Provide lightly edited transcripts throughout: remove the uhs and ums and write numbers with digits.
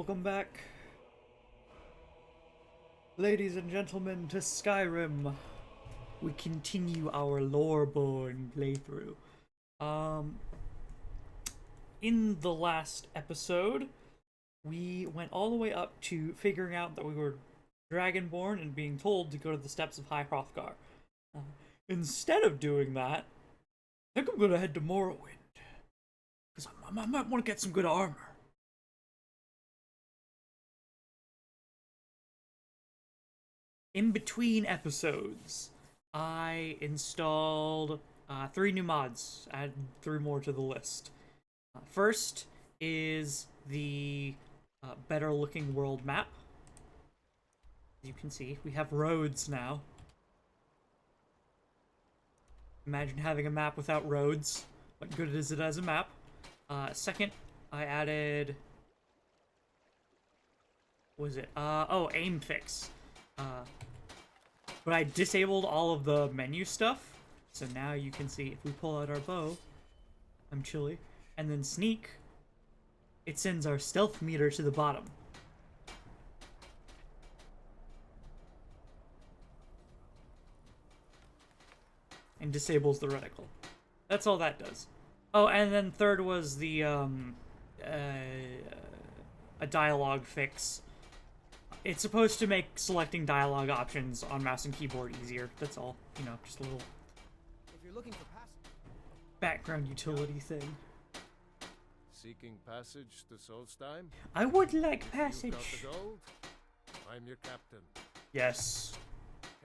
Welcome back, ladies and gentlemen, to Skyrim. We continue our Loreborn playthrough. In the last episode, we went all the way up to figuring out that we were Dragonborn and being told to go to the steps of High Hrothgar. Instead of doing that, I think I'm gonna head to Morrowind. Because I might want to get some good armor. In between episodes, I installed 3 new mods. Add 3 more to the list. First is the better looking world map. As you can see, we have roads now. Imagine having a map without roads. What good is it as a map? Second, I added... what was it? Aim fix. But I disabled all of the menu stuff, so now you can see if we pull out our bow, I'm chilly, and then sneak, it sends our stealth meter to the bottom. And disables the reticle. That's all that does. Oh, and then third was the, a dialogue fix. It's supposed to make selecting dialogue options on mouse and keyboard easier. That's all. You know, just a little If you're looking for passage, background utility thing. Seeking passage to Solstheim? I would like passage. You got the gold? I'm your captain. Yes.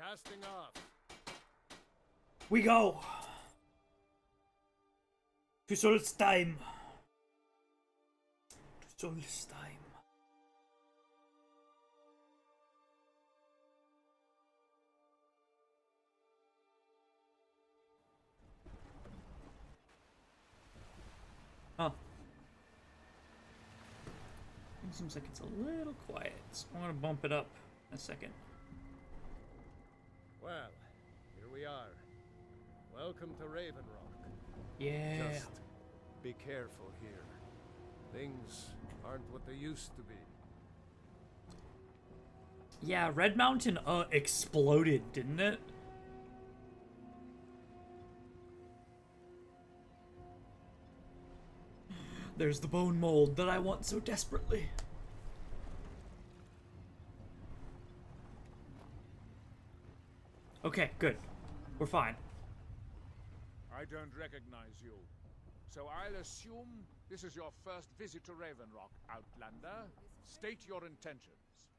Casting off. We go. To Solstheim. To Solstheim. Huh. It seems like it's a little quiet. So I'm gonna bump it up in a second. Well, here we are. Welcome to Ravenrock. Yeah. Just be careful here. Things aren't what they used to be. Yeah, Red Mountain exploded, didn't it? There's the bone mold that I want so desperately. Okay, good. We're fine. I don't recognize you. So I'll assume this is your first visit to Ravenrock, Outlander. State your intentions.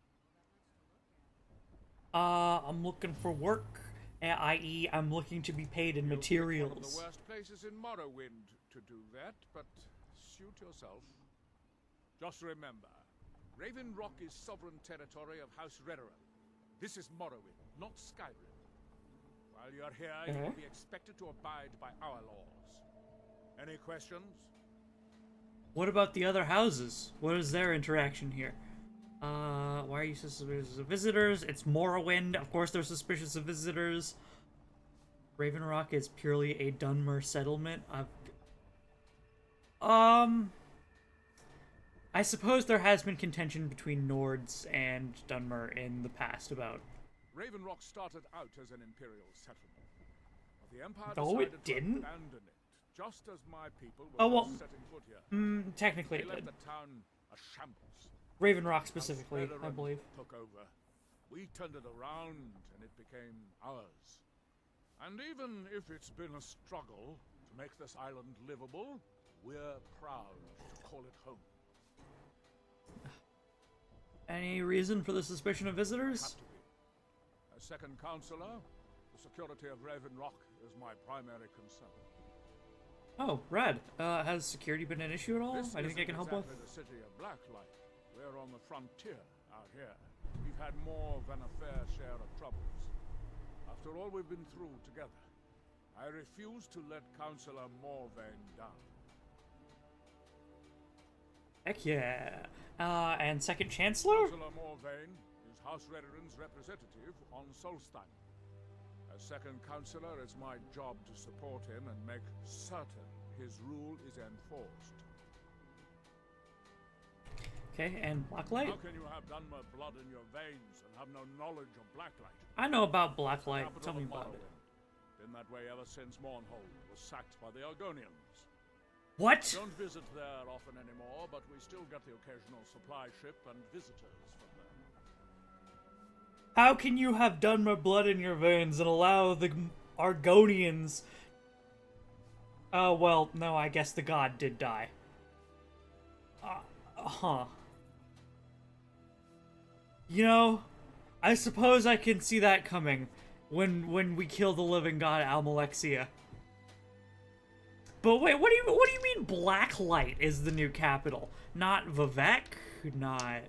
I'm looking for work, i.e. I'm looking to be paid in materials. One of the worst places in Morrowind to do that, but suit yourself. Just remember, Ravenrock is sovereign territory of House Redoran. This is Morrowind, not Skyrim. While you're here, you will be expected to abide by our laws. Any questions? What about the other houses? What is their interaction here? Why are you suspicious of visitors? It's Morrowind. Of course they're suspicious of visitors. Ravenrock is purely a Dunmer settlement. I suppose there has been contention between Nords and Dunmer in the past about... Ravenrock started out as an imperial settlement. But the Empire No, it decided didn't. to abandon it, just as my people were just setting foot here. Technically They it left did. the town a shambles. Ravenrock specifically, House I Redoran believe. took over. We turned it around, and it became ours. And even if it's been a struggle to make this island livable, we're proud to call it home. Any reason for the suspicion of visitors? Have to be. As second counselor, the security of Ravenrock is my primary concern. Oh, rad. Has security been an issue at all? This Anything I can help with? isn't exactly the city of Blacklight. We're on the frontier out here. We've had more than a fair share of troubles. After all we've been through together, I refuse to let Councillor Morvain down. Heck yeah. And second chancellor? Councillor Morvain is House Redoran's representative on Solstheim. As second councillor, it's my job to support him and make certain his rule is enforced. Okay, and Blacklight? How can you have Dunmer blood in your veins and have no knowledge of Blacklight? I know about Blacklight. Capital Tell me of about it. Morrowind. Been that way ever since Mournhold was sacked by the Argonians. What? Don't visit there often anymore, but we still get the occasional supply ship and visitors from there. How can you have Dunmer blood in your veins and allow the Argonians... Oh, well, no, I guess the god did die. Huh. You know, I suppose I can see that coming when we kill the living god Almalexia. But wait, what do you mean Blacklight is the new capital? Not Vivek? Not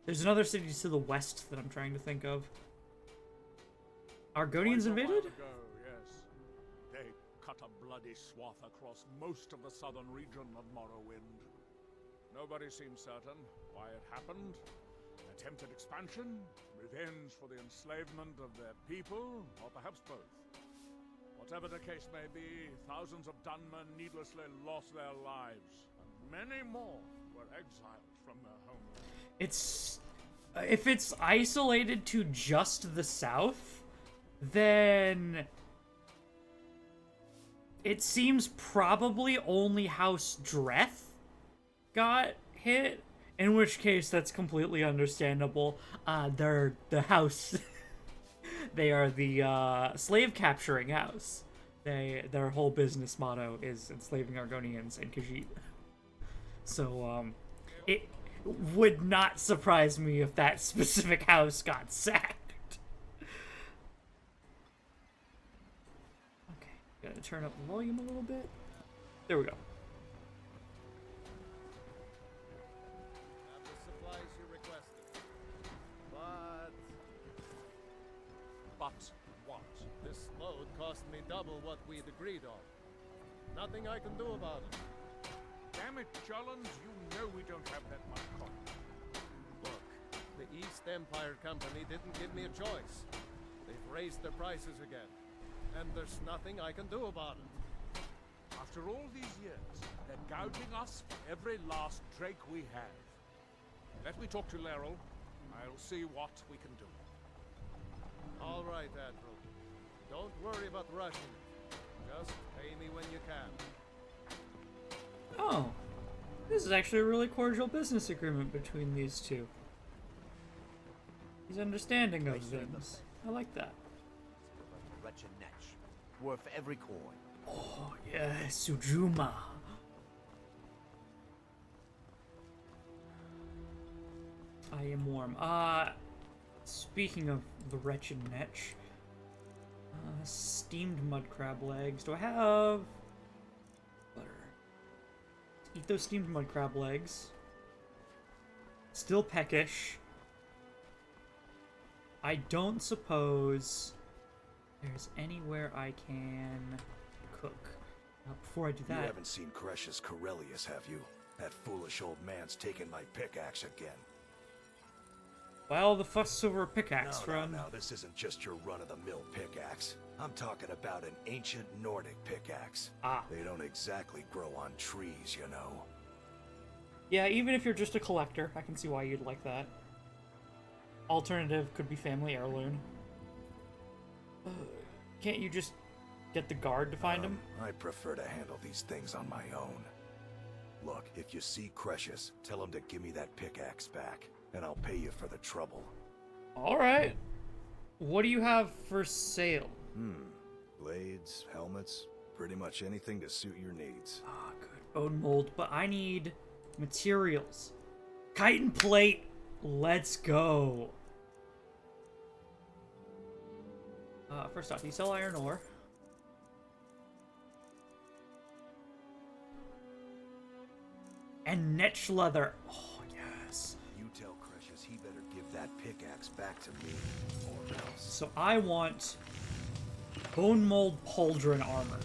there's another city to the west that I'm trying to think of. Argonians Quite a while invaded? ago, yes. They cut a bloody swath across most of the southern region of Morrowind. Nobody seems certain why it happened. Attempted expansion, revenge for the enslavement of their people, or perhaps both. Whatever the case may be, thousands of Dunmer needlessly lost their lives, and many more were exiled from their homeland. It's... If it's isolated to just the south, then... It seems probably only House Dreth got hit, in which case that's completely understandable. They're the house... They are the slave capturing house. Their whole business motto is enslaving Argonians and Khajiit. So, it would not surprise me if that specific house got sacked. Okay, gotta turn up the volume a little bit. There we go. Have the supplies you requested. But What? this load cost me double what we'd agreed on. Nothing I can do about it. Damn it, Jollens, you know we don't have that much cotton. Look, the East Empire Company didn't give me a choice. They've raised their prices again. And there's nothing I can do about it. After all these years, they're gouging us for every last drake we have. Let me talk to Laeral. I'll see what we can do. All right, Admiral. Don't worry about rushing it. Just pay me when you can. Oh, this is actually a really cordial business agreement between these two. He's understanding of things. I like that. Wretched netch. Worth every coin. Oh, yeah, Sujuma. I am warm. Speaking of the wretched netch, steamed mud crab legs. Do I have butter? Eat those steamed mud crab legs. Still peckish. I don't suppose there's anywhere I can cook. Before I do You that, haven't seen Cresh's Corellius, have you? That foolish old man's taken my pickaxe again. well, the fuss over a pickaxe, friend. No, this isn't just your run-of-the-mill pickaxe. I'm talking about an ancient Nordic pickaxe. Ah. They don't exactly grow on trees, you know. Yeah, even if you're just a collector, I can see why you'd like that. Alternative could be family heirloom. Can't you just get the guard to find him? I prefer to handle these things on my own. Look, if you see Cresius, tell him to give me that pickaxe back, and I'll pay you for the trouble. Alright. What do you have for sale? Blades, helmets, pretty much anything to suit your needs. Ah, good. Bone mold, but I need materials. Chitin plate! Let's go! First off, you sell iron ore. And netch leather. Oh, yes. You tell Cresius he better give that pickaxe back to me, or else. So I want bone mold pauldron armor.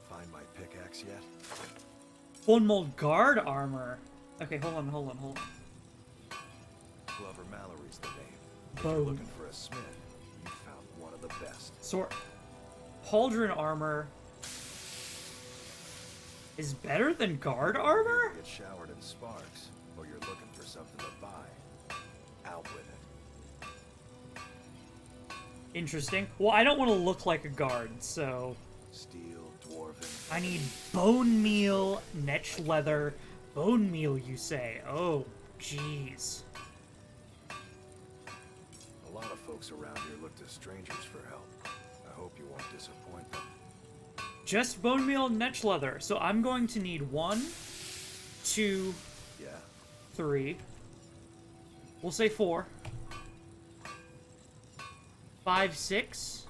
Find my pickaxe yet? Bone mold guard armor. Okay, hold on. Glover Mallory's the name. If Bone. you're looking for a smith, you found one of the best. So, pauldron armor. is better than guard armor? Get showered in sparks, or you're looking for something to buy. Out with it. Interesting. Well, I don't want to look like a guard, so Steel, dwarven. I need bone meal, netch leather. Bone meal, you say? Oh, jeez. A lot of folks around here look to strangers for help. I hope you won't disappoint them. Just bone meal and netch leather. So I'm going to need 1, 2, Yeah. 3. We'll say 4. 5, 6.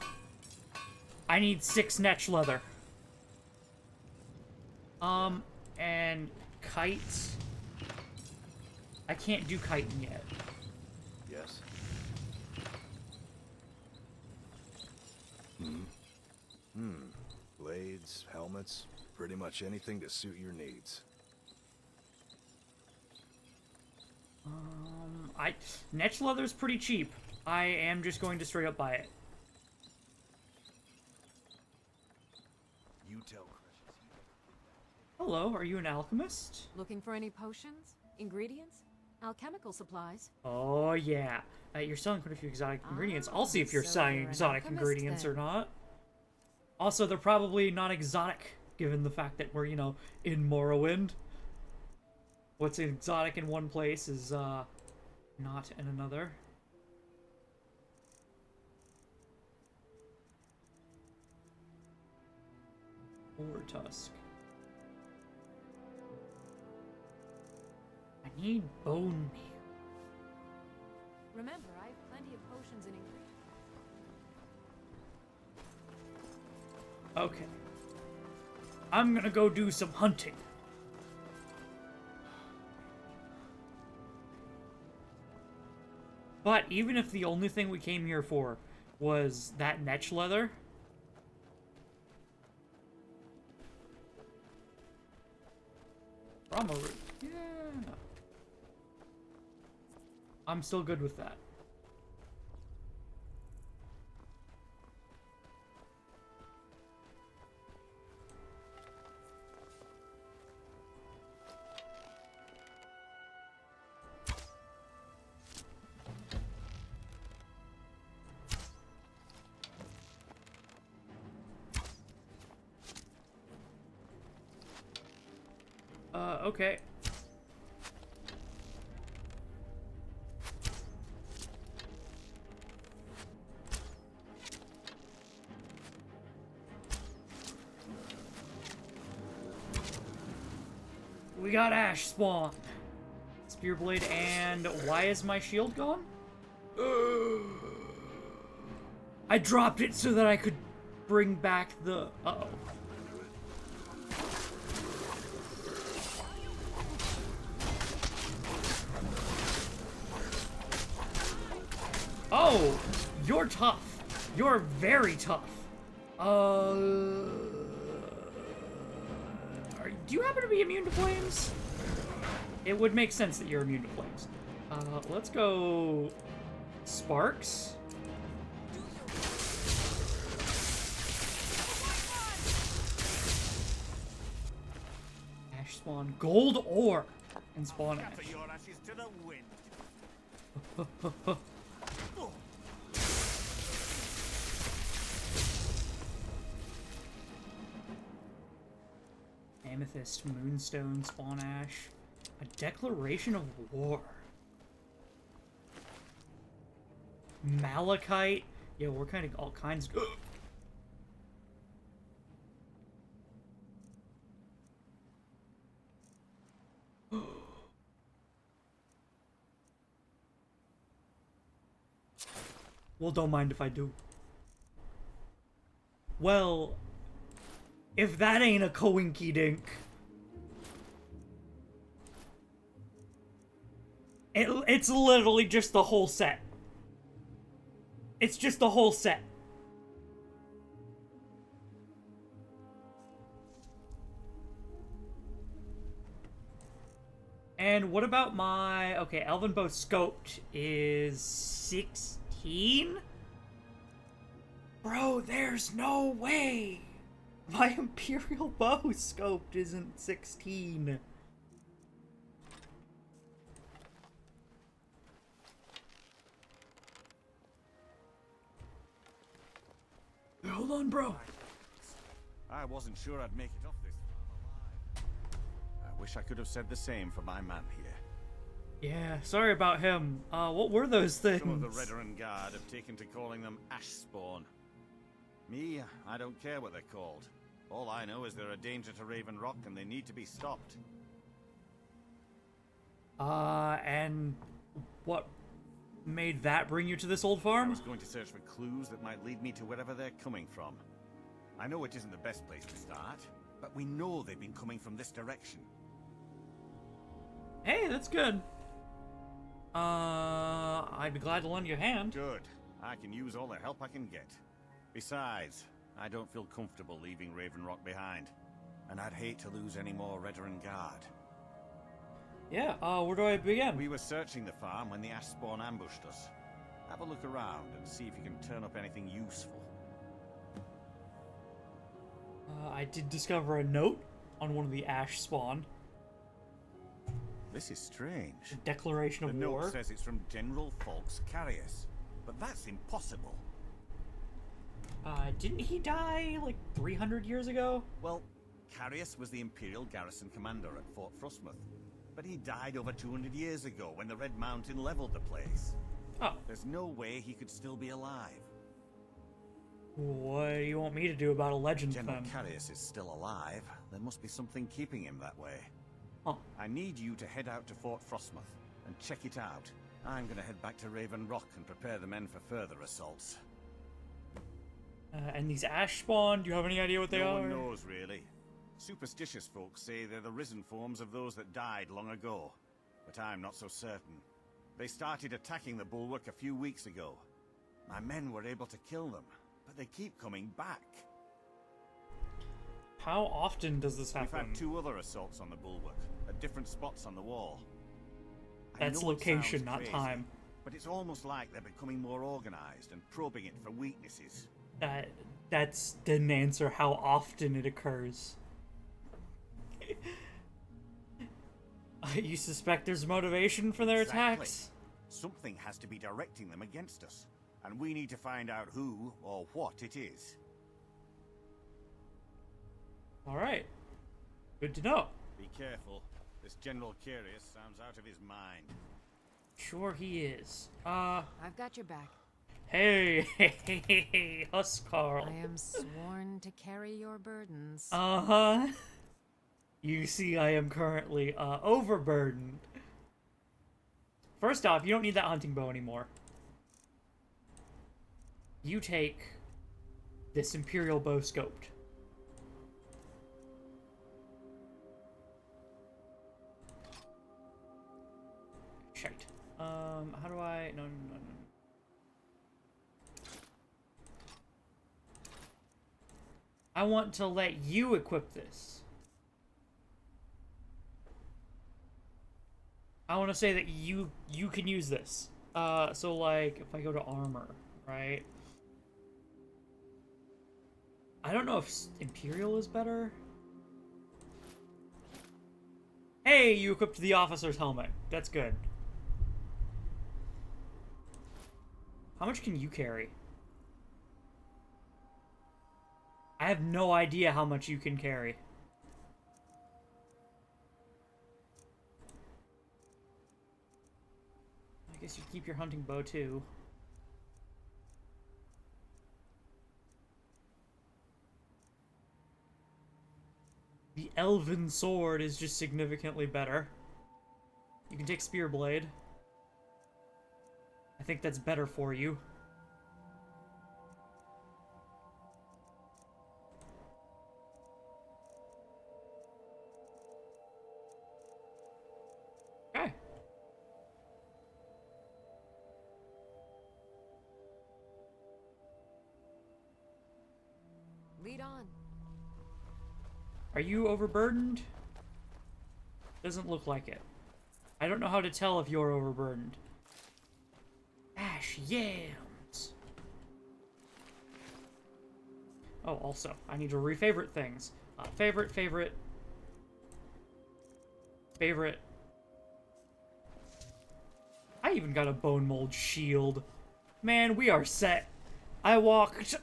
I need 6 netch leather. And kites. I can't do kiting yet. Yes. Blades, helmets, pretty much anything to suit your needs. Netch leather's pretty cheap. I am just going to straight up buy it. You tell Precious. Hello, are you an alchemist? Looking for any potions? Ingredients? Alchemical supplies? Oh, yeah. You're selling quite a few exotic ingredients. I'll see if you're so selling you're an exotic alchemist ingredients or then. not. Also, they're probably not exotic, given the fact that we're, in Morrowind. What's exotic in one place is, not in another. Or tusk. I need bone meal. Remember, I have plenty of potions and ingredients. Okay. I'm gonna go do some hunting. But even if the only thing we came here for was that netch leather, Brahma root. Yeah. I'm still good with that. Okay. We got Ash Spawn. Spearblade, and why is my shield gone? I dropped it so that I could bring back the... Uh-oh. Oh, you're tough. You're very tough. Do you happen to be immune to flames? It would make sense that you're immune to flames. Let's go... Sparks? Ash spawn. Gold ore! And spawn ash. Scatter your ashes to the wind. Amethyst, moonstone, spawn ash. A declaration of war. Malachite. Yeah, we're kind of all kinds. Well, don't mind if I do. Well, if that ain't a coinky dink. It's literally just the whole set. It's just the whole set. And what about my... Okay, Elven Bow Scoped is 16? Bro, there's no way. My Imperial bow scoped isn't 16. Hey, hold on, bro. I wasn't sure I'd make it off this farm alive. I wish I could have said the same for my man here. Yeah, sorry about him. What were those things? Some of the Redoran Guard have taken to calling them ash spawn. Me, I don't care what they're called. All I know is they're a danger to Raven Rock and they need to be stopped. And what made that bring you to this old I farm? was going to search for clues that might lead me to wherever they're coming from. I know it isn't the best place to start, but we know they've been coming from this direction. Hey, that's good. I'd be glad to lend you a hand. Good. I can use all the help I can get. Besides, I don't feel comfortable leaving Raven Rock behind. And I'd hate to lose any more Redoran Guard. Yeah, where do I begin? We were searching the farm when the ash spawn ambushed us. Have a look around and see if you can turn up anything useful. I did discover a note on one of the ash spawn. This is strange. Declaration The of note war. says it's from General Falks Carius, but that's impossible. Didn't he die like 300 years ago? Well, Carius was the Imperial garrison commander at Fort Frostmoth, but he died over 200 years ago when the Red Mountain leveled the place. Oh, There's no way he could still be alive. what do you want me to do about a legend General then? Carius is still alive. There must be something keeping him that way. Huh. I need you to head out to Fort Frostmoth and check it out. I'm gonna head back to Raven Rock and prepare the men for further assaults. And these ash spawn, do you have any idea what they No are? one knows, really. Superstitious folks say they're the risen forms of those that died long ago, but I'm not so certain. They started attacking the bulwark a few weeks ago. My men were able to kill them, but they keep coming back. How often does this We've happen? had 2 other assaults on the bulwark, at different spots on the wall. I That's know it location, sounds not crazy, time. but it's almost like they're becoming more organized and probing it for weaknesses. That didn't answer how often it occurs. You suspect there's motivation for their Exactly. attacks? Something has to be directing them against us, and we need to find out who or what it is. Alright. Good to know. Be careful. This General Carius sounds out of his mind. Sure he is. I've got your back. Hey, Huskarl. I am sworn to carry your burdens. Uh-huh. You see, I am currently, overburdened. First off, you don't need that hunting bow anymore. You take this Imperial bow scoped. Shite. How do I... No. I want to let you equip this. I want to say that you can use this. So like, if I go to armor, right? I don't know if Imperial is better. Hey, you equipped the officer's helmet. That's good. How much can you carry? I have no idea how much you can carry. I guess you keep your hunting bow too. The elven sword is just significantly better. You can take spear blade. I think that's better for you. Okay. Lead on. Are you overburdened? Doesn't look like it. I don't know how to tell if you're overburdened. Ash yams. Oh, also, I need to re-favorite things. Favorite, favorite, favorite. I even got a bone mold shield. Man, we are set. I walked...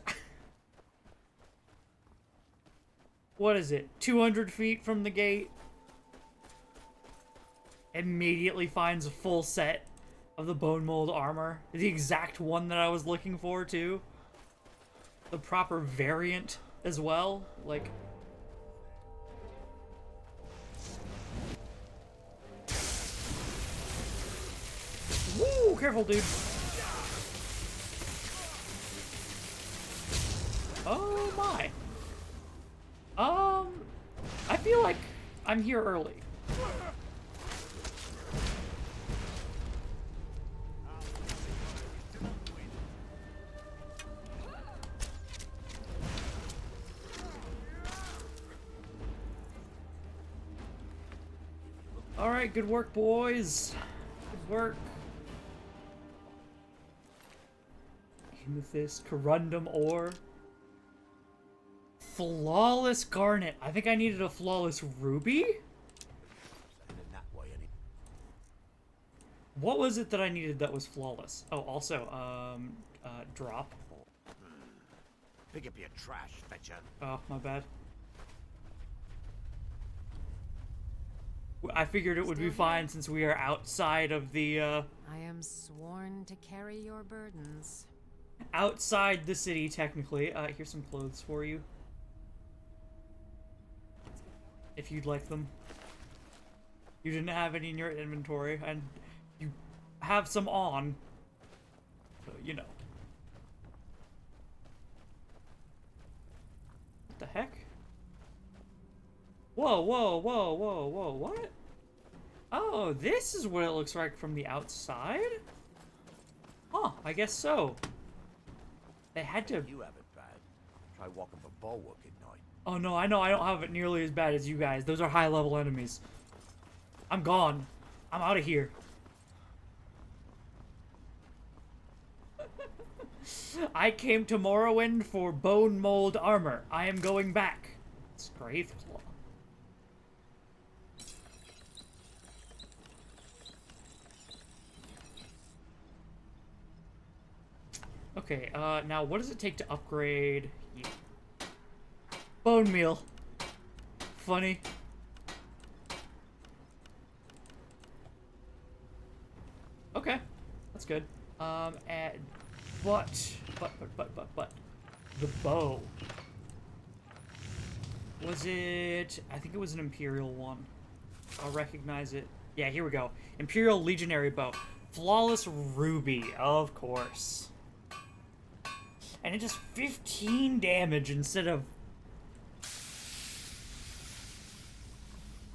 What is it? 200 feet from the gate? Immediately finds a full set of the bone mold armor. The exact one that I was looking for, too. The proper variant as well. Like... Woo! Careful, dude. Oh my. I feel like I'm here early. All right, good work, boys. Good work. Amethyst, corundum ore. Flawless garnet. I think I needed a flawless ruby? What was it that I needed that was flawless? Oh, also, drop. Pick up your trash, fetcher. Oh, my bad. I figured it would be fine since we are outside of the, I am sworn to carry your burdens. outside the city, technically. Here's some clothes for you. If you'd like them. You didn't have any in your inventory, and you have some on. So, you know. What the heck? Whoa, whoa, whoa, whoa, whoa, what? Oh, this is what it looks like from the outside? Huh, I guess so. They had to... You have it bad. Try walking the bulwark at night. Oh no, I know I don't have it nearly as bad as you guys. Those are high-level enemies. I'm gone. I'm out of here. I came to Morrowind for bone mold armor. I am going back. It's Graithclaw. Okay, now what does it take to upgrade you? Bone meal. Funny. Okay, that's good. And but the bow. Was it? I think it was an Imperial one. I'll recognize it. Yeah, here we go. Imperial Legionary bow. Flawless ruby, of course. And it does 15 damage instead of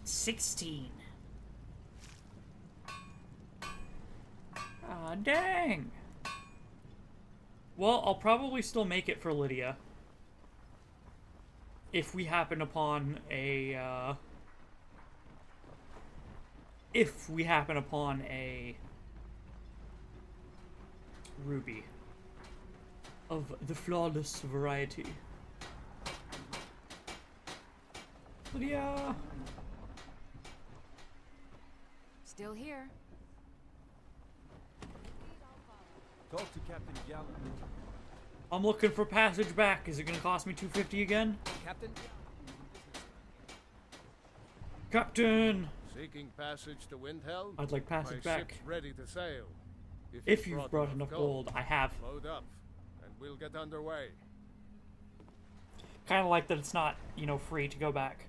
16. Ah, dang. Well, I'll probably still make it for Lydia. If we happen upon a, ruby of the flawless variety. Lydia! Still here. Talk to Captain Gallant. I'm looking for passage back. Is it gonna cost me $250 again? Captain? Captain! Seeking passage to Windhelm? I'd like passage My back. ship's ready to sail. If you've brought enough gold, I have. Load up, and we'll get underway. Kind of like that it's not, you know, free to go back.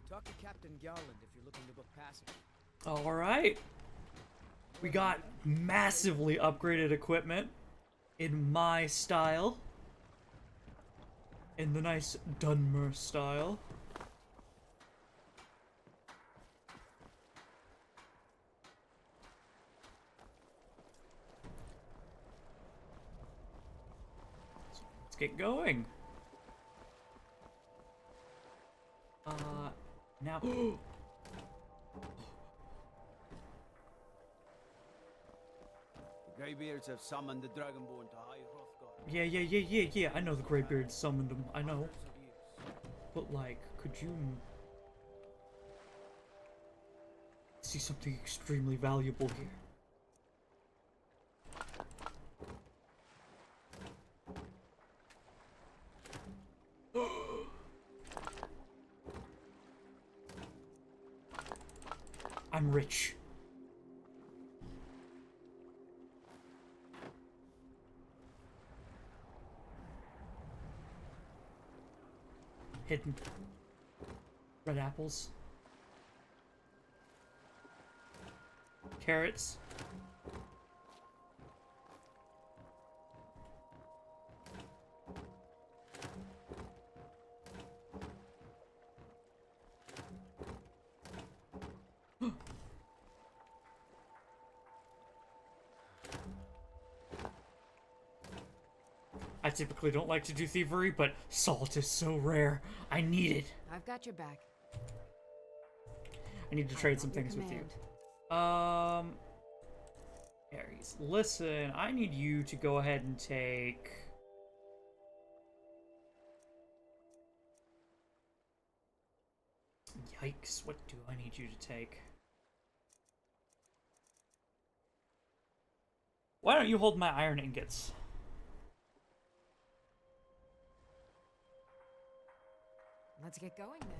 Talk to Captain Garland if you're looking to book passage. All right. We got massively upgraded equipment in my style. In the nice Dunmer style. get going. Now. The Greybeards have summoned the Dragonborn to High Hrothgar. Yeah. I know the Greybeard summoned him. I know. Hundreds of years. But, like, could you see something extremely valuable here? I'm rich. Hidden. Red apples. Carrots. I typically don't like to do thievery, but salt is so rare. I need it. I've got your back. I need to trade some things with you. Aries, listen, I need you to go ahead and take... Yikes, what do I need you to take? Why don't you hold my iron ingots? Let's get going then.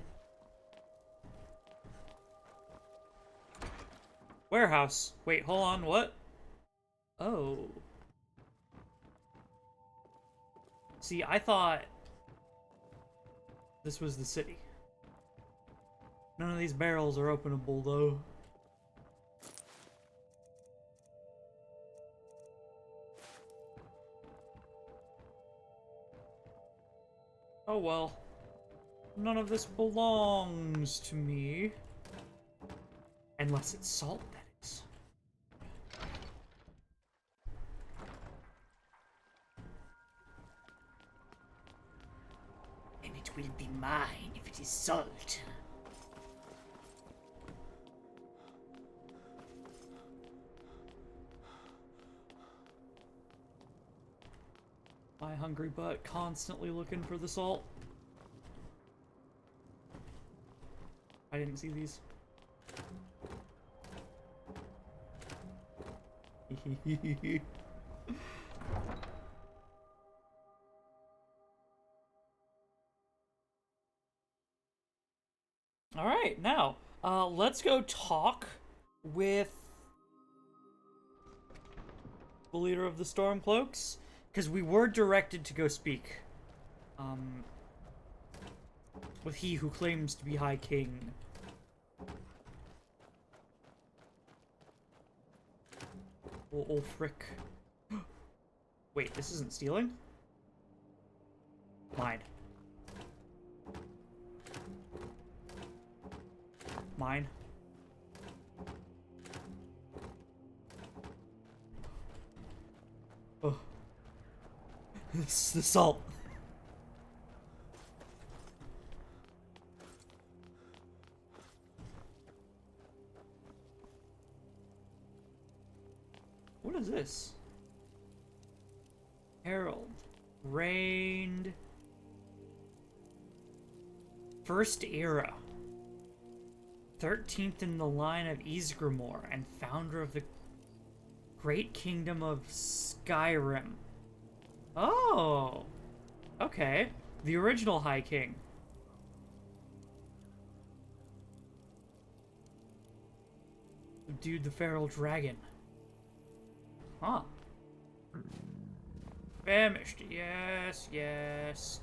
Warehouse. Wait, hold on, what? Oh. See, I thought this was the city. None of these barrels are openable, though. Oh well. None of this belongs to me. Unless it's salt, that is. And it will be mine if it is salt. My hungry butt constantly looking for the salt. I didn't see these. All right, now let's go talk with the leader of the Stormcloaks, because we were directed to go speak with he who claims to be High King. Oh, frick. Wait, this isn't stealing? Mine. Mine. Oh. This is the salt. What is this? Herald. Reigned. First Era. 13th in the line of Ysgramor and founder of the Great Kingdom of Skyrim. Oh! Okay. The original High King. Dude, the Feral Dragon. Huh. Famished. Yes, yes.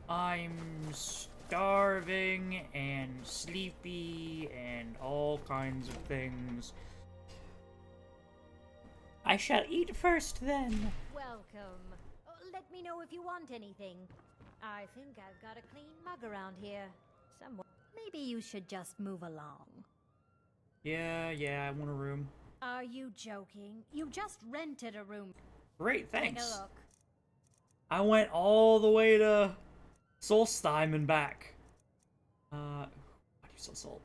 I'm starving and sleepy and all kinds of things. I shall eat first then. Welcome. Let me know if you want anything. I think I've got a clean mug around here. Somewhere. Maybe you should just move along. Yeah, I want a room. Are you joking? You just rented a room. Great, Take thanks. a look. I went all the way to Solstheim and back. I do sell salt.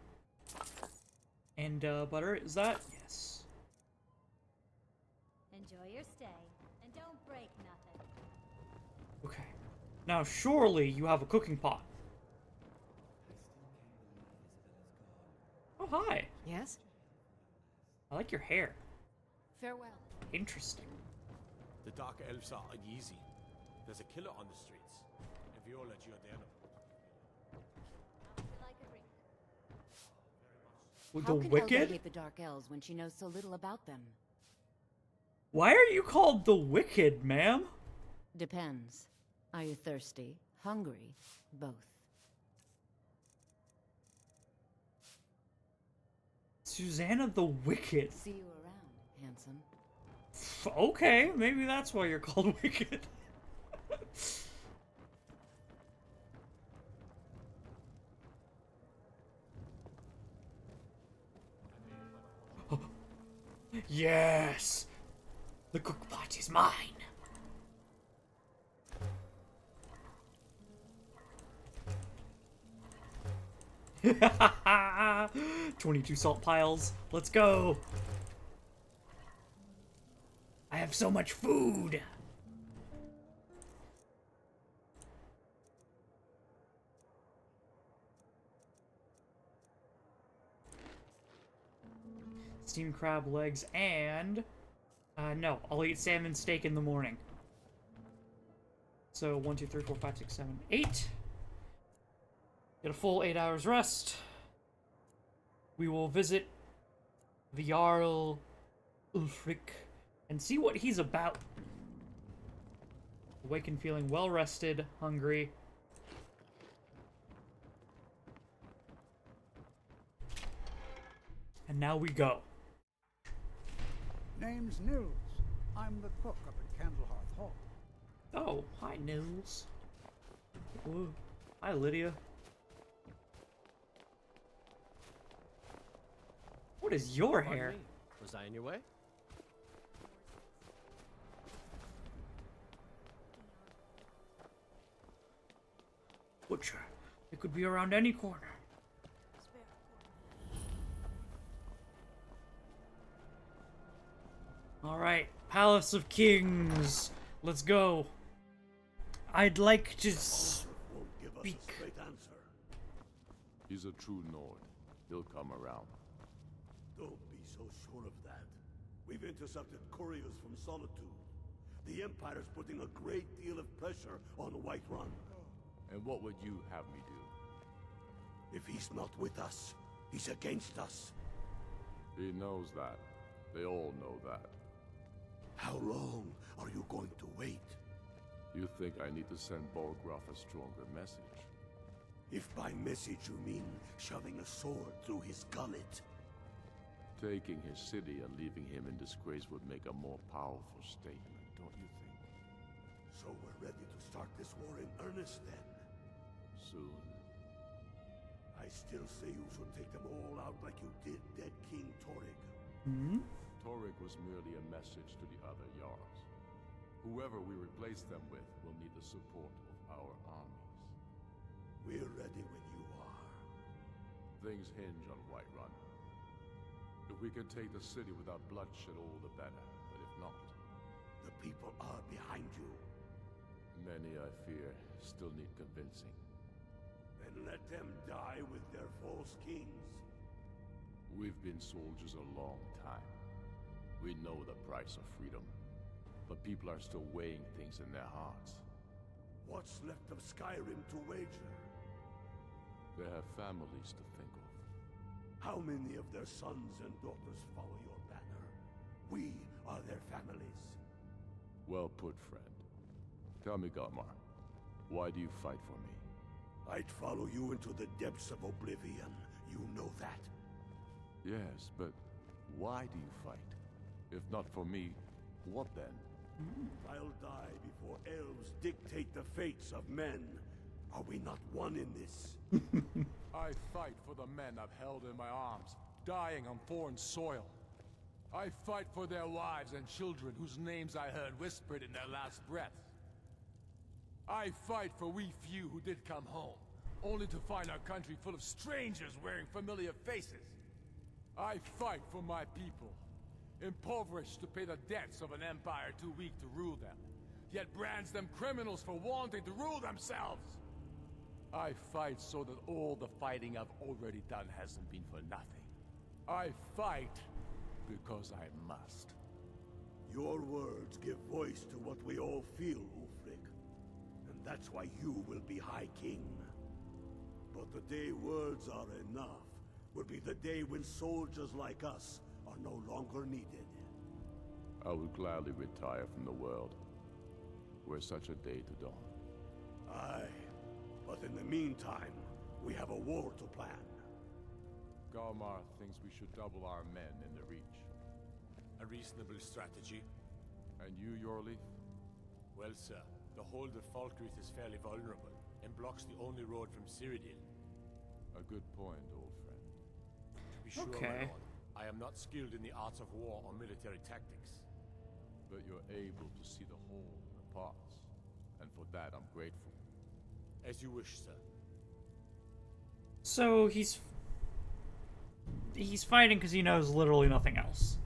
And butter, is that? Yes. Enjoy your stay, and don't break nothing. Okay. Now surely you have a cooking pot. Oh, hi. Yes? I like your hair. Farewell. Interesting. The Dark Elves are uneasy. There's a killer on the streets. And Viola Giordano. Would you like a drink? With How the can Wicked? Elga hate the Dark Elves when she knows so little about them? Why are you called the Wicked, ma'am? Depends. Are you thirsty? Hungry? Both. Susanna the Wicked. See you around, handsome. Okay, maybe that's why you're called Wicked. Yes! The cookpot is mine! Hahaha! 22 salt piles. Let's go! I have so much food! Steamed crab legs and... no, I'll eat salmon steak in the morning. So, 1, 2, 3, 4, 5, 6, 7, 8. Get a full 8 hours rest. We will visit the Jarl Ulfric and see what he's about. Awaken feeling well rested, hungry. And now we go. Name's Nils. I'm the cook up at Candlehearth Hall. Oh, hi, Nils. Ooh. Hi, Lydia. What is your Pardon hair? me. Was I in your way? Butcher. It could be around any corner. Alright, Palace of Kings. Let's go. I'd like to Won't give us speak. a straight answer. He's a true Nord. He'll come around. Don't be so sure of that. We've intercepted couriers from Solitude. The Empire's putting a great deal of pressure on Whiterun. And what would you have me do? If he's not with us, he's against us. He knows that. They all know that. How long are you going to wait? You think I need to send Borgroff a stronger message? If by message you mean shoving a sword through his gullet. Taking his city and leaving him in disgrace would make a more powerful statement, don't you think? So we're ready to start this war in earnest then? Soon. I still say you should take them all out like you did dead King Torrig. Hmm? Torrig was merely a message to the other Jarls. Whoever we replace them with will need the support of our armies. We're ready when you are. Things hinge on Whiterun. If we can take the city without bloodshed, all the better. But if not, The people are behind you. many, I fear, still need convincing. Then let them die with their false kings. We've been soldiers a long time. We know the price of freedom. But people are still weighing things in their hearts. What's left of Skyrim to wager? They have families to think of. How many of their sons and daughters follow your banner? We are their families. Well put, friend. Tell me, Galmar, why do you fight for me? I'd follow you into the depths of oblivion. You know that. Yes, but why do you fight? If not for me, what then? I'll die before elves dictate the fates of men. Are we not one in this? I fight for the men I've held in my arms, dying on foreign soil. I fight for their wives and children whose names I heard whispered in their last breath. I fight for we few who did come home, only to find our country full of strangers wearing familiar faces. I fight for my people, impoverished to pay the debts of an empire too weak to rule them, yet brands them criminals for wanting to rule themselves. I fight so that all the fighting I've already done hasn't been for nothing. I fight because I must. Your words give voice to what we all feel, Ulfric. And that's why you will be High King. But the day words are enough will be the day when soldiers like us are no longer needed. I would gladly retire from the world, were such a day to dawn. Aye, but in the meantime, we have a war to plan. Galmar thinks we should double our men in the Reach. A reasonable strategy. And you, Yorleaf? Well, sir, the hold of Falkreath is fairly vulnerable, and blocks the only road from Cyrodiil. A good point, old friend. To be sure, Okay. my lord, I am not skilled in the arts of war or military tactics. But you're able to see the whole and the parts, and for that I'm grateful. As you wish, sir. So he's fighting because he knows literally nothing else.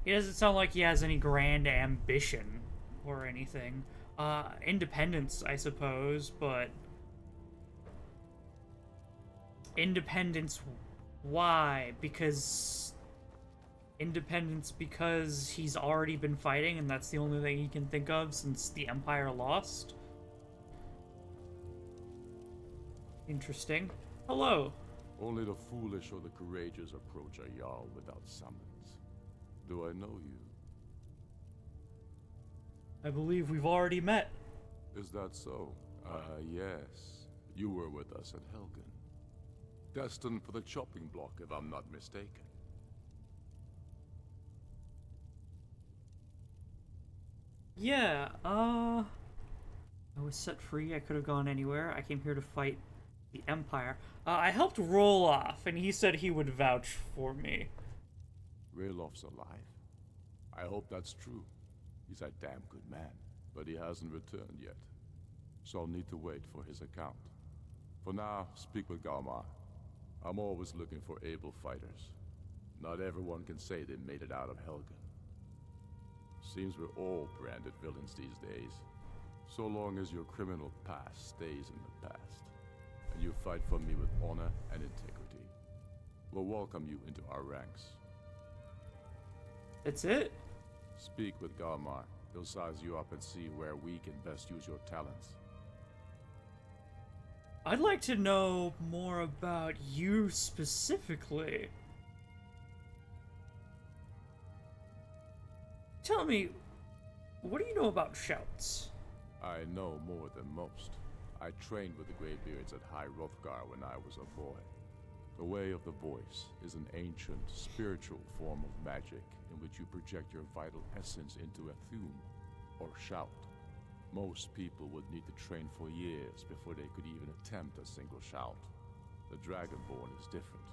He doesn't sound like he has any grand ambition or anything. Independence, I suppose, but independence, why? Because he's already been fighting and that's the only thing he can think of since the Empire lost? Interesting. Hello. Only the foolish or the courageous approach a Jarl without summons. Do I know you? I believe we've already met. Is that so? Yes. You were with us at Helgen. Destined for the chopping block, if I'm not mistaken. Yeah, I was set free. I could have gone anywhere. I came here to fight the Empire. I helped Roloff, and he said he would vouch for me. Raloff's alive. I hope that's true. He's a damn good man, but he hasn't returned yet. So I'll need to wait for his account. For now, speak with Galmar. I'm always looking for able fighters. Not everyone can say they made it out of Helgen. Seems we're all branded villains these days. So long as your criminal past stays in the past, and you fight for me with honor and integrity, we'll welcome you into our ranks. That's it? Speak with Galmar. He'll size you up and see where we can best use your talents. I'd like to know more about you specifically. Tell me, what do you know about shouts? I know more than most. I trained with the Greybeards at High Hrothgar when I was a boy. The Way of the Voice is an ancient, spiritual form of magic in which you project your vital essence into a thume, or shout. Most people would need to train for years before they could even attempt a single shout. The Dragonborn is different.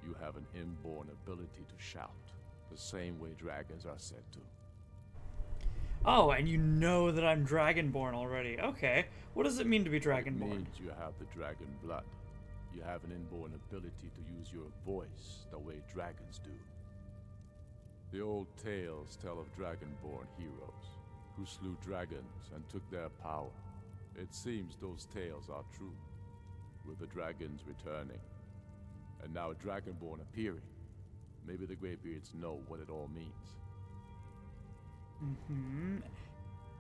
You have an inborn ability to shout, the same way dragons are said to. Oh, and you know that I'm Dragonborn already. Okay. What does it mean to be Dragonborn? It means you have the dragon blood. You have an inborn ability to use your voice the way dragons do. The old tales tell of Dragonborn heroes who slew dragons and took their power. It seems those tales are true, with the dragons returning, and now Dragonborn appearing. Maybe the Greybeards know what it all means. Mm-hmm.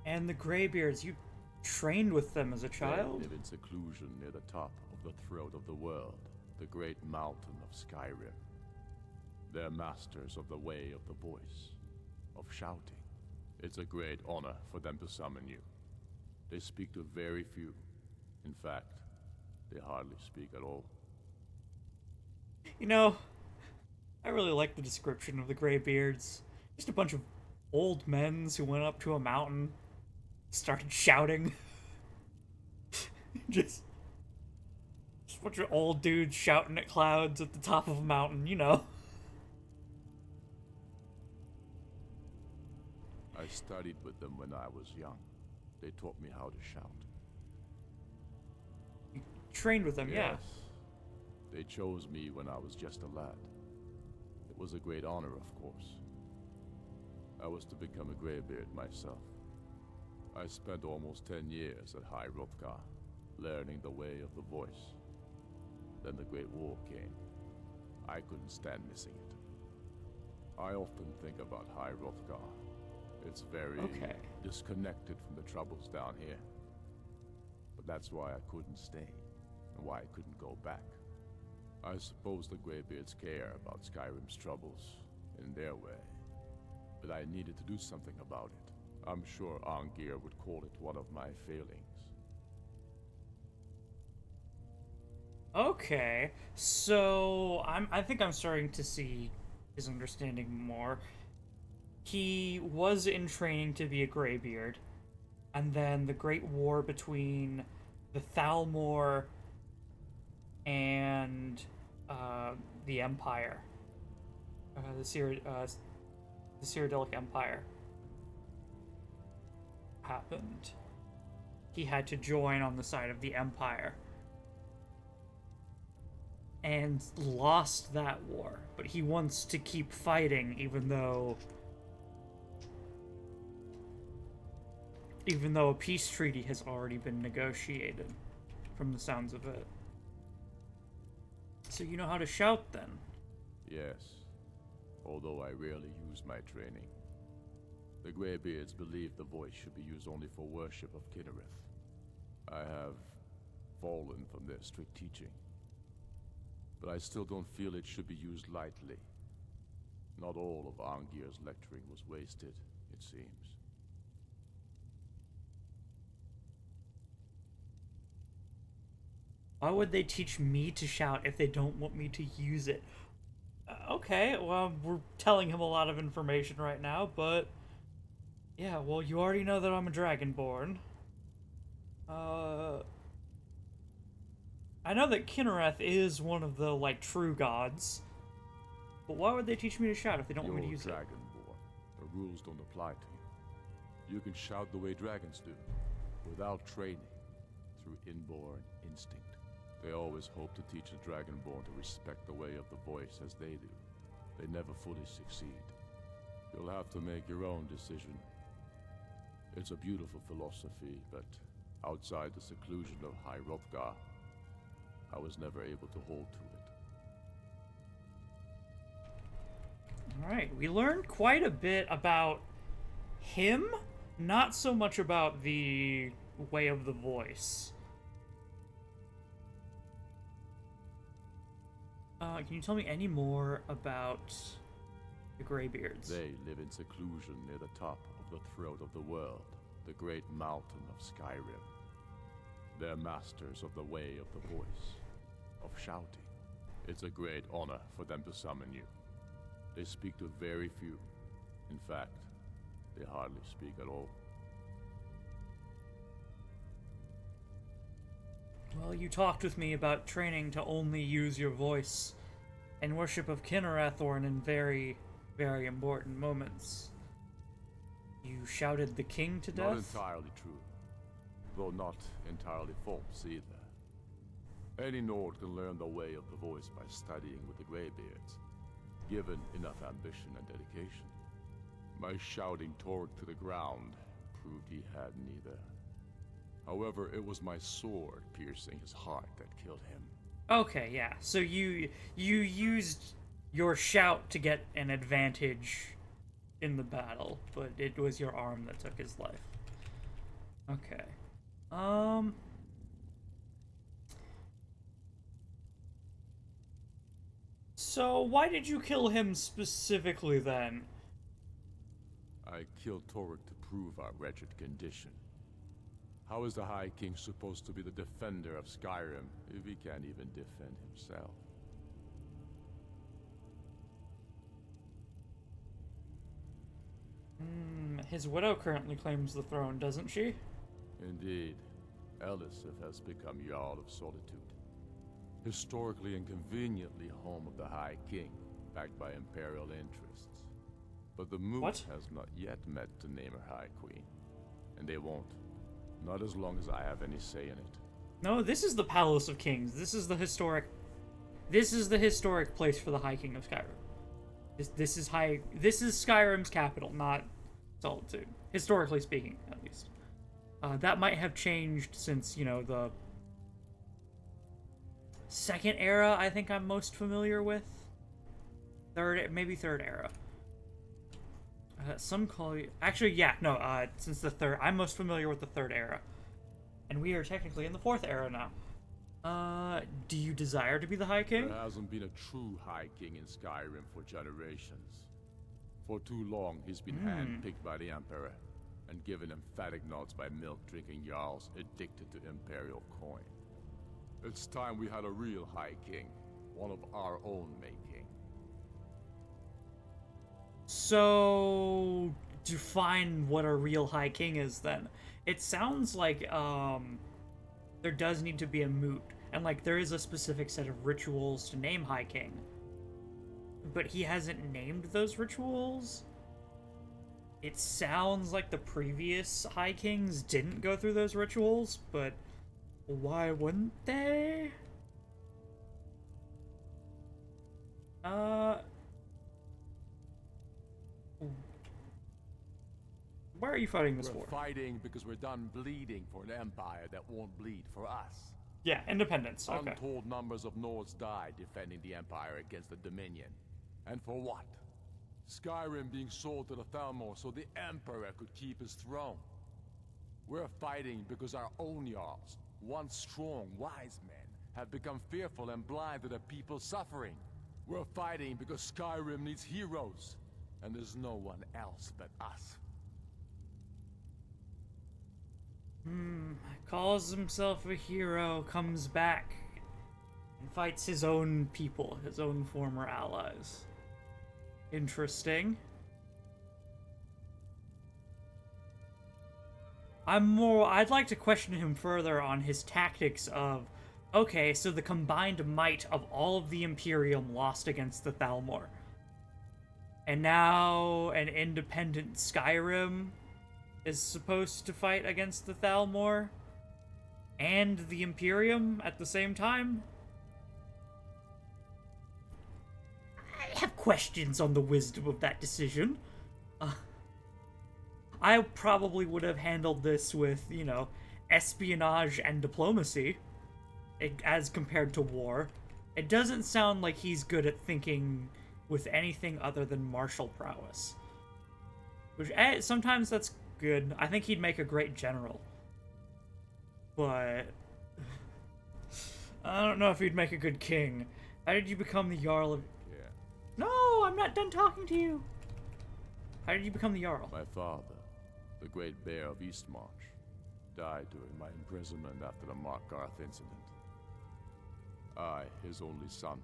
And the Greybeards, you trained with them as a child? They live in seclusion near the top of the throat of the world, the great mountain of Skyrim. They're masters of the way of the voice, of shouting. It's a great honor for them to summon you. They speak to very few. In fact, they hardly speak at all. You know, I really like the description of the Greybeards. Just a bunch of old men who went up to a mountain, started shouting. just a bunch of old dudes shouting at clouds at the top of a mountain, you know. I studied with them when I was young. They taught me how to shout. Trained with them, yeah. Yes. They chose me when I was just a lad. It was a great honor, of course. I was to become a graybeard myself. I spent almost 10 years at High Hrothgar, learning the way of the voice. Then the Great War came. I couldn't stand missing it. I often think about High Hrothgar. It's very disconnected from the troubles down here. But that's why I couldn't stay, and why I couldn't go back. I suppose the Greybeards care about Skyrim's troubles, in their way. But I needed to do something about it. I'm sure Arngir would call it one of my failings. Okay, so I think I'm starting to see his understanding more. He was in training to be a Greybeard, and then the Great War between the Thalmor and the Empire, the Cyrodiilic Empire, happened. He had to join on the side of the Empire. And lost that war, but he wants to keep fighting even though a peace treaty has already been negotiated, from the sounds of it. So you know how to shout then? Yes, although I rarely use my training. The Greybeards believe the voice should be used only for worship of Kinnereth. I have fallen from their strict teaching. But I still don't feel it should be used lightly. Not all of Arngir's lecturing was wasted, it seems. Why would they teach me to shout if they don't want me to use it? Okay, well, we're telling him a lot of information right now, but... yeah, well, you already know that I'm a Dragonborn. I know that Kinnereth is one of the, like, true gods. But why would they teach me to shout if they don't want me to use it? You're Dragonborn. The rules don't apply to you. You can shout the way dragons do, without training, through inborn instinct. They always hope to teach the Dragonborn to respect the way of the voice as they do. They never fully succeed. You'll have to make your own decision. It's a beautiful philosophy, but outside the seclusion of High Hrothgar, I was never able to hold to it. Alright, we learned quite a bit about him, not so much about the way of the voice. Can you tell me any more about the Greybeards? They live in seclusion near the top of the throat of the world, the great mountain of Skyrim. They're masters of the way of the voice, of shouting. It's a great honor for them to summon you. They speak to very few. In fact, they hardly speak at all. Well, you talked with me about training to only use your voice in worship of Kinnereth or in very, very important moments. You shouted the king to death? Not entirely true, though not entirely false either. Any Nord can learn the way of the voice by studying with the Greybeards, given enough ambition and dedication. My shouting Torg to the ground proved he had neither. However, it was my sword piercing his heart that killed him. Okay, yeah. So you used your shout to get an advantage in the battle, but it was your arm that took his life. Okay. So why did you kill him specifically then? I killed Torg to prove our wretched condition. How is the High King supposed to be the defender of Skyrim if he can't even defend himself? His widow currently claims the throne, doesn't she? Indeed. Elisif has become Jarl of Solitude. Historically and conveniently home of the High King, backed by Imperial interests. But the Moot has not yet met to name her High Queen. And they won't. Not as long as I have any say in it. No, this is the Palace of Kings. This is the historic place for the High King of Skyrim. This is Skyrim's capital, not Solitude. Historically speaking, at least. That might have changed since, you know, the second era, I think I'm most familiar with. Maybe third era. Some call you... Actually, yeah, no, since the third... I'm most familiar with the third era. And we are technically in the fourth era now. Do you desire to be the High King? There hasn't been a true High King in Skyrim for generations. For too long, he's been handpicked by the Emperor, and given emphatic nods by milk-drinking Jarls addicted to Imperial coin. It's time we had a real High King, one of our own making. So, define what a real High King is, then. It sounds like, there does need to be a moot, and, like, there is a specific set of rituals to name High King. But he hasn't named those rituals? It sounds like the previous High Kings didn't go through those rituals, but why wouldn't they? Why are you fighting this war? We're fighting because we're done bleeding for an empire that won't bleed for us. Yeah, independence, okay. Untold numbers of Nords died defending the empire against the Dominion. And for what? Skyrim being sold to the Thalmor so the Emperor could keep his throne. We're fighting because our own Jarls, once strong, wise men, have become fearful and blind to the people's suffering. We're fighting because Skyrim needs heroes, and there's no one else but us. Calls himself a hero, comes back, and fights his own people, his own former allies. Interesting. I'd like to question him further on his tactics of, okay, so the combined might of all of the Imperium lost against the Thalmor. And now an independent Skyrim is supposed to fight against the Thalmor and the Imperium at the same time? I have questions on the wisdom of that decision. I probably would have handled this with, you know, espionage and diplomacy, as compared to war. It doesn't sound like he's good at thinking with anything other than martial prowess. Which, sometimes that's good. I think he'd make a great general. But I don't know if he'd make a good king. How did you become the Jarl of... Yeah. No, I'm not done talking to you. How did you become the Jarl? My father, the Great Bear of Eastmarch, died during my imprisonment after the Markarth incident. I, his only son,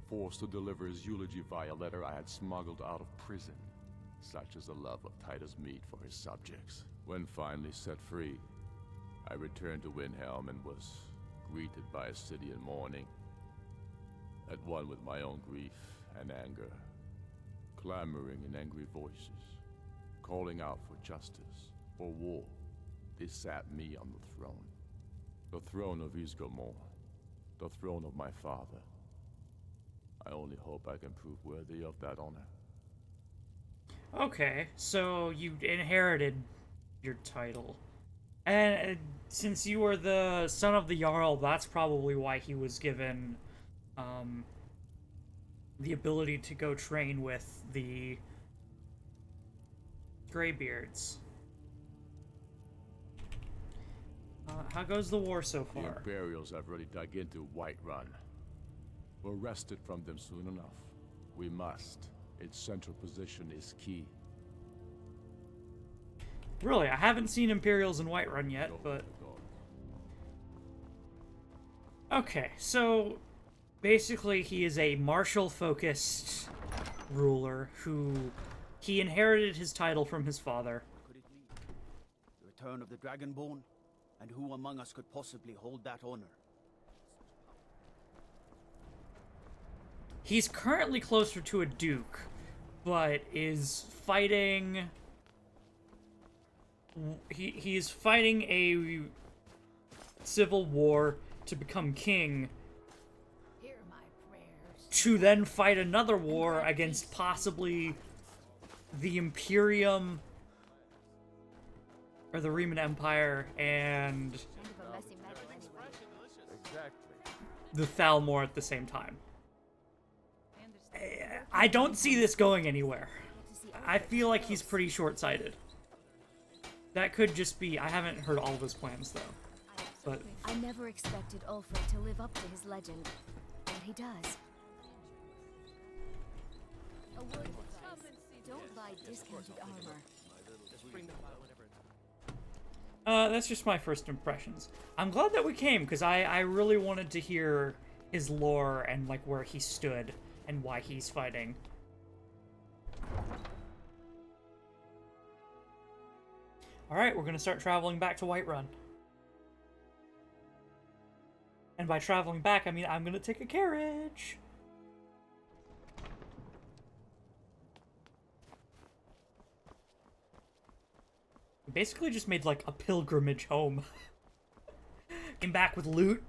forced to deliver his eulogy via letter I had smuggled out of prison. Such is the love of Titus meat for his subjects. When finally set free, I returned to Windhelm and was greeted by a city in mourning, at one with my own grief and anger, clamoring in angry voices, calling out for justice, for war. They sat me on the throne of Ysgramor, the throne of my father. I only hope I can prove worthy of that honor. Okay, so you inherited your title. And since you were the son of the Jarl, that's probably why he was given the ability to go train with the Greybeards. How goes the war so far? The Imperials have really dug into Whiterun. We're wrested from them soon enough. We must. Its central position is key. Really, I haven't seen Imperials in Whiterun yet, but... Okay, so basically he is a martial-focused ruler who... He inherited his title from his father. Could it be? The return of the Dragonborn? And who among us could possibly hold that honor? He's currently closer to a duke, but is fighting he's fighting a civil war to become king, Hear my prayers. to then fight another war against possibly the Imperium or the Riemann Empire and Kind of a messy mess anyway. Exactly. the Thalmor at the same time. I don't see this going anywhere. I feel like he's pretty short-sighted. That could just be... I haven't heard all of his plans, though. But I never expected Ulfric to live up to his legend, and he does. A word of advice: don't buy discounted armor. that's just my first impressions. I'm glad that we came, because I really wanted to hear his lore and, like, where he stood and why he's fighting. Alright, we're gonna start traveling back to Whiterun. And by traveling back, I mean I'm gonna take a carriage. Basically just made, like, a pilgrimage home. Came back with loot.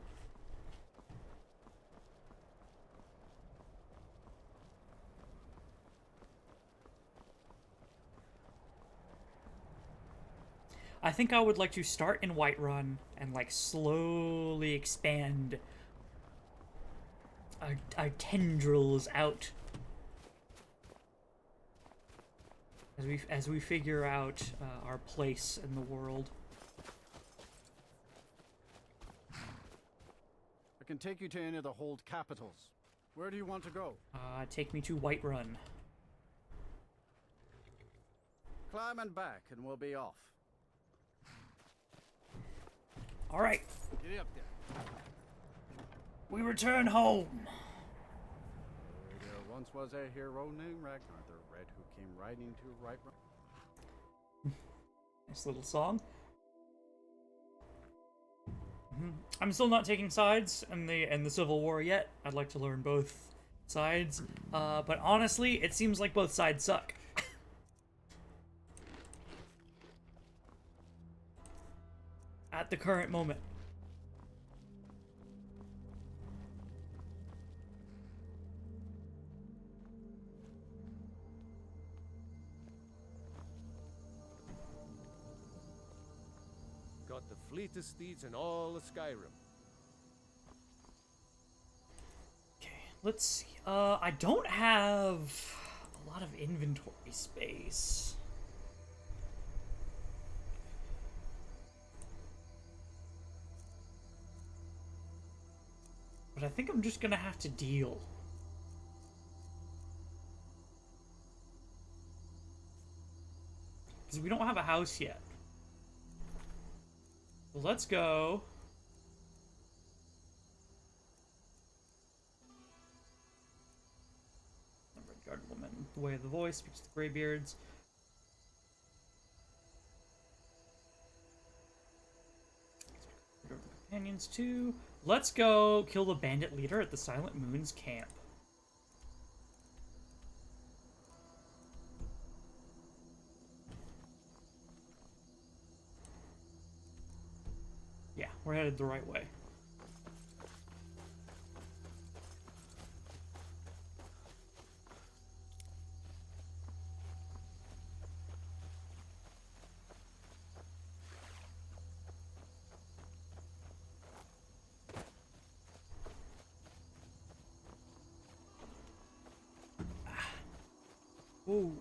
I think I would like to start in Whiterun and, like, slowly expand our tendrils out as we figure out our place in the world. I can take you to any of the hold capitals. Where do you want to go? Take me to Whiterun. Climb and back, and we'll be off. All right, Get up there. we return home. There once was a hero named Ragnar the Red who came riding to right. Nice little song. I'm still not taking sides in the Civil War yet. I'd like to learn both sides, but honestly, it seems like both sides suck. At the current moment. Got the fleetest steeds in all of Skyrim. Okay, let's see. I don't have a lot of inventory space. But I think I'm just gonna have to deal. Because we don't have a house yet. So let's go. Redguard woman, the way of the voice, speaks to the Greybeards. Companions too. Let's go kill the bandit leader at the Silent Moon's camp. Yeah, we're headed the right way. Ooh.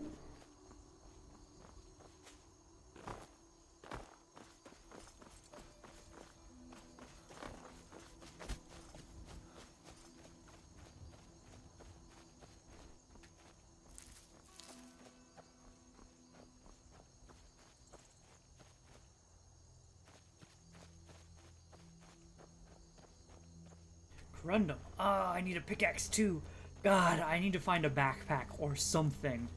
Corundum. Ah, I need a pickaxe too. God, I need to find a backpack or something.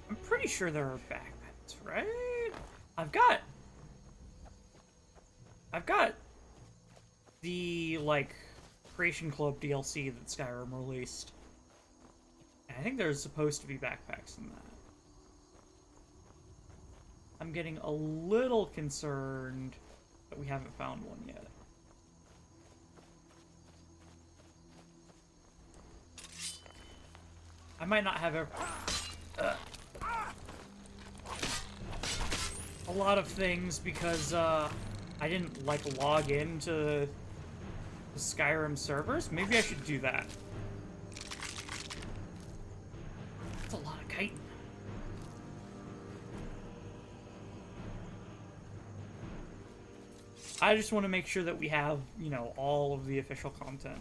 I'm pretty sure there are backpacks, right? I've got I've got the, like, Creation Club DLC that Skyrim released. And I think there's supposed to be backpacks in that. I'm getting a little concerned that we haven't found one yet. I might not have a lot of things because I didn't like log into the Skyrim servers. Maybe I should do that. That's a lot of chitin. I just want to make sure that we have, you know, all of the official content.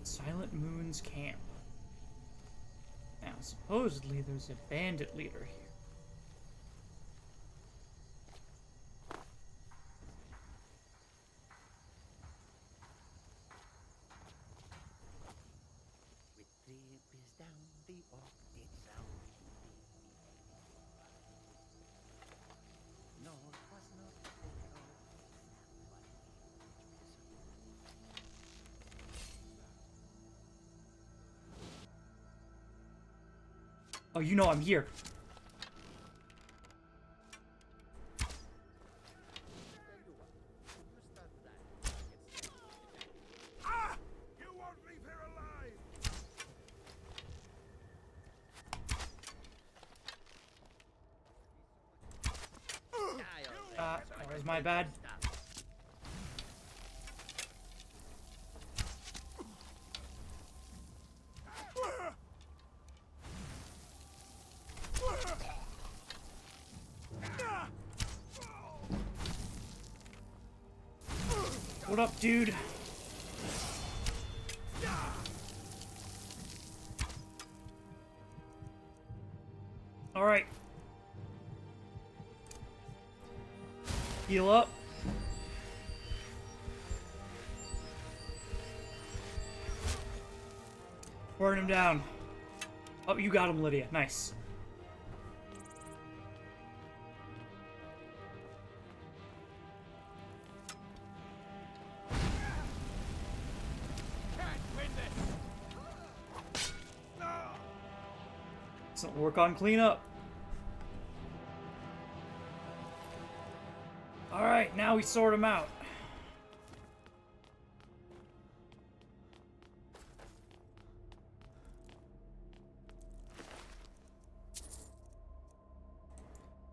Silent Moon's camp. Now, supposedly there's a bandit leader here. Oh, you know I'm here. Ah! You won't leave here alive! That was my bad. What up, dude? All right. Heal up. Burn him down. Oh, you got him, Lydia. Nice. So work on cleanup. Alright, now we sort them out.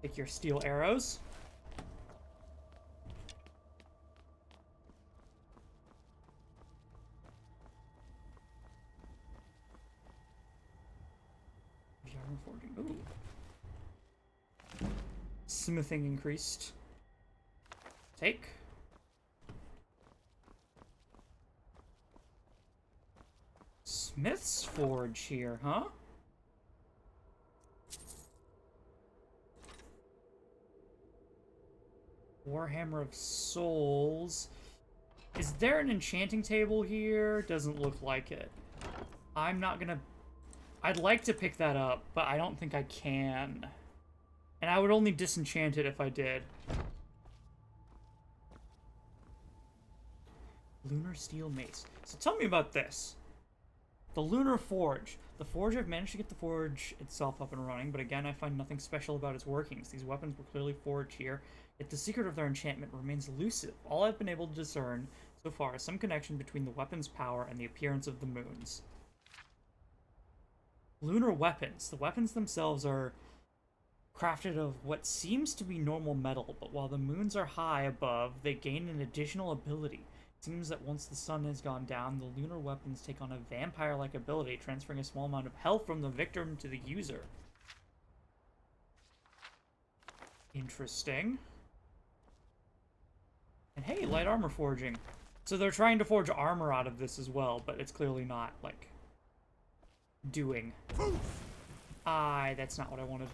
Take your steel arrows. Ooh. Smithing increased. Take. Smith's Forge here, huh? Warhammer of Souls. Is there an enchanting table here? Doesn't look like it. I'm not gonna... I'd like to pick that up, but I don't think I can. And I would only disenchant it if I did. Lunar Steel Mace. So tell me about this. The Lunar Forge. The Forge, I've managed to get the Forge itself up and running, but again, I find nothing special about its workings. These weapons were clearly forged here, yet the secret of their enchantment remains elusive. All I've been able to discern so far is some connection between the weapon's power and the appearance of the moons. Lunar weapons. The weapons themselves are crafted of what seems to be normal metal, but while the moons are high above, they gain an additional ability. It seems that once the sun has gone down, the lunar weapons take on a vampire-like ability, transferring a small amount of health from the victim to the user. Interesting. And hey, light armor forging. So they're trying to forge armor out of this as well, but it's clearly not, like, doing. That's not what I wanted.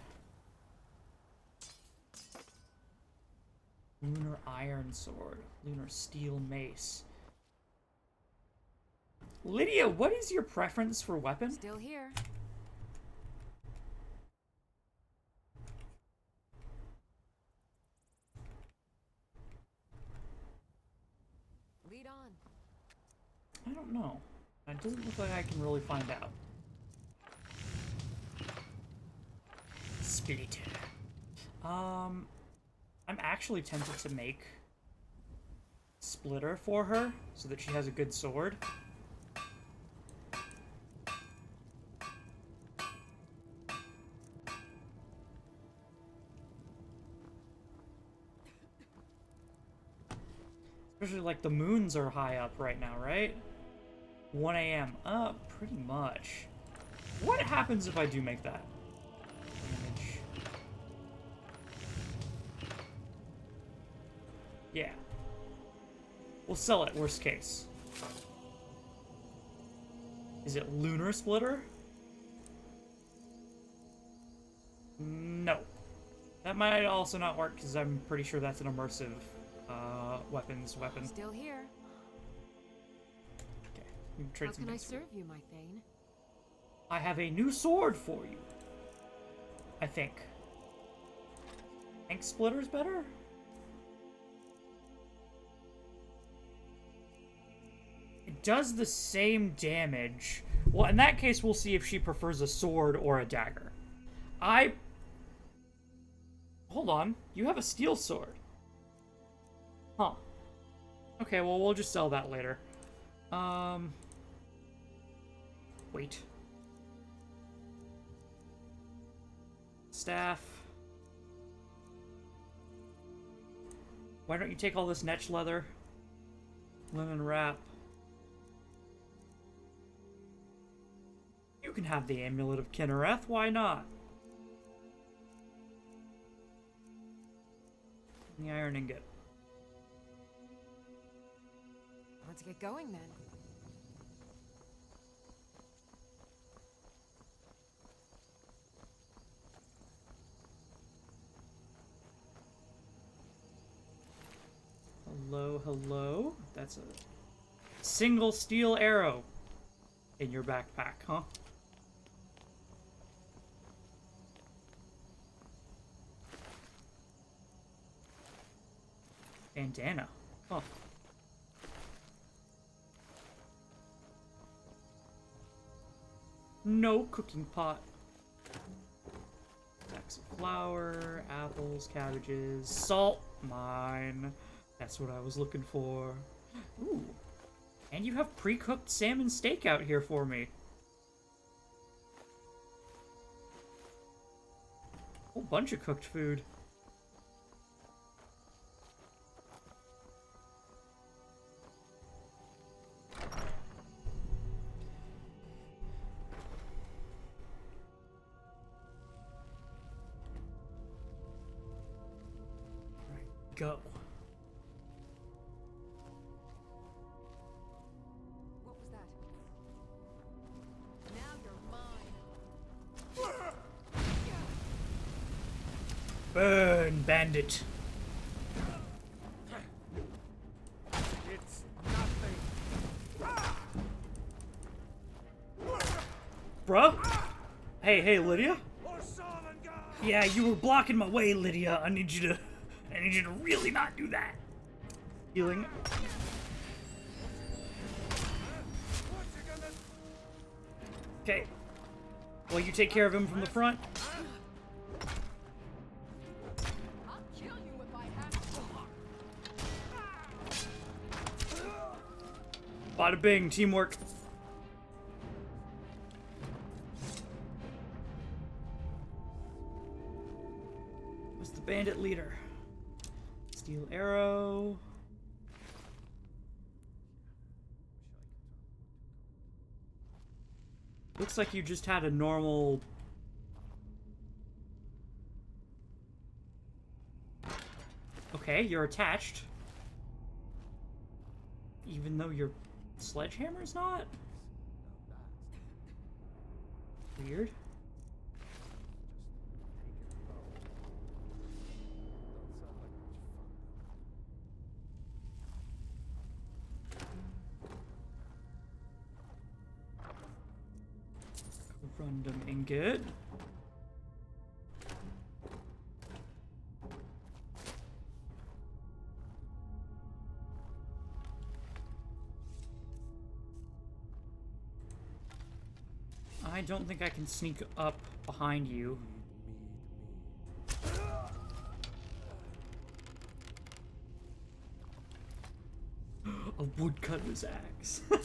Lunar iron sword. Lunar steel mace. Lydia, what is your preference for weapon? Still here. Lead on. I don't know. It doesn't look like I can really find out. Split. I'm actually tempted to make Splitter for her so that she has a good sword. Especially like the moons are high up right now, right? 1 a.m. Pretty much. What happens if I do make that? Damage. Yeah. We'll sell it, worst case. Is it Lunar Splitter? No. That might also not work because I'm pretty sure that's an immersive weapon. Still here. Okay. We can trade How some can I things. serve you, my Thane? I have a new sword for you. I think. Think Splitter's better? It does the same damage. Well, in that case, we'll see if she prefers a sword or a dagger. Hold on. You have a steel sword. Huh. Okay, well, we'll just sell that later. Wait. Staff. Why don't you take all this netch leather? Linen wrap. You can have the Amulet of Kinnereth, why not? The iron ingot. Let's get going then. Hello, hello. That's a single steel arrow in your backpack, huh? Bandana. Huh. No cooking pot. Sacks of flour, apples, cabbages, salt mine. That's what I was looking for. Ooh. And you have pre-cooked salmon steak out here for me. Whole bunch of cooked food. Go. What was that? Now you're mine. Burn, bandit. It's nothing. Bruh? Hey, Lydia? Yeah, you were blocking my way, Lydia. I need you to really not do that. Healing. Okay. Well, you take care of him from the front. I'll kill you if I have to. Bada bing, teamwork. What's the bandit leader? Steel arrow. Looks like you just had a normal... Okay, you're attached. Even though your sledgehammer's not? Weird. Random ingot. I don't think I can sneak up behind you. A woodcutter's axe. What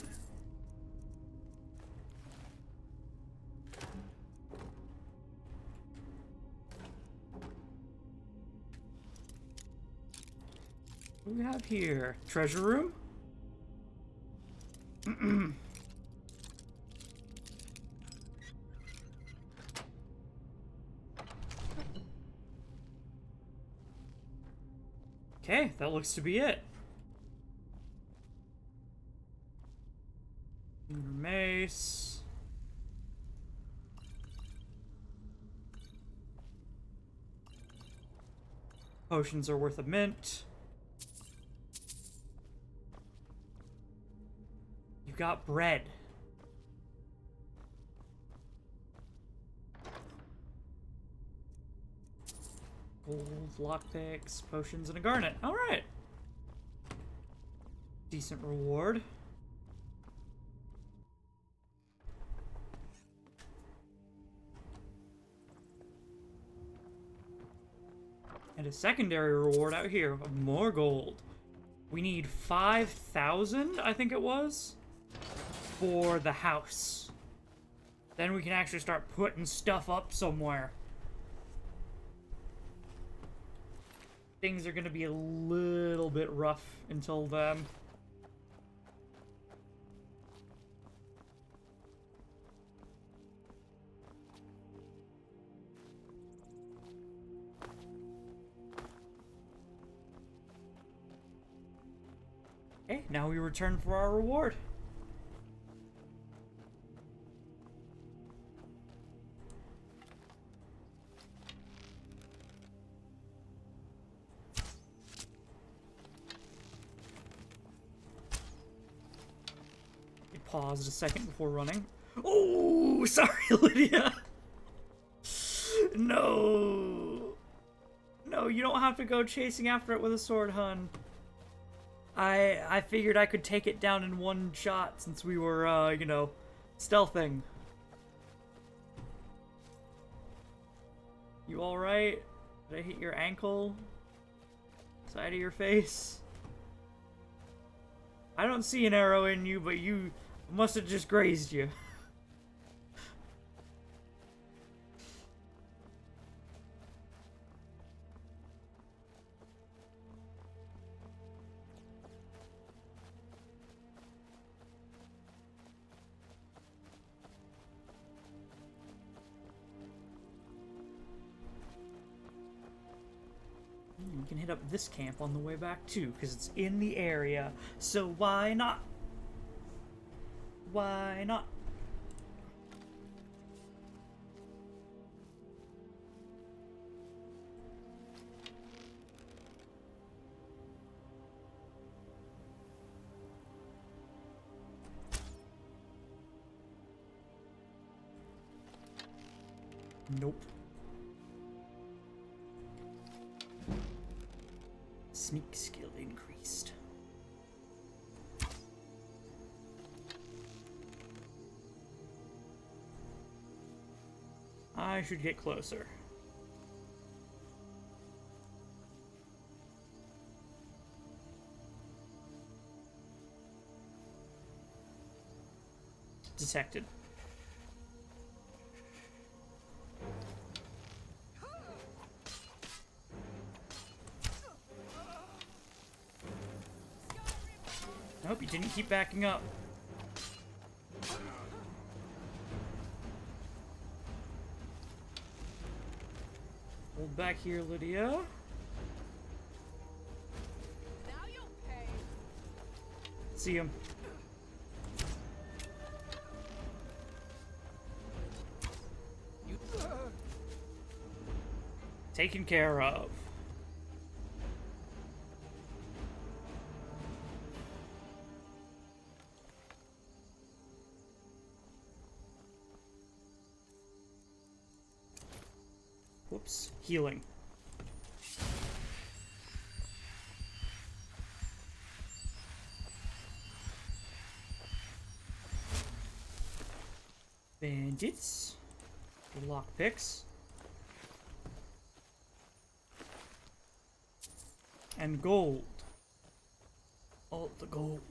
do we have here? Treasure room? Okay, that looks to be it. Mace. Potions are worth a mint. You got bread. Gold, lockpicks, potions, and a garnet. Alright. Decent reward. And a secondary reward out here of more gold. We need 5,000, I think it was, for the house. Then we can actually start putting stuff up somewhere. Things are gonna be a little bit rough until then. Okay, now we return for our reward. We paused a second before running. Oh, sorry, Lydia. No. No, you don't have to go chasing after it with a sword, hun. I figured I could take it down in one shot since we were, you know, stealthing. You alright? Did I hit your ankle? Side of your face? I don't see an arrow in you, but you must have just grazed you. You can hit up this camp on the way back too, because it's in the area. So why not? Why not? Nope. Sneak skill increased. I should get closer. Detected. Nope, you didn't keep backing up. Hold back here, Lydia. Now you'll pay. See him. Taken care of. Whoops. Healing. Bandits. Lockpicks. And gold. All the gold.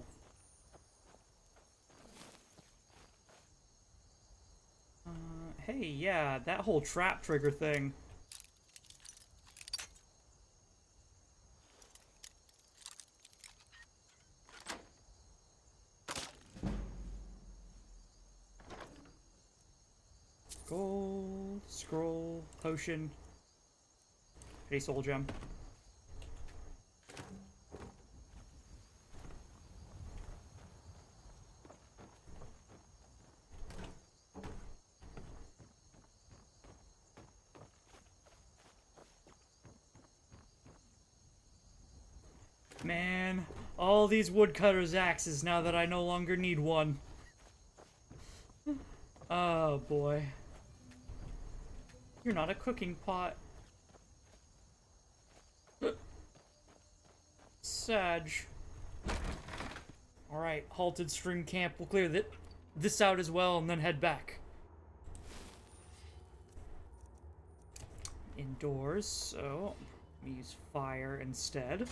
Hey, yeah, that whole trap trigger thing. Gold, scroll, potion. Hey, soul gem. Man, all these woodcutter's axes now that I no longer need one. Oh boy. You're not a cooking pot. Sag. Alright, halted string camp. We'll clear this out as well and then head back. Indoors, so let me use fire instead.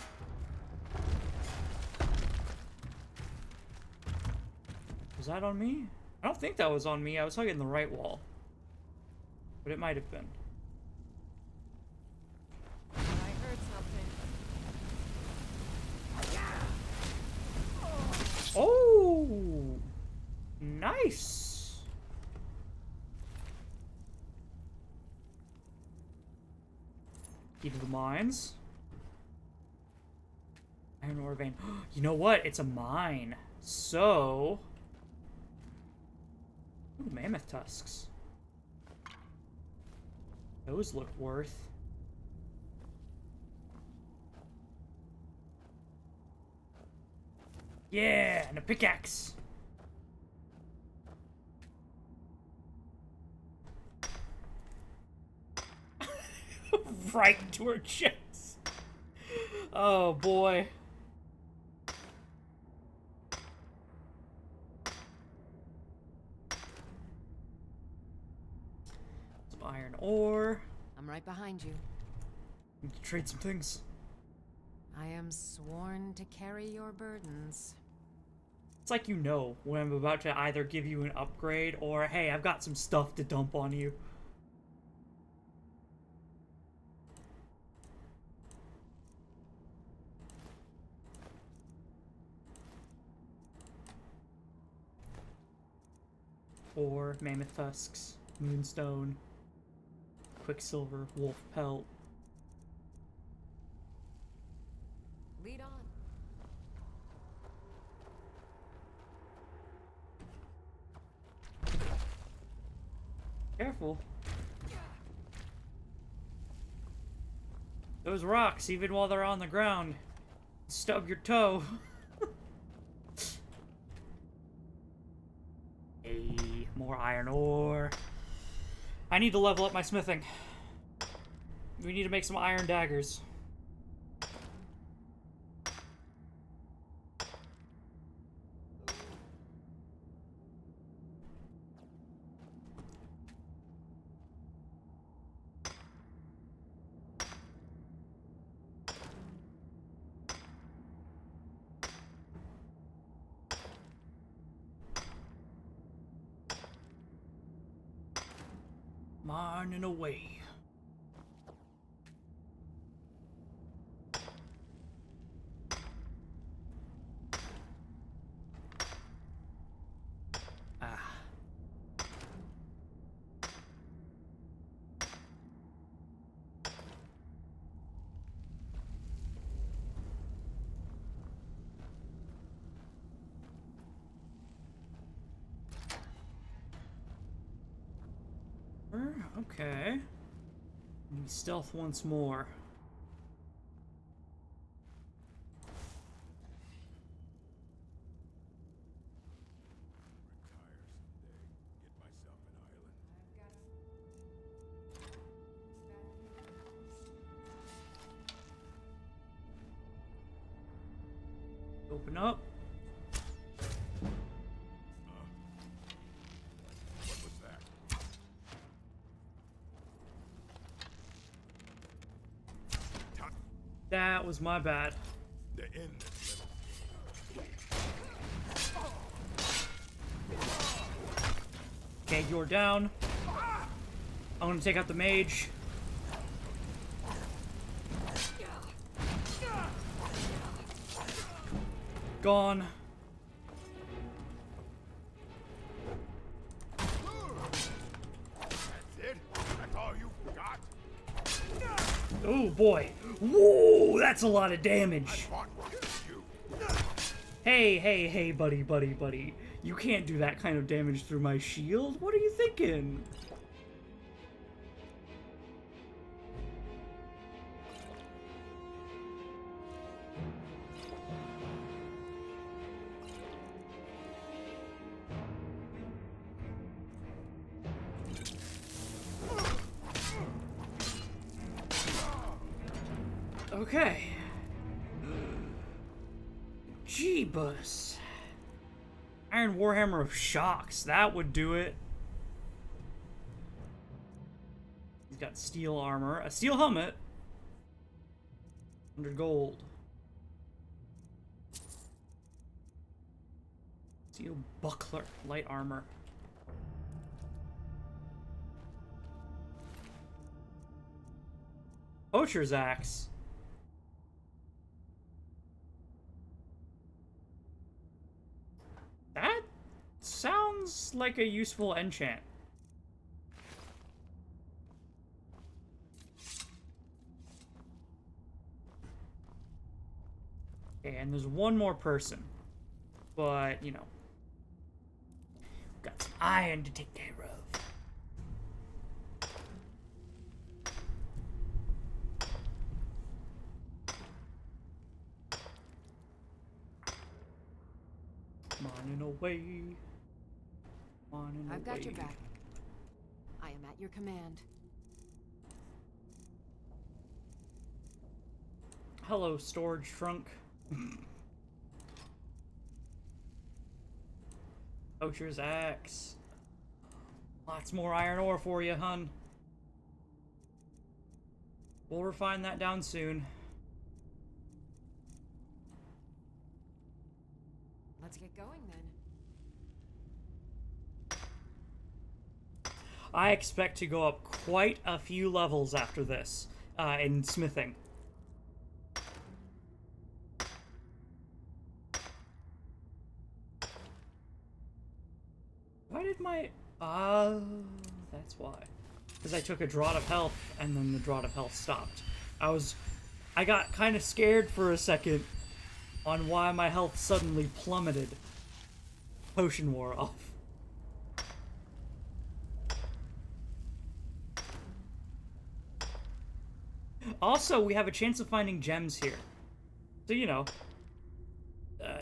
Was that on me? I don't think that was on me. I was hugging the right wall. But it might have been. I heard something. Oh! Nice! Key to the mines. Iron ore vein. You know what? It's a mine. So... Ooh, mammoth tusks. Those look worth. Yeah, and a pickaxe. Right into her chest. Oh boy. Some iron ore. I'm right behind you. Need to trade some things. I am sworn to carry your burdens. It's like you know when I'm about to either give you an upgrade or, hey, I've got some stuff to dump on you. Or mammoth tusks, moonstone, quicksilver, wolf pelt. Lead on. Careful. Those rocks, even while they're on the ground, stub your toe. Hey, more iron ore. I need to level up my smithing. We need to make some iron daggers. Mining away. Ah. Okay. Stealth once more. Open up. What was that? That was my bad. The end is Okay, you're down. I'm gonna take out the mage. Gone. That's it? That's all you got? Oh boy. Whoa, that's a lot of damage. Hey, hey, hey, buddy, buddy, buddy. You can't do that kind of damage through my shield. What are you thinking? Okay. Jeebus. Iron Warhammer of Shocks. That would do it. He's got steel armor. A steel helmet. 100 gold. Steel buckler. Light armor. Poacher's axe. That sounds like a useful enchant. Okay, and there's one more person. But, you know. Got some iron to take care of. Mining away. Mining I've got your away. back. I am at your command. Hello, storage trunk. Poacher's axe. Lots more iron ore for you, hun. We'll refine that down soon. Let's get going then. I expect to go up quite a few levels after this, in smithing. Why did my... that's why. Because I took a draught of health, and then the draught of health stopped. I got kind of scared for a second on why my health suddenly plummeted. Potion wore off. Also, we have a chance of finding gems here. So, you know,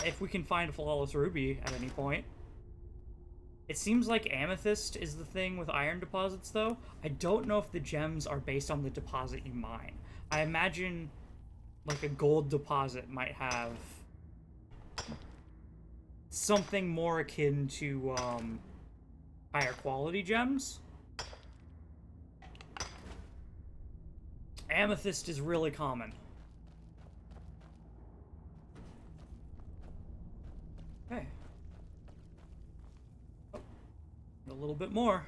if we can find a flawless ruby at any point. It seems like amethyst is the thing with iron deposits, though. I don't know if the gems are based on the deposit you mine. I imagine, like, a gold deposit might have something more akin to, higher quality gems. Amethyst is really common. Okay. Oh, a little bit more.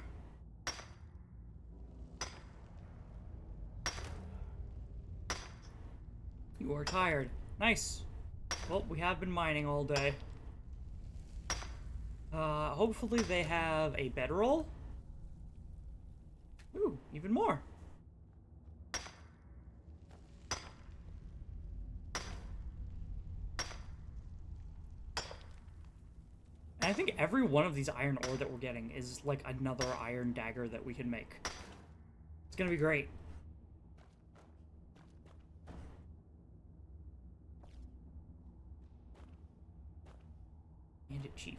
You are tired. Nice. Well, we have been mining all day. Hopefully they have a bedroll. Ooh, even more. And I think every one of these iron ore that we're getting is like another iron dagger that we can make. It's gonna be great. And it, Chief.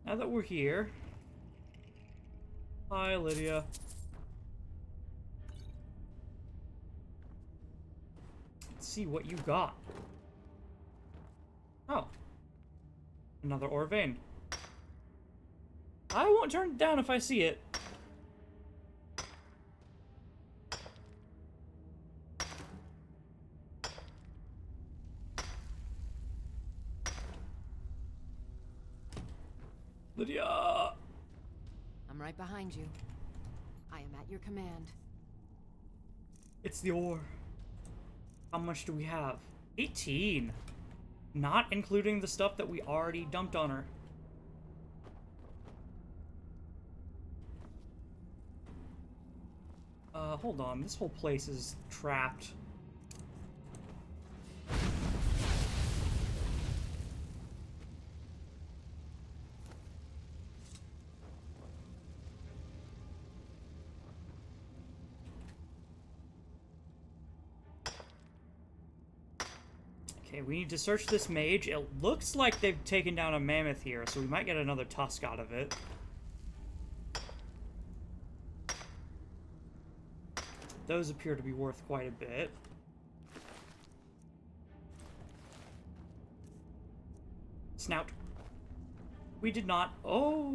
Now that we're here, Hi, Lydia. Let's see what you got. Oh. Another ore vein. I won't turn it down if I see it. Lydia! I'm right behind you. I am at your command. It's the ore. How much do we have? 18. Not including the stuff that we already dumped on her. Hold on. This whole place is trapped. Okay, we need to search this mage. It looks like they've taken down a mammoth here, so we might get another tusk out of it. Those appear to be worth quite a bit. Snout. We did not... Oh...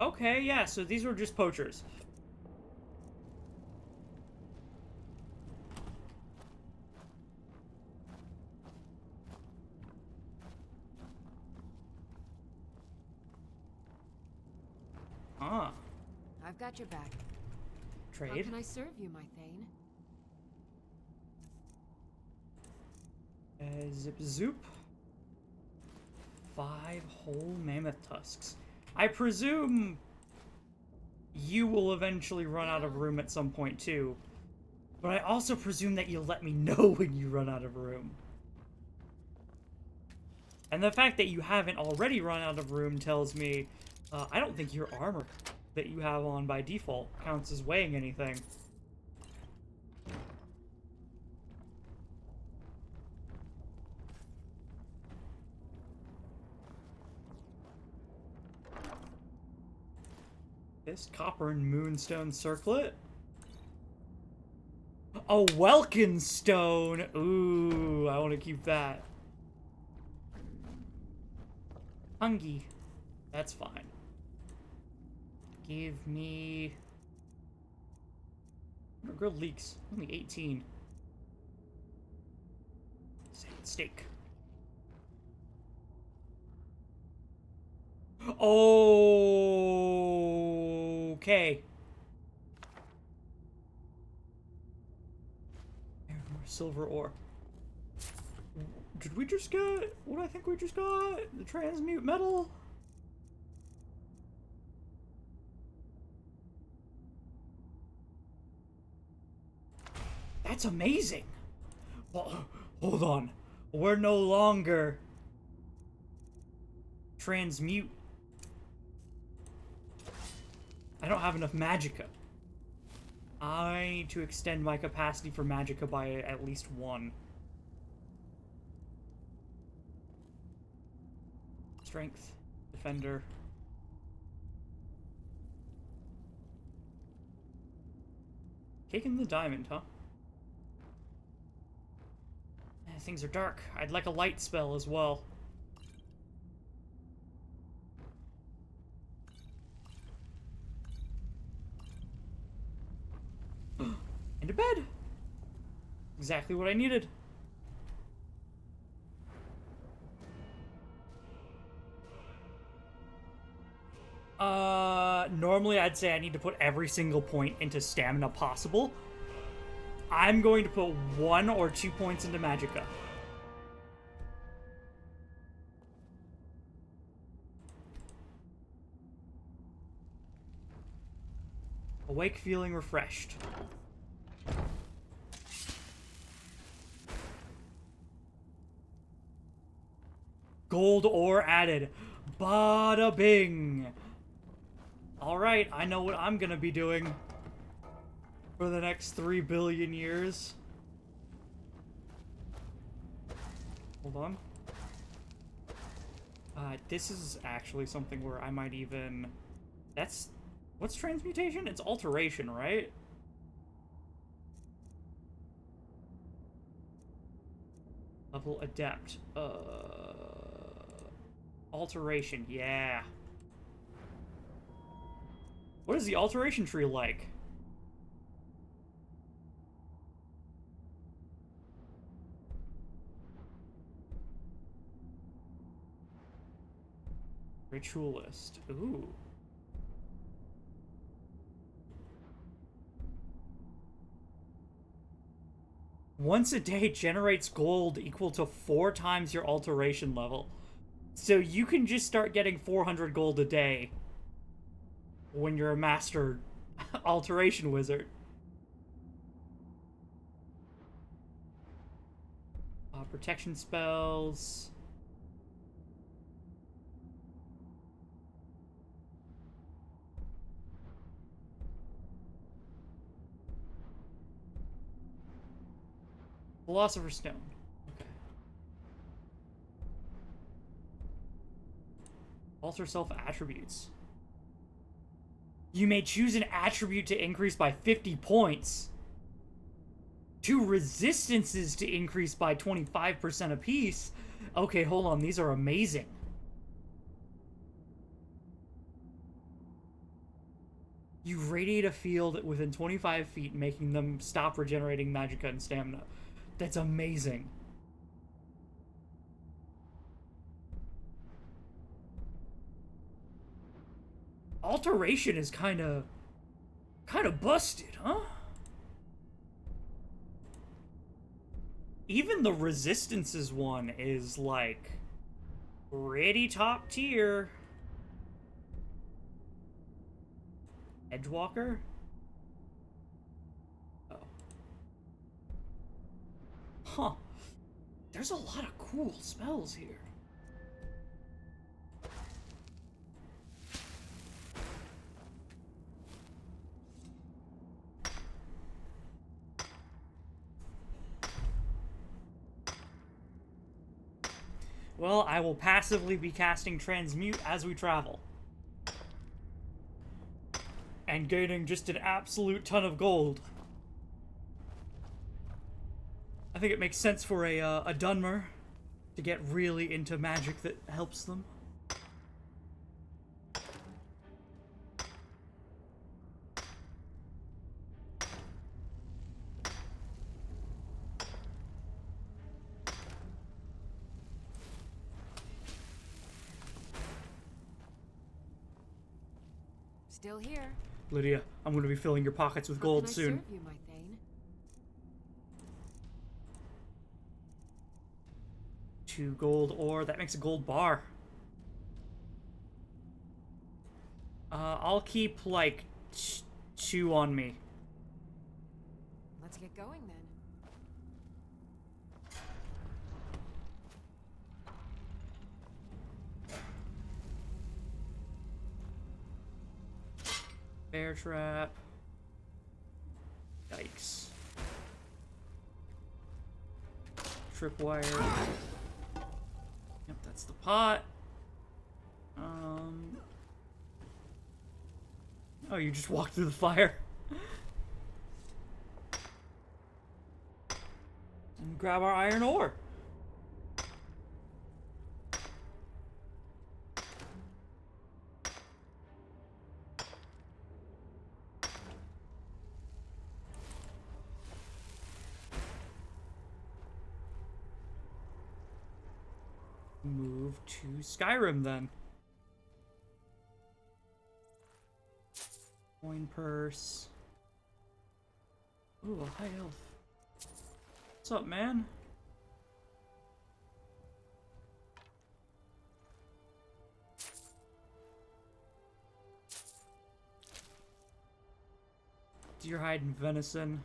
Okay, yeah, so these were just poachers. Ah. I've got your back. Trade? How can I serve you, my Thane? Zip zoop. 5 whole mammoth tusks. I presume you will eventually run out of room at some point too. But I also presume that you'll let me know when you run out of room. And the fact that you haven't already run out of room tells me I don't think your armor that you have on by default counts as weighing anything. This copper and moonstone circlet. A Welkin stone! Ooh, I want to keep that. Hungy. That's fine. Give me... Grilled leeks. Only 18. Steak. Okay. Silver ore. Did we just get... What do I think we just got? The transmute metal? That's amazing! Well, hold on. We're no longer... transmute. I don't have enough magicka. I need to extend my capacity for magicka by at least 1. Strength. Defender. Taking the diamond, huh? Things are dark. I'd like a light spell as well. Into bed! Exactly what I needed. Normally I'd say I need to put every single point into stamina possible. I'm going to put 1 or 2 points into magicka. Awake feeling refreshed. Gold ore added. Bada bing. Alright, I know what I'm gonna be doing for the next 3 billion years. Hold on. This is actually something where I might even... That's... What's transmutation? It's alteration, right? Level adept. Alteration, yeah. What is the alteration tree like? Ritualist. Ooh. Once a day generates gold equal to 4 times your alteration level. So you can just start getting 400 gold a day when you're a master alteration wizard. Protection spells. Philosopher's Stone. Okay. Alter self attributes. You may choose an attribute to increase by 50 points. 2 resistances to increase by 25% apiece. Okay, hold on. These are amazing. You radiate a field within 25 feet, making them stop regenerating magicka and stamina. That's amazing. Alteration is kind of busted, huh? Even the resistances one is like pretty top tier. Edgewalker? Oh. Huh. There's a lot of cool spells here. Well, I will passively be casting Transmute as we travel. And gaining just an absolute ton of gold. I think it makes sense for a Dunmer to get really into magic that helps them. Still here. Lydia, I'm going to be filling your pockets with gold soon. How can I serve you, my Thane? 2 gold ore. That makes a gold bar. I'll keep, like, 2 on me. Let's get going then. Bear trap. Yikes. Tripwire. Yep, that's the pot. Oh, you just walked through the fire. And grab our iron ore. Move to Skyrim then. Coin purse. Ooh, a high elf. What's up, man? Deer hide and venison.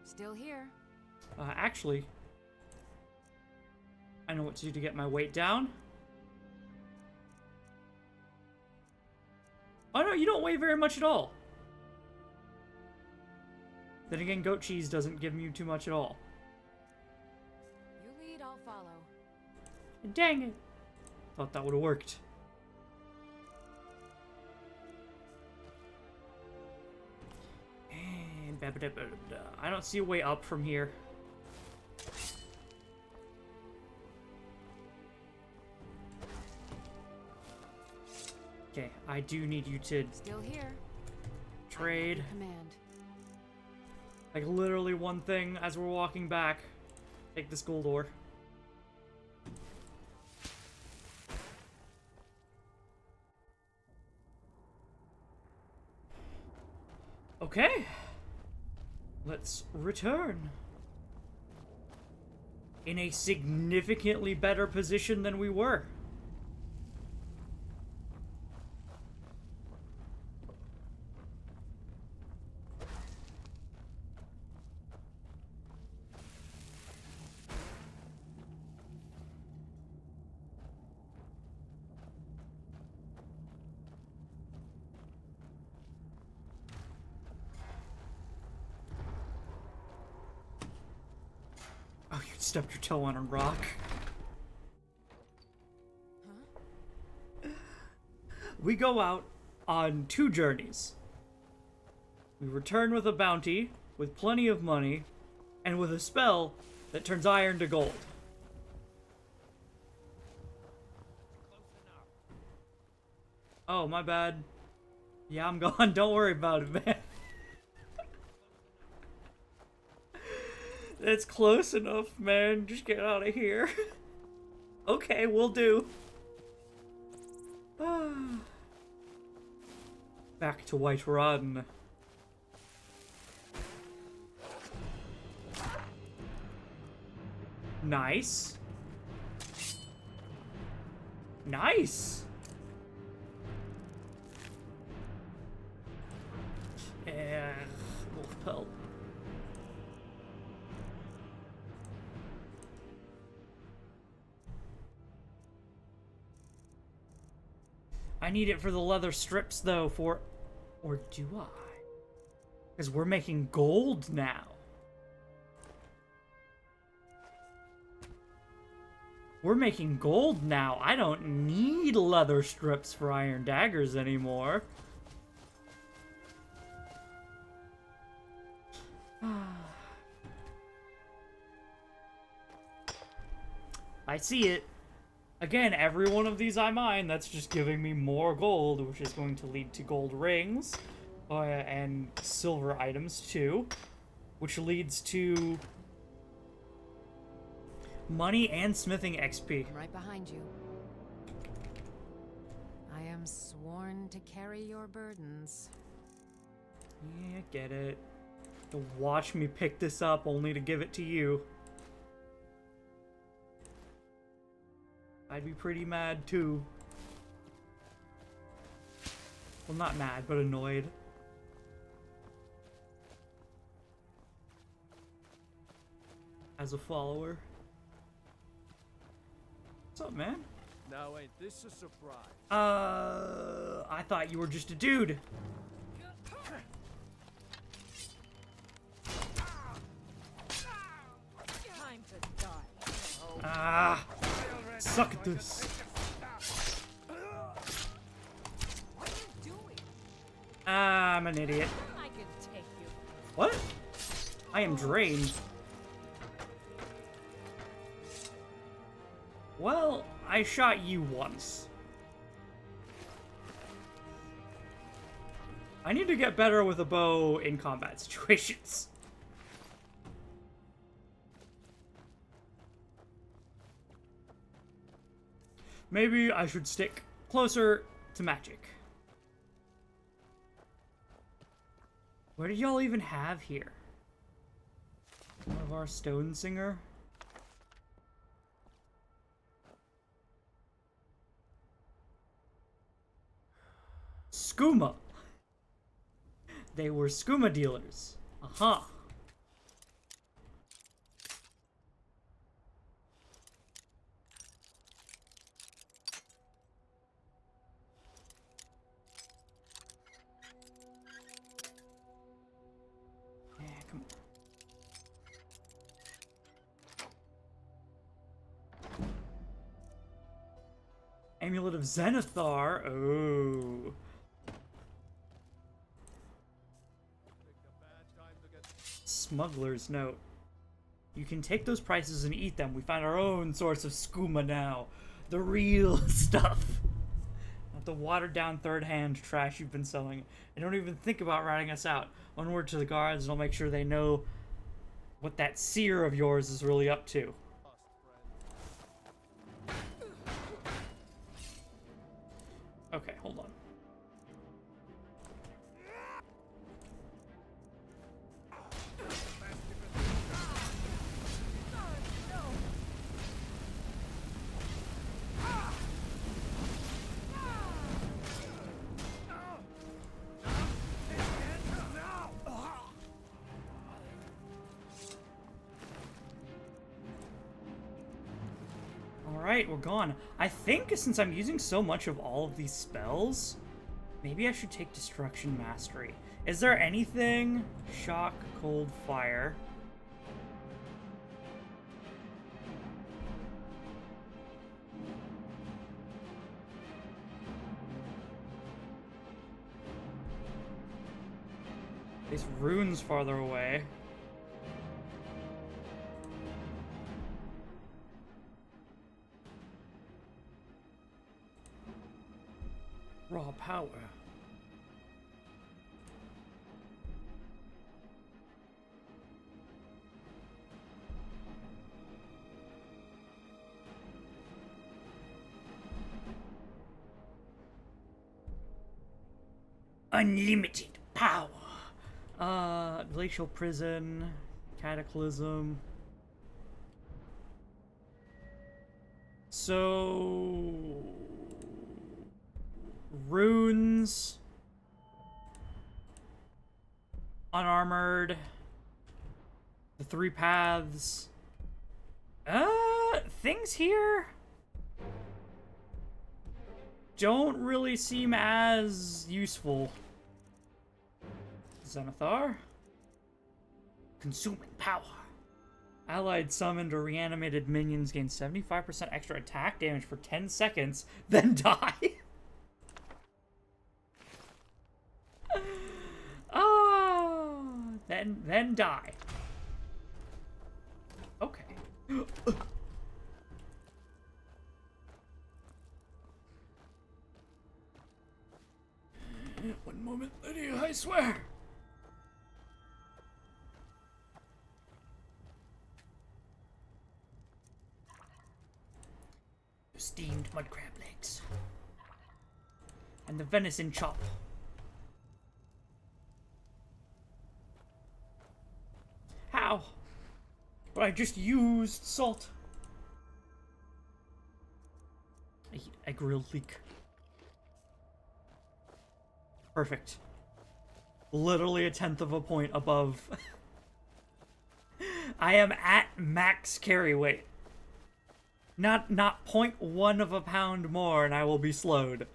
Still here. Actually, I know what to do to get my weight down. Oh no, you don't weigh very much at all. Then again, goat cheese doesn't give you too much at all. You lead, I'll follow. Dang it! Thought that would have worked. And I don't see a way up from here. Okay, I do need you to Still here. trade. Command. Like literally one thing as we're walking back. Take this gold ore. Okay. Let's return. In a significantly better position than we were. Oh, you stubbed your toe on a rock. Huh? We go out on 2 journeys. We return with a bounty, with plenty of money, and with a spell that turns iron to gold. Oh, my bad. Yeah, I'm gone. Don't worry about it, man. It's close enough, man. Just get out of here. Okay, we'll do. Back to Whiterun. Nice. Nice. And wolf pelt. I need it for the leather strips, though, for... Or do I? Because we're making gold now. We're making gold now. I don't need leather strips for iron daggers anymore. I see it. Again, every one of these I mine, that's just giving me more gold, which is going to lead to gold rings, and silver items too, which leads to money and smithing XP. I'm right behind you. I am sworn to carry your burdens. Yeah, get it. To watch me pick this up only to give it to you. I'd be pretty mad too. Well, not mad, but annoyed. As a follower. What's up, man? Now ain't this a surprise? I thought you were just a dude. Time to die. Ah, suck at this. What are you doing? I'm an idiot. I can take you. What? I am drained. Well, I shot you once. I need to get better with a bow in combat situations. Maybe I should stick closer to magic. What did y'all even have here? One of our stone singer? Skooma. They were skooma dealers. Aha. Yeah, come Amulet of Zenithar. Oh. Smuggler's Note. You can take those prices and eat them. We find our own source of skooma now. The real stuff. Not the watered-down third-hand trash you've been selling. And don't even think about ratting us out. One word to the guards and I'll make sure they know what that seer of yours is really up to. Okay, hold on. Alright, we're gone. I think since I'm using so much of all of these spells, maybe I should take Destruction Mastery. Is there anything? Shock, Cold, Fire. These runes farther away. Raw power. Unlimited power. Glacial Prison, Cataclysm. So... runes, unarmored, the 3 paths. Things here don't really seem as useful. Zenithar. Consuming power. Allied summoned or reanimated minions gain 75% extra attack damage for 10 seconds, then die. Then die. Okay. One moment, Lydia, I swear. The steamed mud crab legs. And the venison chop. How? But I just used salt. A grilled leek. Perfect. Literally a 1/10 of a point above. I am at max carry weight. Not 0.1 of a pound more and I will be slowed.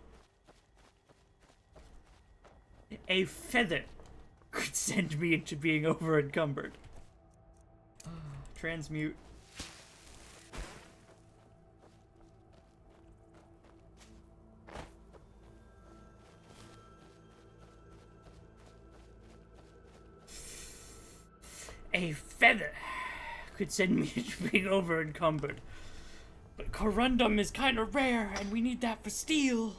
A feather could send me into being over encumbered. Transmute. A feather could send me into being over encumbered. But corundum is kind of rare and we need that for steel.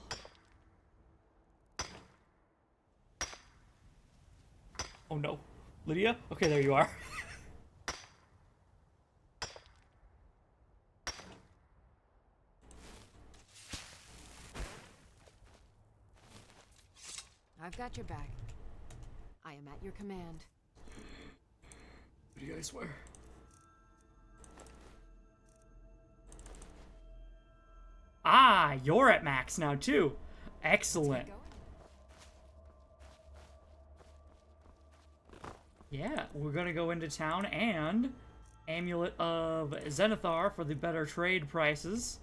Oh no. Lydia? Okay, there you are. I've got your back. I am at your command. Lydia, I swear. Ah, you're at max now too. Excellent. Yeah, we're gonna go into town and Amulet of Zenithar for the better trade prices.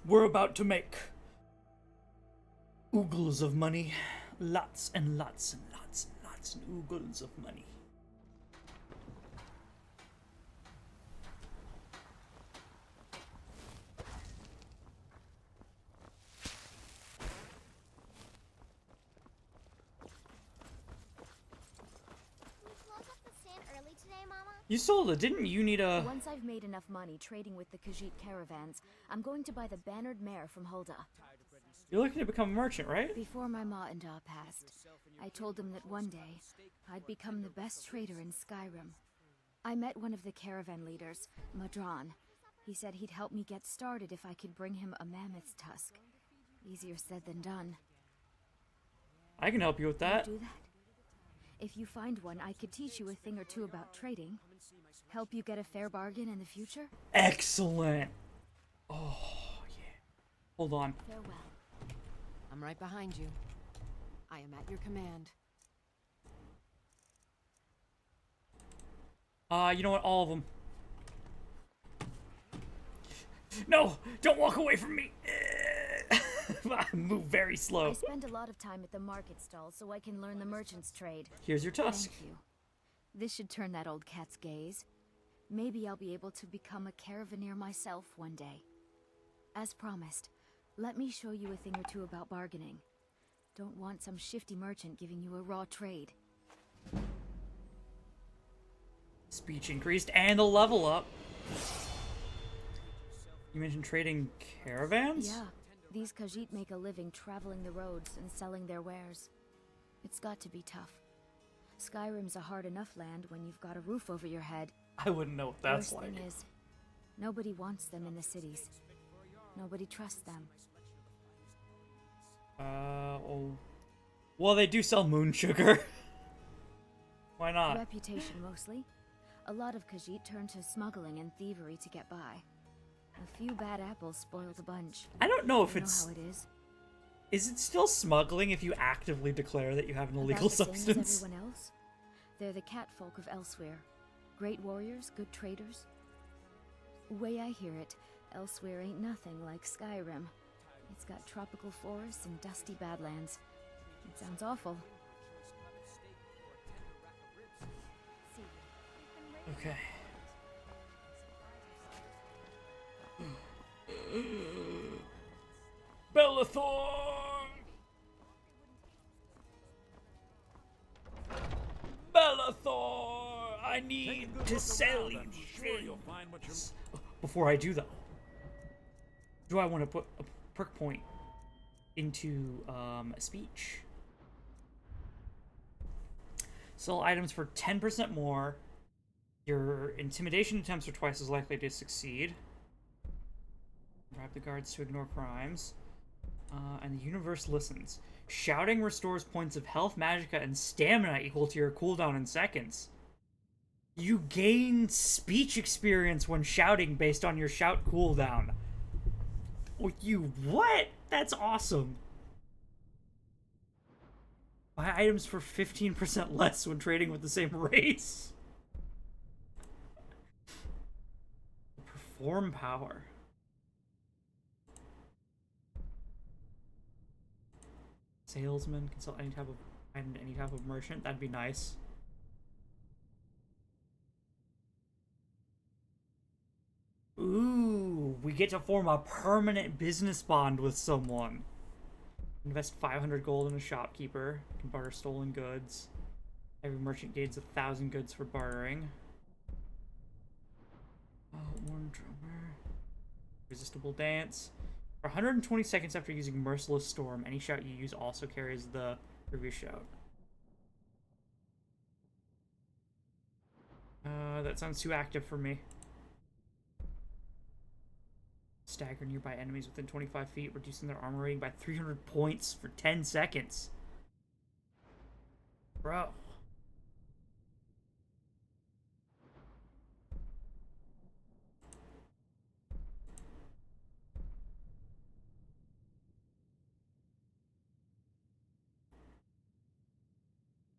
We're about to make Oogles of money. Lots and lots and lots and lots and oogles of money. You sold it, didn't you? Need a... Once I've made enough money trading with the Khajiit caravans, I'm going to buy the bannered mare from Hulda. You're looking to become a merchant, right? Before my ma and da passed, I told them that one day, I'd become the best trader in Skyrim. I met one of the caravan leaders, Madran. He said he'd help me get started if I could bring him a mammoth's tusk. Easier said than done. I can help you with that. Do that? If you find one, I could teach you a thing or two about trading. Help you get a fair bargain in the future? Excellent. Oh, yeah. Hold on. Farewell. I'm right behind you. I am at your command. You know what? All of them. No! Don't walk away from me! I move very slow. I spend a lot of time at the market stall so I can learn the merchant's trade. Here's your tusk. Thank you. This should turn that old cat's gaze. Maybe I'll be able to become a caravaneer myself one day. As promised, let me show you a thing or two about bargaining. Don't want some shifty merchant giving you a raw trade. Speech increased and a level up. You mentioned trading caravans? Yeah. These Khajiit make a living traveling the roads and selling their wares. It's got to be tough. Skyrim's a hard enough land when you've got a roof over your head. I wouldn't know what that's Worst like. thing is, nobody wants them in the cities. Nobody trusts them. Oh. Well, they do sell moon sugar. Why not? Reputation, mostly. A lot of Khajiit turn to smuggling and thievery to get by. A few bad apples spoil the bunch. I don't know if you it's... know how it is. Is it still smuggling if you actively declare that you have an illegal About the same as substance? everyone else. They're the catfolk of elsewhere. Great warriors, good traders. Way I hear it, elsewhere ain't nothing like Skyrim. It's got tropical forests and dusty badlands. It sounds awful. Okay. Bellathor! Bellathor! I need to sell you things. Before I do, though, do I want to put a perk point into speech? Sell items for 10% more. Your intimidation attempts are twice as likely to succeed. Bribe the guards to ignore crimes. And the universe listens. Shouting restores points of health, magicka, and stamina equal to your cooldown in seconds. You gain speech experience when shouting based on your shout cooldown. Oh, you what? That's awesome. Buy items for 15% less when trading with the same race. Perform power. Salesman, consult any type of item to any type of merchant. That'd be nice. Ooh, we get to form a permanent business bond with someone. Invest 500 gold in a shopkeeper. Can barter stolen goods. Every merchant gains 1,000 goods for bartering. One drummer. Resistible dance. For 120 seconds after using Merciless Storm, any shout you use also carries the previous shout. That sounds too active for me. Stagger nearby enemies within 25 feet, reducing their armor rating by 300 points for 10 seconds. Bro.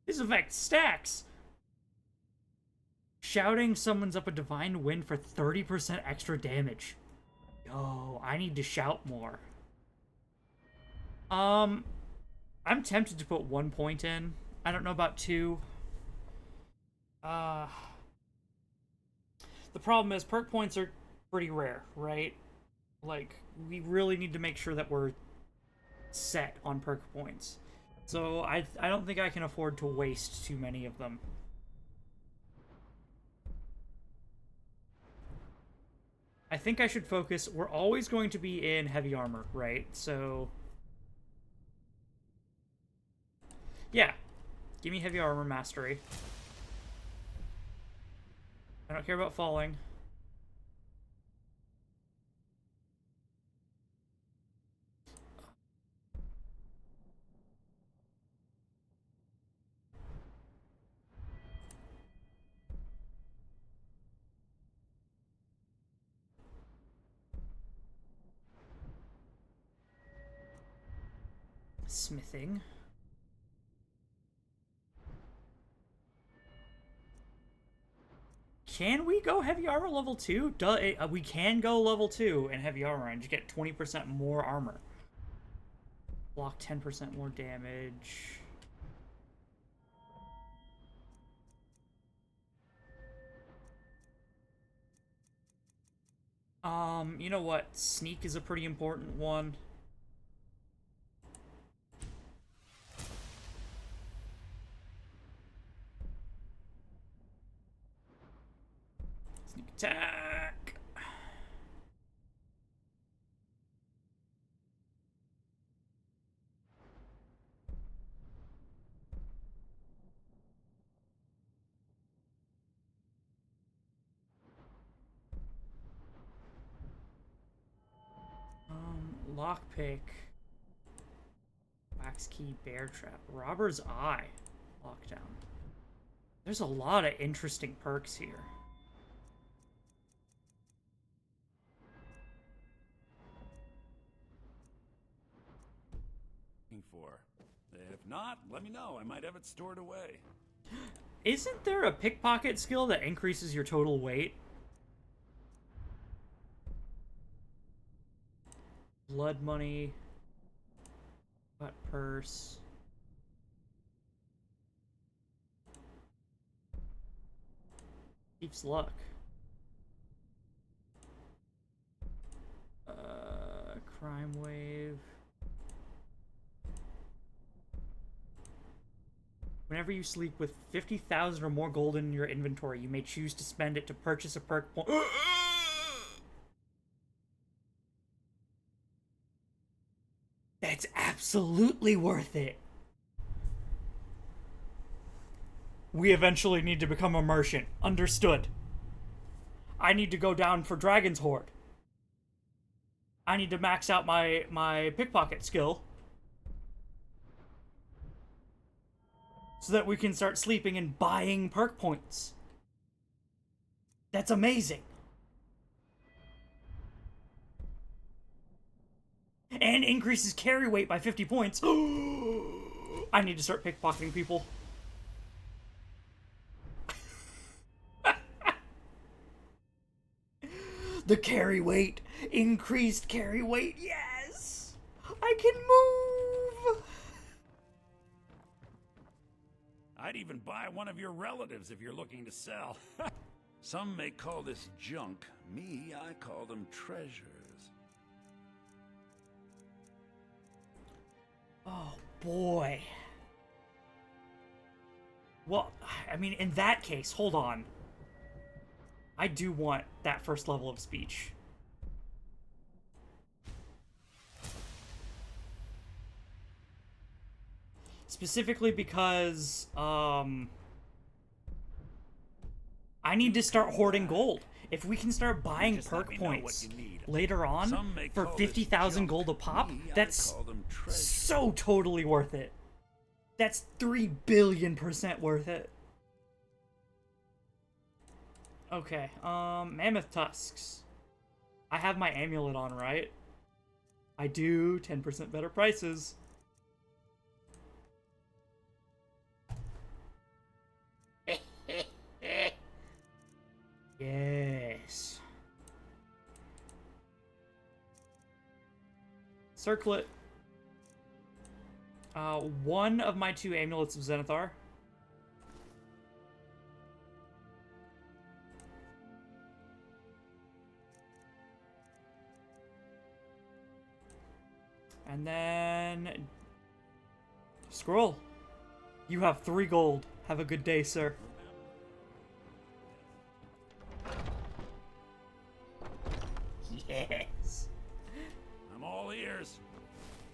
This effect stacks! Shouting summons up a divine wind for 30% extra damage. Yo, I need to shout more. I'm tempted to put 1 point in. I don't know about 2. The problem is perk points are pretty rare, right? Like, we really need to make sure that we're set on perk points. So I don't think I can afford to waste too many of them. I think I should focus. We're always going to be in heavy armor, right? So yeah, give me heavy armor mastery. I don't care about falling. Smithing. Can we go heavy armor level 2? We can go level 2 in heavy armor and just get 20% more armor. Block 10% more damage. You know what? Sneak is a pretty important one. Sneak attack. Lockpick. Wax key, bear trap, robber's eye, lockdown. There's a lot of interesting perks here. For. If not, let me know. I might have it stored away. Isn't there a pickpocket skill that increases your total weight? Blood money. Butt purse. Keeps luck. Crime wave. Whenever you sleep with 50,000 or more gold in your inventory, you may choose to spend it to purchase a perk point. That's absolutely worth it. We eventually need to become a merchant. Understood. I need to go down for Dragon's Hoard. I need to max out my pickpocket skill. So that we can start sleeping and buying perk points. That's amazing. And increases carry weight by 50 points. I need to start pickpocketing people. The carry weight. Increased carry weight. Yes! I can move! I'd even buy one of your relatives if you're looking to sell. Some may call this junk. Me, I call them treasures. Oh, boy. Well, I mean, in that case, hold on. I do want that first level of speech. Specifically because, I need to start hoarding gold. If we can start buying perk points later on for 50,000 gold a pop, that's so totally worth it. That's 3 billion% worth it. Okay, mammoth tusks. I have my amulet on, right? I do. 10% better prices. Yes. Circlet. One of my 2 amulets of Zenithar. And then... Scroll. You have 3 gold. Have a good day, sir. Yes. I'm all ears.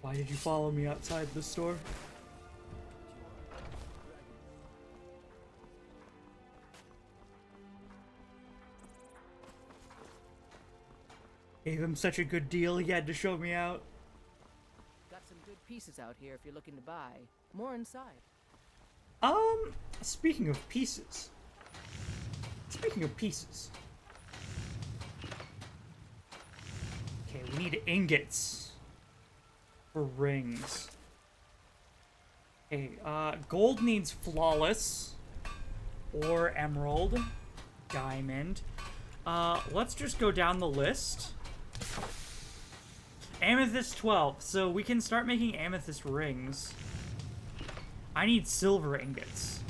Why did you follow me outside the store? Gave him such a good deal, he had to show me out. Got some good pieces out here if you're looking to buy. More inside. Speaking of pieces. Speaking of pieces. Okay, we need ingots for rings. Okay, gold needs flawless or emerald, diamond. Let's just go down the list. Amethyst 12, so we can start making amethyst rings. I need silver ingots.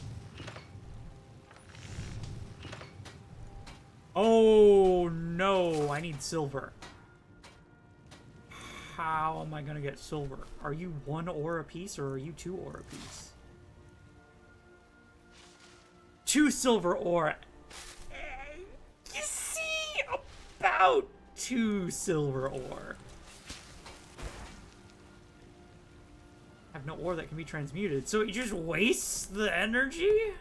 Oh no, I need silver. How am I gonna get silver? Are you 1 ore a piece or are you 2 ore a piece? 2 silver ore. You see, about 2 silver ore. I have no ore that can be transmuted, so it just wastes the energy?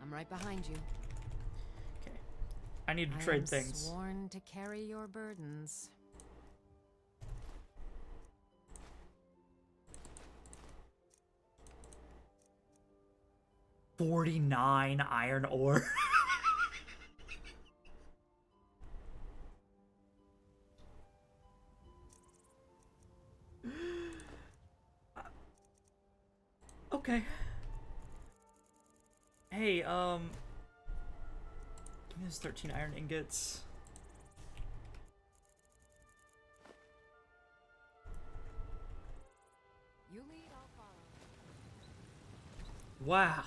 I'm right behind you. Okay. I need to trade things. Sworn to carry your burdens. $49 iron ore. Okay. Hey, give me those 13 iron ingots. You lead, I'll follow. Wow.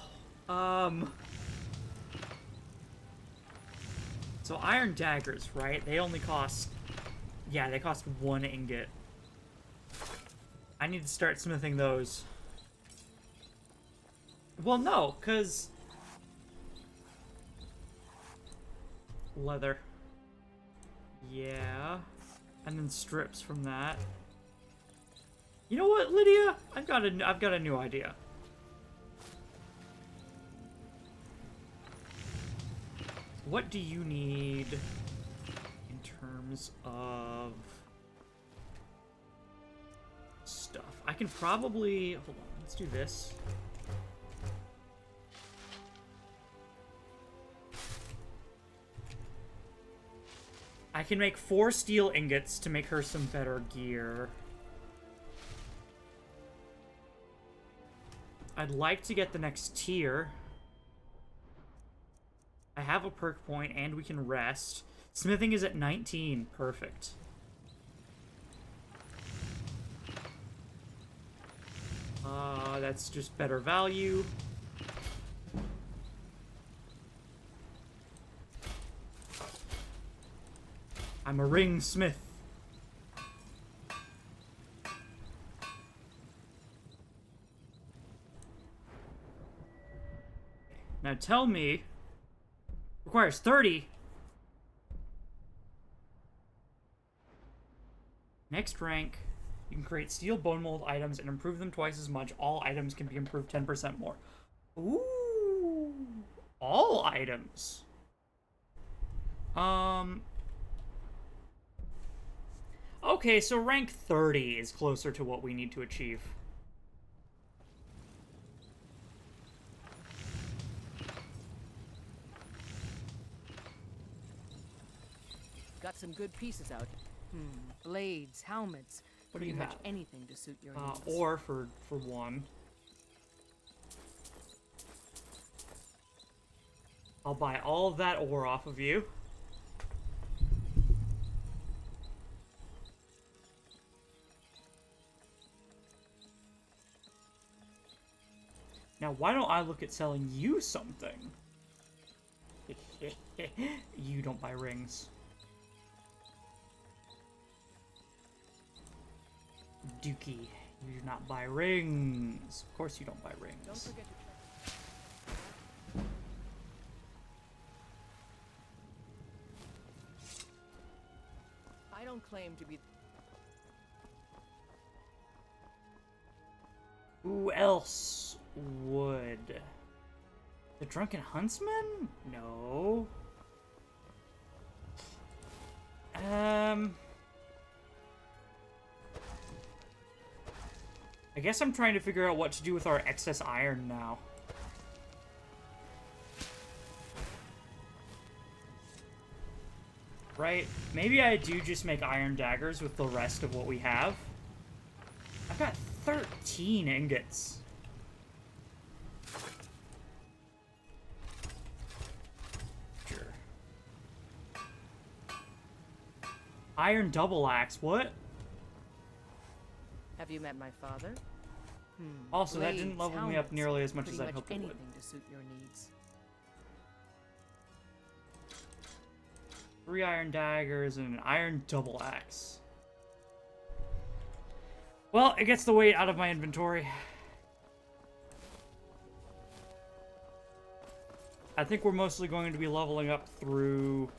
So iron daggers, right? They only cost... Yeah, they cost 1 ingot. I need to start smithing those. Well, no, because... Leather. Yeah. And then strips from that. You know what, Lydia? I've got a new idea. What do you need in terms of stuff? I can probably... Hold on, let's do this. I can make 4 steel ingots to make her some better gear. I'd like to get the next tier. I have a perk point and we can rest. Smithing is at 19. Perfect. That's just better value. I'm a ring smith. Now tell me, requires 30. Next rank, you can create steel bone mold items and improve them twice as much. All items can be improved 10% more. Ooh, all items. Okay, so rank 30 is closer to what we need to achieve. Got some good pieces out. Blades, helmets. What do you pretty much have? anything to suit your needs. Ore for 1. I'll buy all of that ore off of you. Now, why don't I look at selling you something? You don't buy rings. Dookie, you do not buy rings. Of course you don't buy rings. Don't forget to I don't claim to be... Who else would? The Drunken Huntsman? No. I guess I'm trying to figure out what to do with our excess iron now. Right? Maybe I do just make iron daggers with the rest of what we have. I've got 13 ingots. Sure. Iron double axe, what? Have you met my father? Also, that didn't Blades, level me up helmets, nearly as much pretty as I much hoped it would. anything to suit your needs. 3 iron daggers and an iron double axe. Well, it gets the weight out of my inventory. I think we're mostly going to be leveling up through...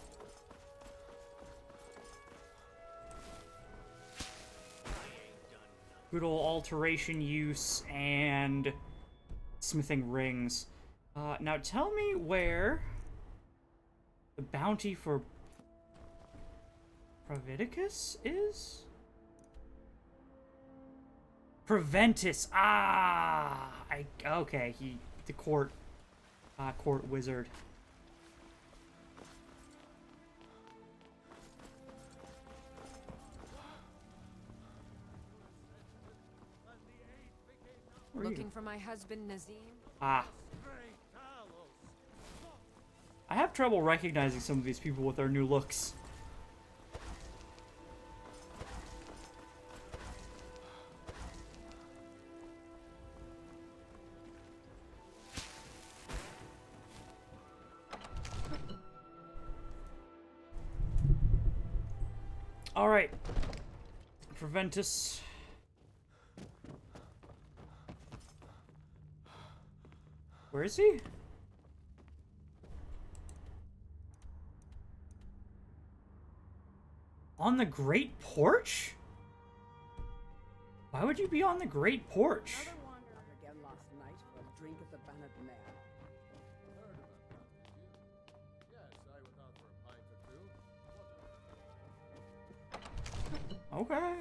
good old alteration use and smithing rings. Now tell me where the bounty for Providicus is? Preventus. Okay, the court wizard. Where are Looking you? for my husband, Nazim? I have trouble recognizing some of these people with their new looks. All right, Preventus. Where is he? On the Great Porch? Why would you be on the Great Porch? Another wanderer again last night for a drink at the Bannock Mare. Heard about that, did you? Yes, I went out for a pint or two. Okay.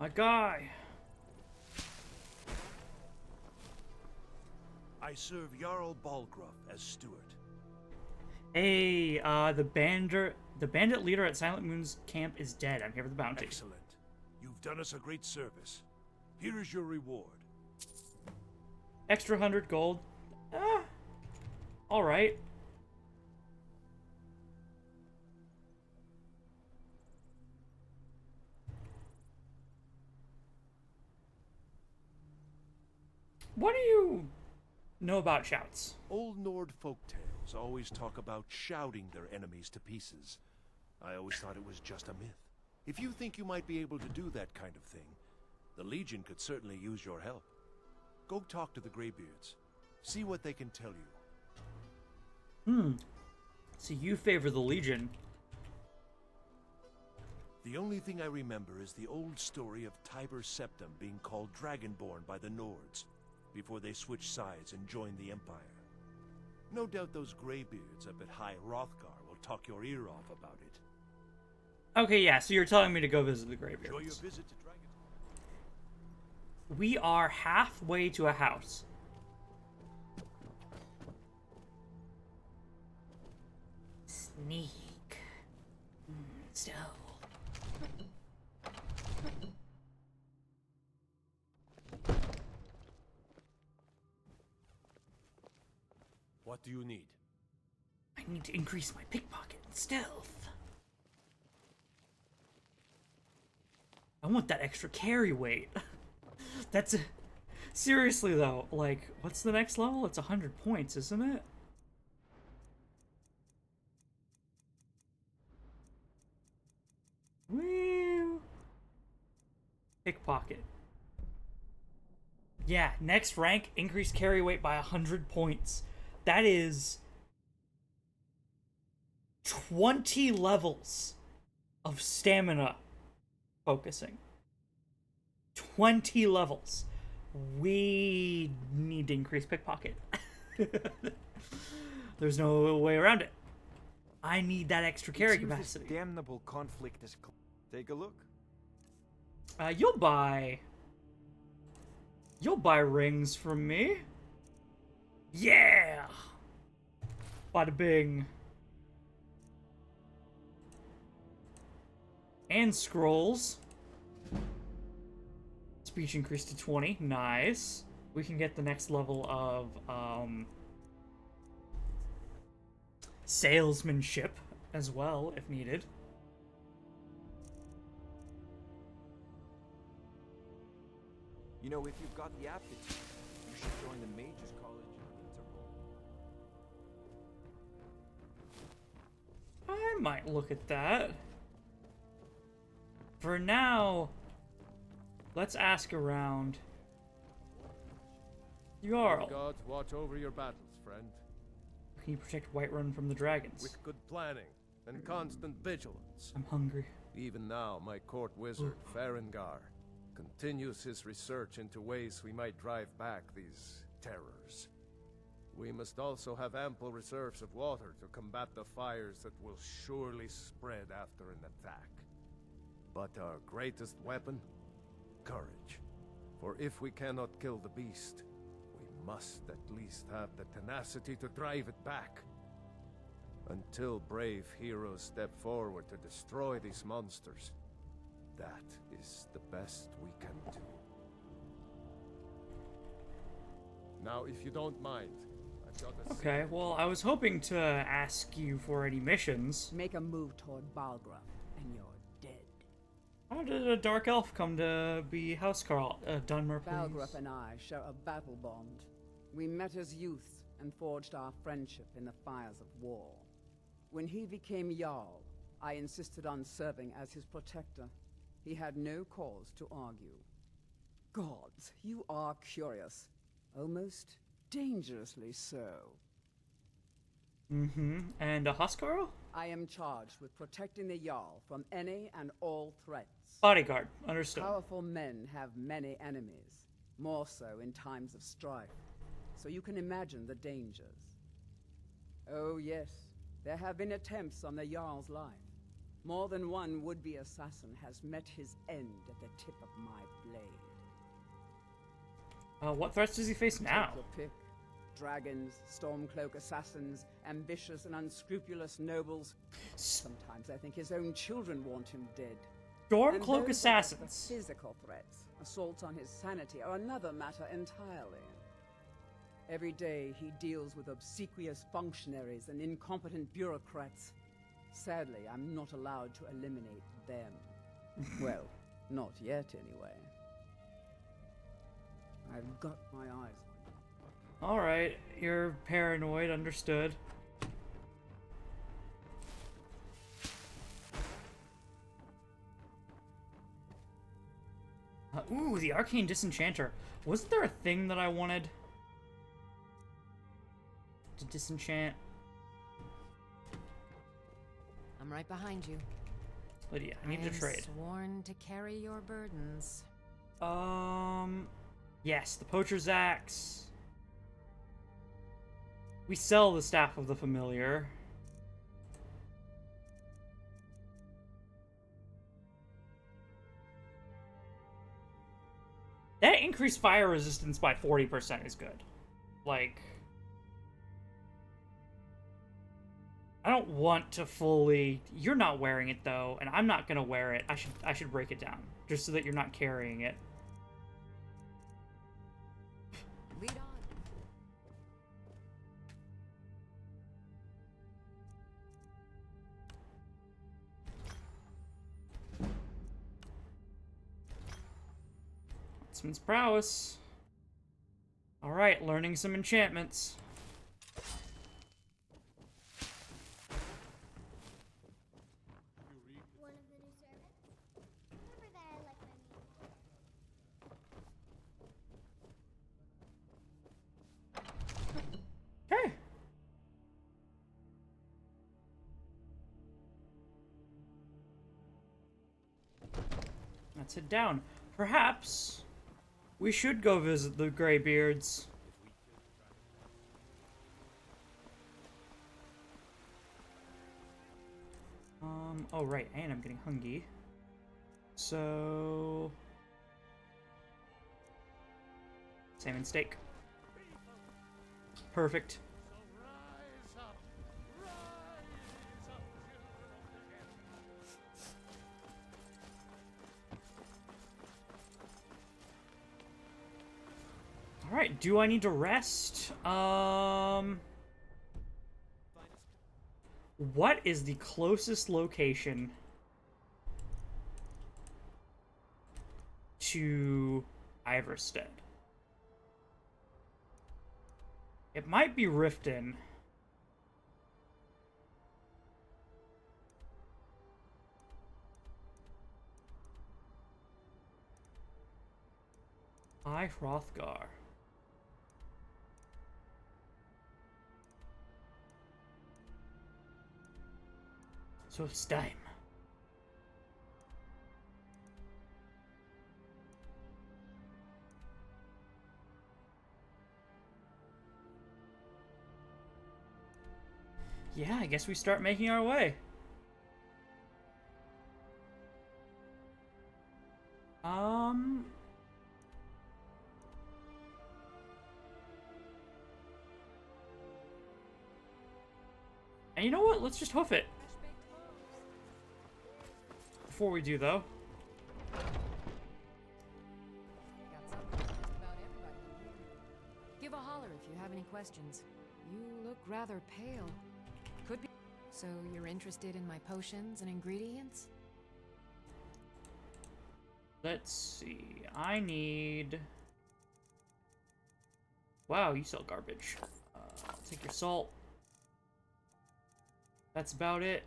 My guy. I serve Jarl Balgruff as steward. Hey, the bandit leader at Silent Moon's camp is dead. I'm here for the bounty. Excellent. You've done us a great service. Here is your reward. Extra 100 gold. All right. What do you know about shouts? Old Nord folktales always talk about shouting their enemies to pieces. I always thought it was just a myth. If you think you might be able to do that kind of thing, the Legion could certainly use your help. Go talk to the Greybeards. See what they can tell you. So you favor the Legion. The only thing I remember is the old story of Tiber Septim being called Dragonborn by the Nords, before they switched sides and joined the Empire. No doubt those Greybeards up at High Hrothgar will talk your ear off about it. Okay, yeah, so you're telling me to go visit the Greybeards. Enjoy your visit to Dragon's. We are halfway to a house. Sneak. Stealth. What do you need? I need to increase my pickpocket and stealth. I want that extra carry weight. That's... Seriously, though, like, what's the next level? It's 100 points, isn't it? Woo! Pickpocket. Yeah, next rank, increase carry weight by 100 points. That is 20 levels of stamina focusing. 20 levels. We need to increase pickpocket. There's no way around it. I need that extra carry capacity. This damnable conflict is... Take a look. You'll buy rings from me. Yeah! Bada bing. And scrolls. Speech increased to 20. Nice. We can get the next level of, salesmanship as well, if needed. You know, if you've got the aptitude, you should join the Mages College in Interpol. I might look at that. For now, let's ask around. Jarl. Gods watch over your battles, friend. Can you protect Whiterun from the dragons? With good planning and constant vigilance. I'm hungry. Even now, my court wizard, Farengar, continues his research into ways we might drive back these terrors. We must also have ample reserves of water to combat the fires that will surely spread after an attack. But our greatest weapon? Courage. For if we cannot kill the beast, we must at least have the tenacity to drive it back. Until brave heroes step forward to destroy these monsters, that is the best we can do. Now, if you don't mind, I've got a... Okay, well, I was hoping to ask you for any missions. Make a move toward Balgraf, and you're dead. How did a dark elf come to be Housecarl? Dunmer, please. Balgraf and I share a battle bond. We met as youths and forged our friendship in the fires of war. When he became Jarl, I insisted on serving as his protector. He had no cause to argue. Gods, you are curious. Almost dangerously so. Mm-hmm. And a Huskarl? I am charged with protecting the Jarl from any and all threats. Bodyguard. Understood. Powerful men have many enemies, more so in times of strife. So you can imagine the dangers. Oh yes, there have been attempts on the Jarl's life. More than one would-be assassin has met his end at the tip of my blade. What threats does he face now? Take your pick. Dragons, Stormcloak assassins, ambitious and unscrupulous nobles. Sometimes I think his own children want him dead. Stormcloak assassins. The physical threats, assaults on his sanity, are another matter entirely. Every day he deals with obsequious functionaries and incompetent bureaucrats. Sadly, I'm not allowed to eliminate them. Well, not yet anyway. I've got my eyes on you. Alright, you're paranoid, understood. Ooh, the Arcane Disenchanter. Wasn't there a thing that I wanted to disenchant? I'm right behind you. Lydia, I need to trade. Sworn to carry your burdens. Yes, the Poacher's Axe. We sell the Staff of the Familiar. That increased fire resistance by 40% is good. Like, I don't want to fully... You're not wearing it, though, and I'm not going to wear it. I should break it down, just so that you're not carrying it. Lead on. Swordsman's prowess. Alright, learning some enchantments. Okay. Let's head down. Perhaps we should go visit the Greybeards. Oh right, and I'm getting hungry. So... salmon steak. Perfect. Alright, do I need to rest? What is the closest location to Iverstead? It might be Riften. Hrothgar. So it's time. Yeah, I guess we start making our way. And you know what? Let's just hoof it. Before we do, though. Give a holler if you have any questions. You look rather pale. Could be. So you're interested in my potions and ingredients? Let's see. I need... Wow, you sell garbage. I'll take your salt. That's about it.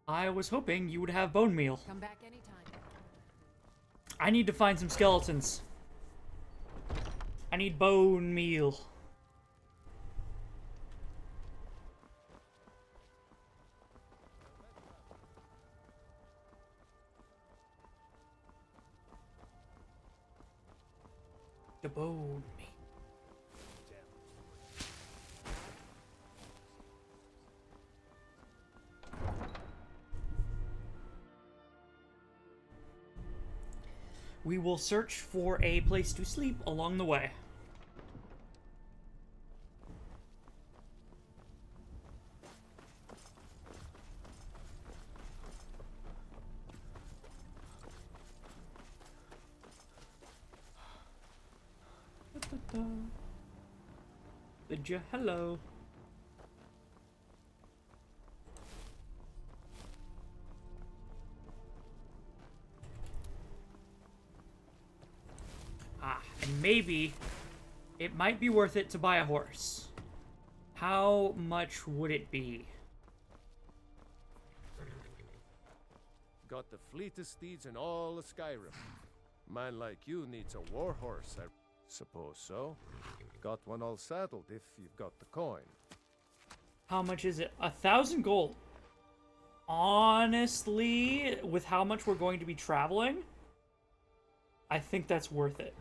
I was hoping you would have bone meal. Come back anytime. I need to find some skeletons. I need bone meal. The bone meal. We will search for a place to sleep along the way. Lydia, hello. And maybe it might be worth it to buy a horse. How much would it be? Got the fleetest steeds in all of Skyrim. Man like you needs a war horse, I suppose so. Got one all saddled if you've got the coin. How much is it? 1,000 gold. Honestly, with how much we're going to be traveling, I think that's worth it.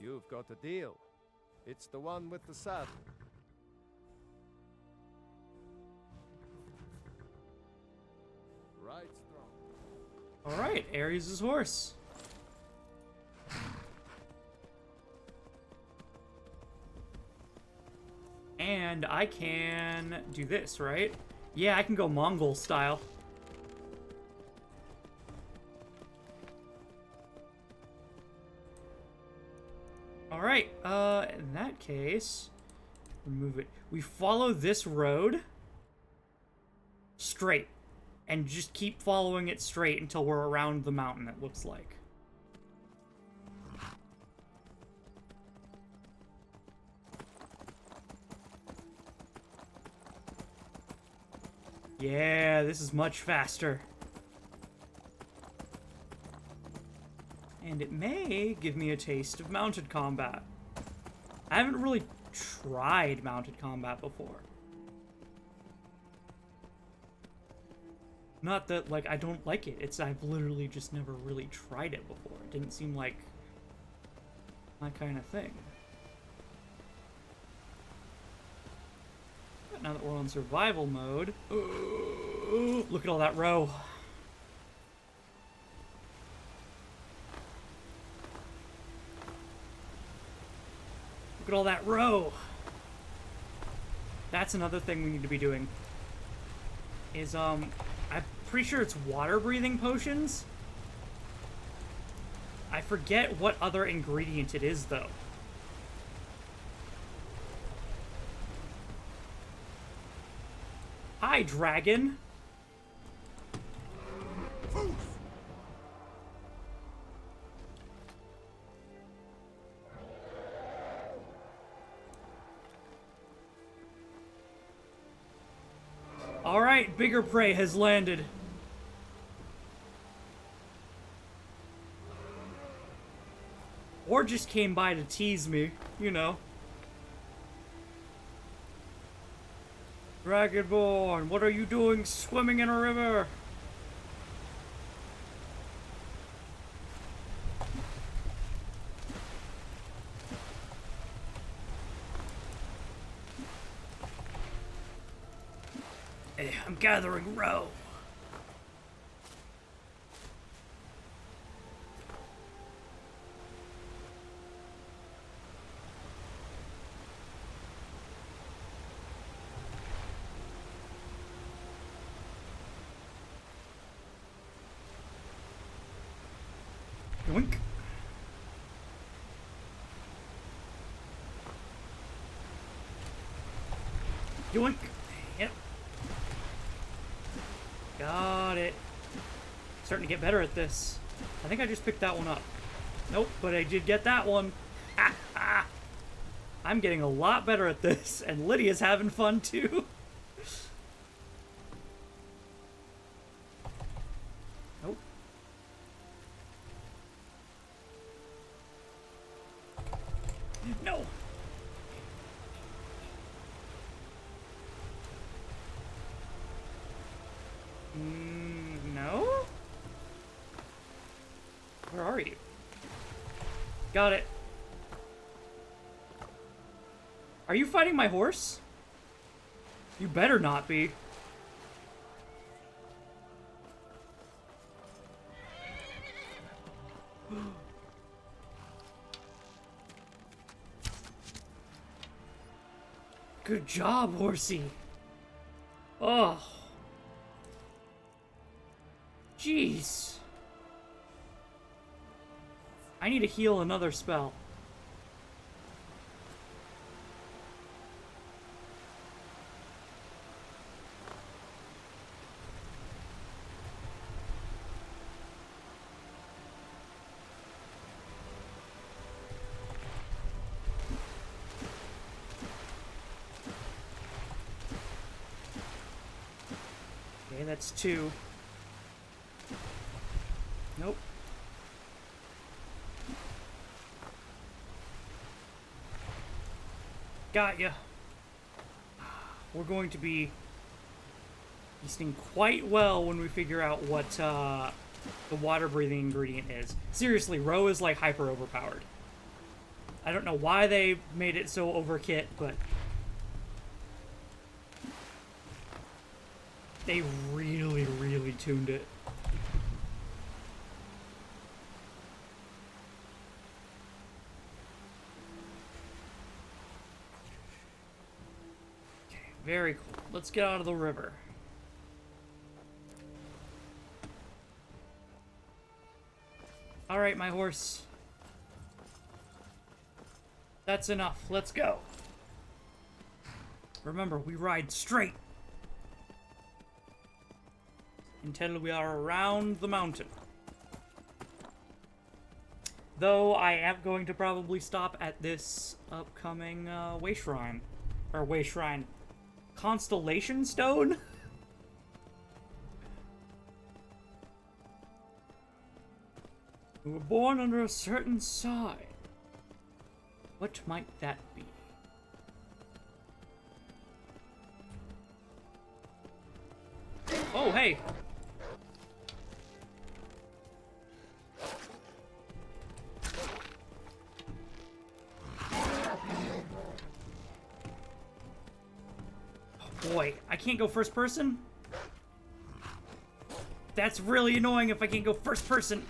You've got a deal. It's the one with the saddle. Right strong. Alright, Ares' horse. And I can do this, right? Yeah, I can go Mongol style. Alright, in that case, remove it. We follow this road straight. and just keep following it straight until we're around the mountain, it looks like. Yeah, this is much faster. And it may give me a taste of mounted combat. I haven't really tried mounted combat before. Not that, like, I don't like it. It's I've literally just never really tried it before. It didn't seem like my kind of thing. But now that we're on survival mode... look at all that row. Look at all that row. That's another thing we need to be doing. Is, I'm pretty sure it's water breathing potions. I forget what other ingredient it is, though. Hi, dragon. Alright, bigger prey has landed. Or just came by to tease me, you know. Dragonborn, what are you doing swimming in a river? Hey, I'm gathering row. Yoink. Yoink. Yep. Got it. Starting to get better at this. I think I just picked that one up. Nope, but I did get that one. Ha ha! I'm getting a lot better at this, and Lydia's having fun too. Nope. No! No? Where are you? Got it. Are you fighting my horse? You better not be. Good job, horsey. Oh. Jeez. I need to heal another spell. Okay, that's 2. Nope. Got ya. We're going to be feasting quite well when we figure out what the water-breathing ingredient is. Seriously, Roe is like hyper overpowered. I don't know why they made it so overkit, but they really, really tuned it. Very cool. Let's get out of the river. Alright, my horse. That's enough. Let's go. Remember, we ride straight. until we are around the mountain. Though I am going to probably stop at this upcoming way shrine. Or way shrine. Constellation stone? We were born under a certain sign. What might that be? Oh, hey! Oh boy, I can't go first person? That's really annoying if I can't go first person.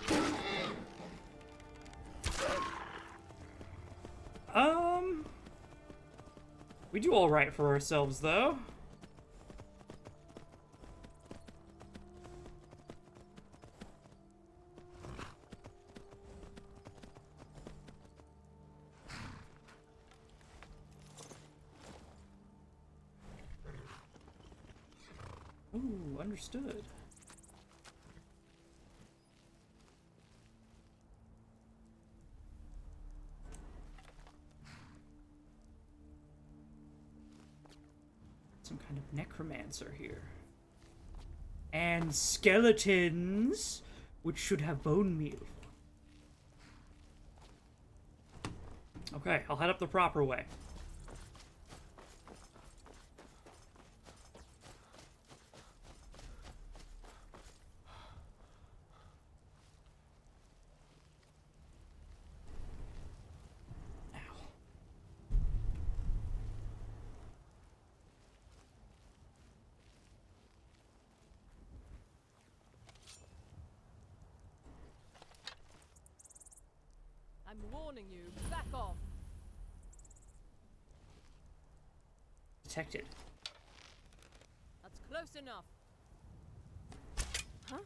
We do alright for ourselves, though. Ooh, understood. Some kind of necromancer here. And skeletons, which should have bone meal. Okay, I'll head up the proper way. I'm warning you, back off. Detected. That's close enough. Huh?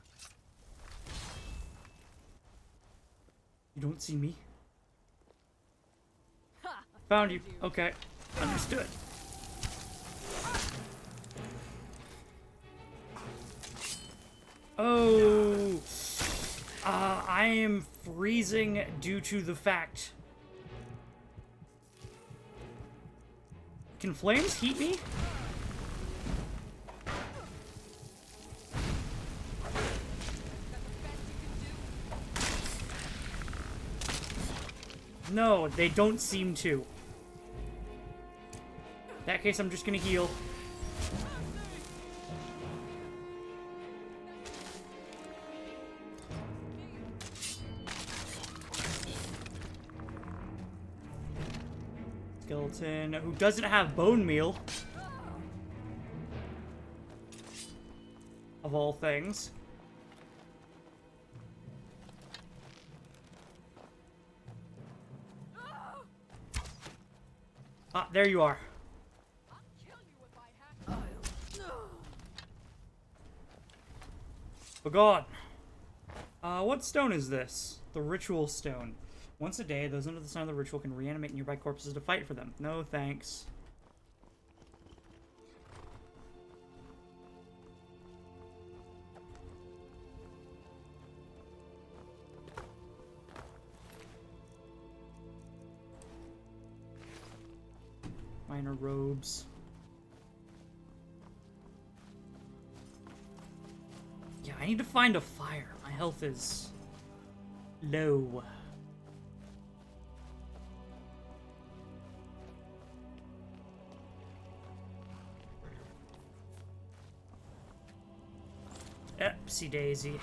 You don't see me? Ha! Found you. Okay. Understood. Oh. I am freezing due to the fact. Can flames heat me? No, they don't seem to. In that case, I'm just gonna heal. Skeleton who doesn't have bone meal. Of all things. Ah, there you are. Oh god. What stone is this? The ritual stone. Once a day, those under the sign of the ritual can reanimate nearby corpses to fight for them. No thanks. Minor robes. Yeah, I need to find a fire. My health is low. Oopsie daisy.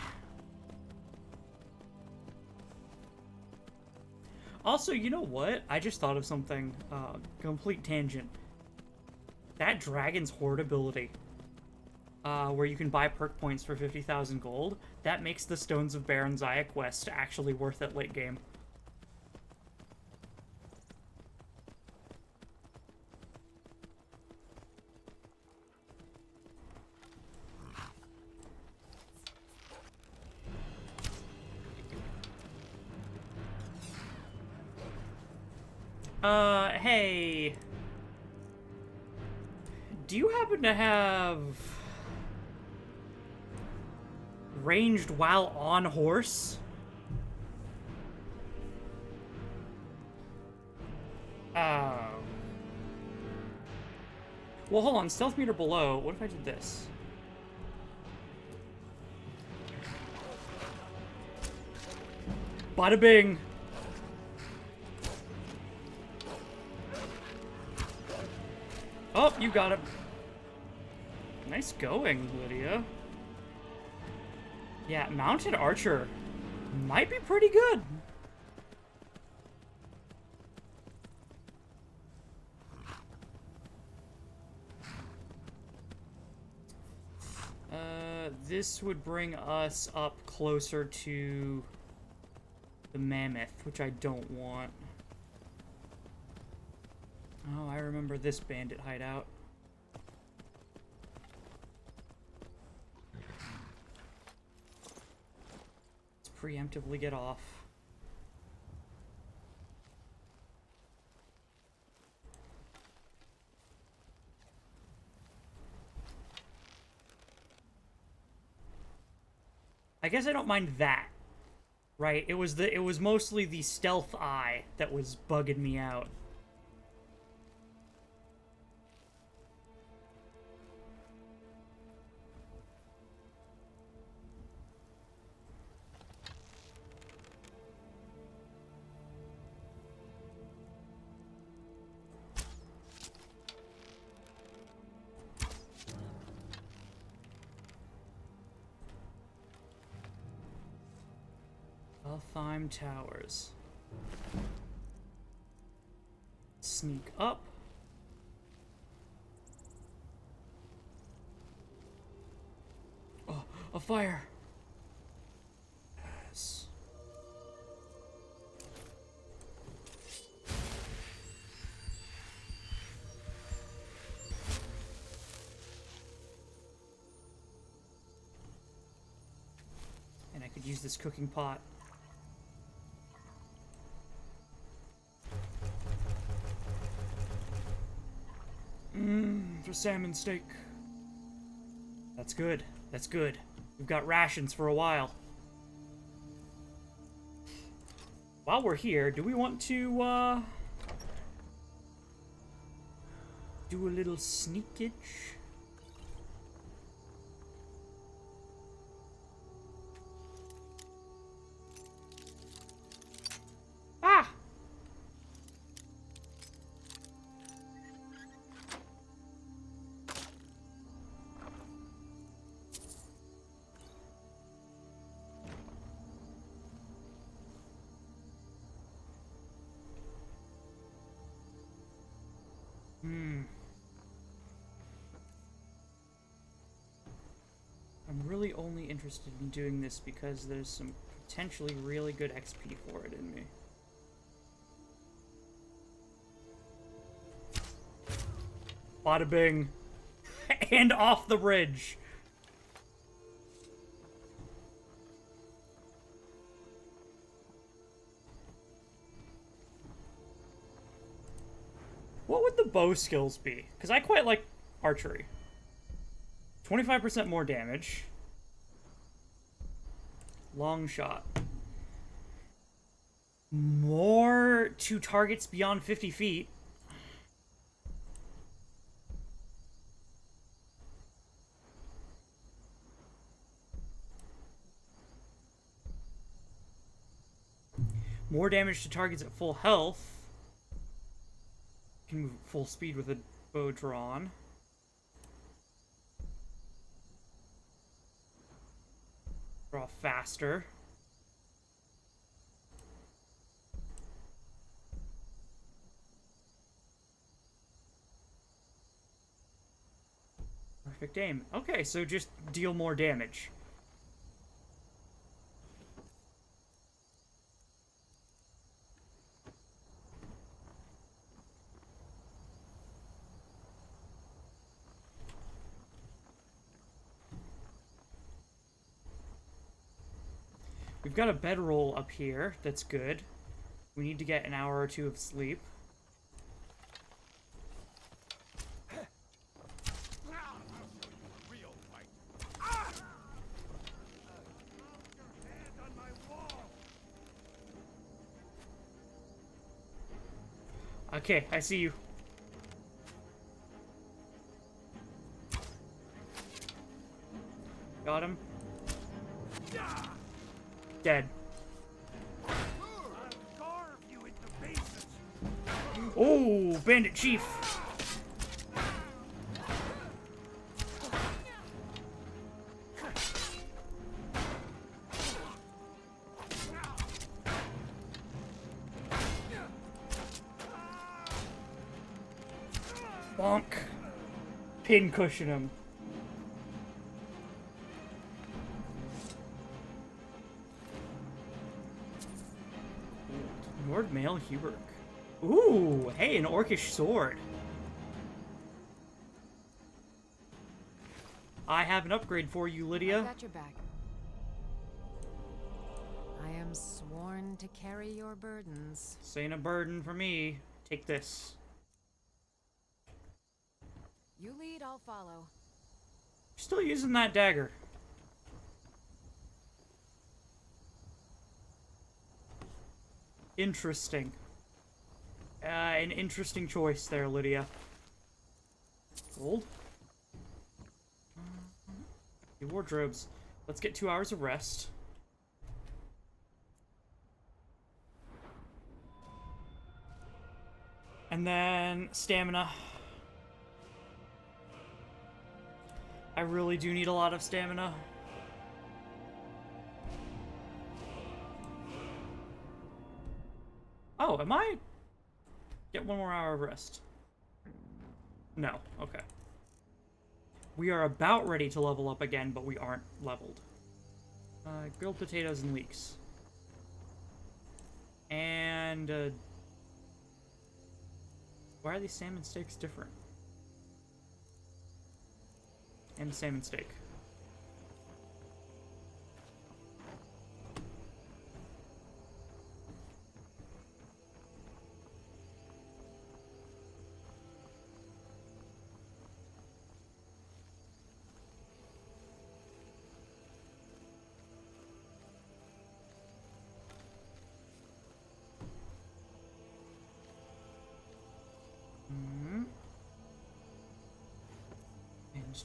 Also, you know what? I just thought of something. Complete tangent. That Dragon's Horde ability, where you can buy perk points for 50,000 gold, that makes the Stones of Baron Zaya quest actually worth it late game. Hey. Do you happen to have ranged while on horse? Oh. Well, hold on. Stealth meter below. What if I did this? Bada bing! Oh, you got it. Nice going, Lydia. Yeah, mounted archer might be pretty good. This would bring us up closer to the mammoth, which I don't want. Oh, I remember this bandit hideout. Let's preemptively get off. I guess I don't mind that. Right? It was mostly the stealth eye that was bugging me out. Alfheim Towers. Sneak up. Oh, a fire! Yes. And I could use this cooking pot. For salmon steak. That's good. That's good. We've got rations for a while. While we're here, do we want to, do a little sneakage? Ah! I'm really only interested in doing this because there's some potentially really good XP for it in me. Bada bing. And off the bridge. What would the bow skills be? Because I quite like archery. 25% more damage. Long shot. More to targets beyond 50 feet. More damage to targets at full health. Can move at full speed with a bow drawn. Draw faster. Perfect aim. Okay, so just deal more damage. We've got a bedroll up here. That's good. We need to get an hour or two of sleep. Okay, I see you. Got him. Dead. Oh, Bandit Chief. Bonk. Pin cushion him. Nord Male Hubert. Ooh, hey, an orcish sword. I have an upgrade for you, Lydia. I got your back. I am sworn to carry your burdens. This ain't a burden for me. Take this. You lead, I'll follow. Still using that dagger. Interesting. An interesting choice there, Lydia. Gold? Your wardrobes. Let's get 2 hours of rest. And then stamina. I really do need a lot of stamina. Oh, am I? Get 1 more hour of rest. No, okay. We are about ready to level up again, but we aren't leveled. Grilled potatoes and leeks. And, why are these salmon steaks different? And a salmon steak.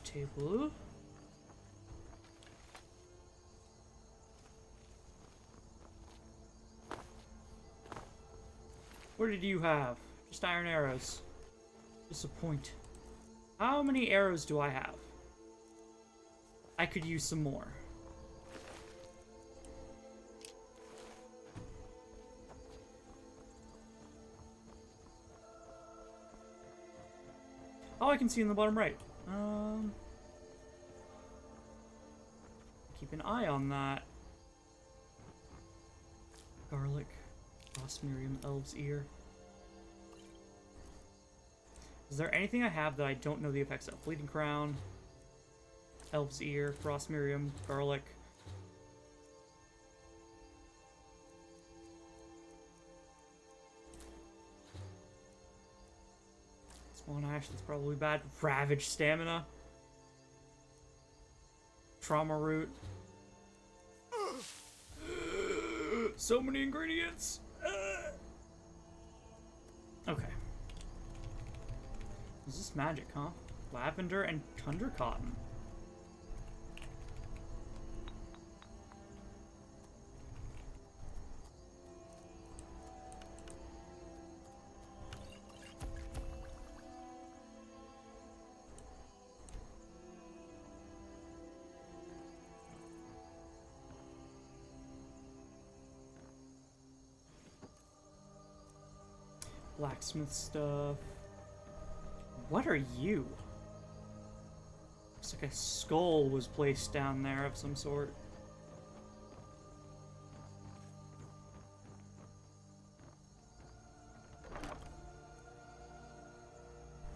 Table. What did you have? Just iron arrows. Disappoint. How many arrows do I have? I could use some more. Oh, I can see in the bottom right. Keep an eye on that. Garlic, Frost Miriam, Elf's Ear. Is there anything I have that I don't know the effects of? Bleeding Crown, Elf's Ear, Frost Miriam, Garlic. Swan Ash, that's probably bad. Ravage Stamina. Trauma Root. So many ingredients. Okay. Is this magic, huh? Lavender and Tundra Cotton. Blacksmith stuff. What are you? Looks like a skull was placed down there of some sort.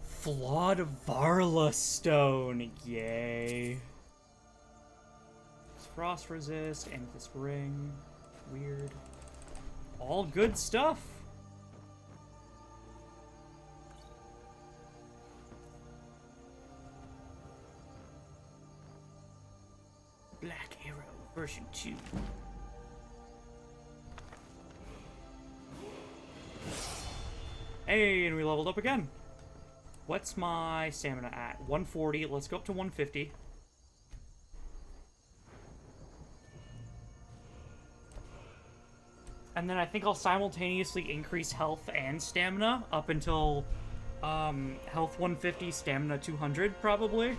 Flawed Varla Stone. Yay. It's frost resist, amethyst ring. Weird. All good stuff. Black Arrow version 2. Hey, and we leveled up again. What's my stamina at? 140. Let's go up to 150. And then I think I'll simultaneously increase health and stamina up until health 150, stamina 200, probably.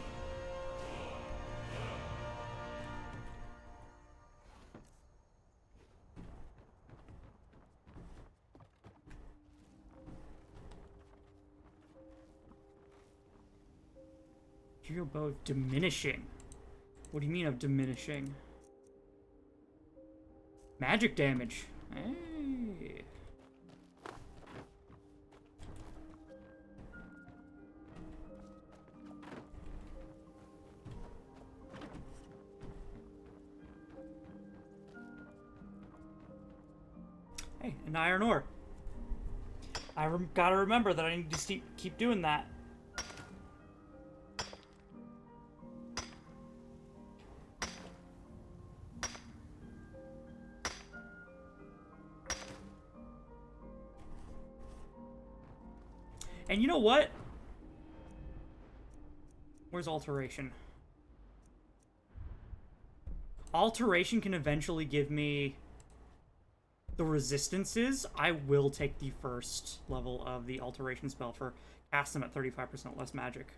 Your bow diminishing. What do you mean of diminishing? Magic damage. Hey. Hey, an iron ore. I gotta remember that I need to keep doing that. And you know what? Where's alteration? Alteration can eventually give me the resistances. I will take the first level of the alteration spell for casting at 35% less magic.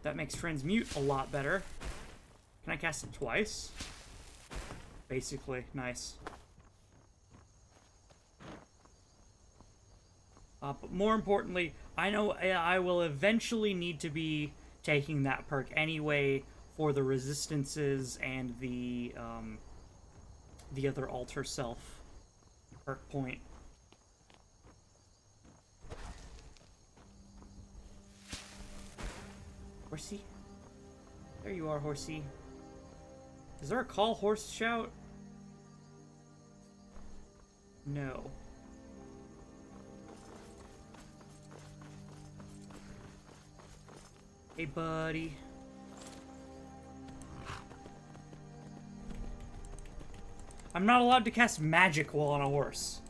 That makes transmute a lot better. Can I cast it twice? Basically, nice. But more importantly, I know I will eventually need to be taking that perk anyway for the resistances and the other alter self perk point. Horsey? There you are, Horsey. Is there a call horse shout? No. Hey, buddy. I'm not allowed to cast magic while on a horse.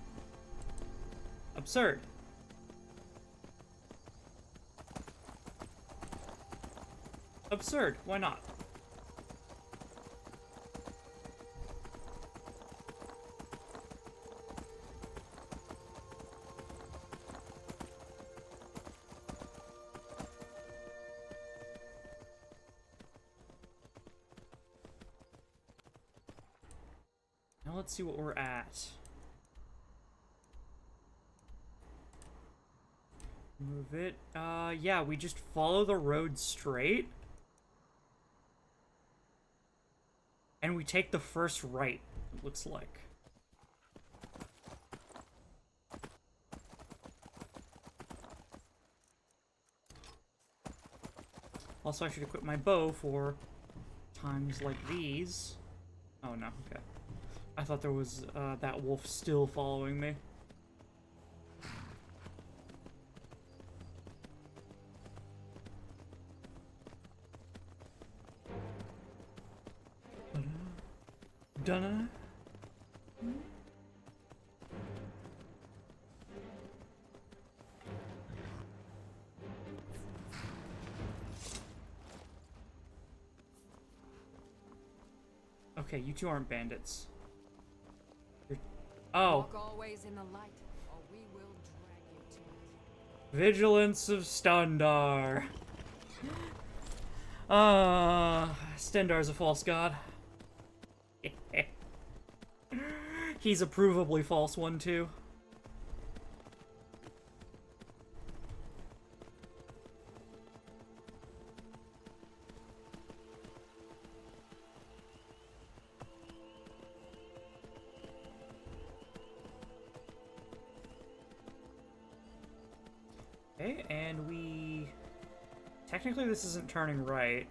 Absurd. Absurd. Why not? Let's see what we're at. Move it. Yeah, we just follow the road straight. And we take the first right, it looks like. Also, I should equip my bow for times like these. Oh no, okay. I thought there was that wolf still following me. Dunna. Okay, you two aren't bandits. Oh. Walk always in the light, or we will drag you to it. Vigilance of Stundar. Stendar's a false god. He's a provably false one, too. Okay, and we... Technically, this isn't turning right.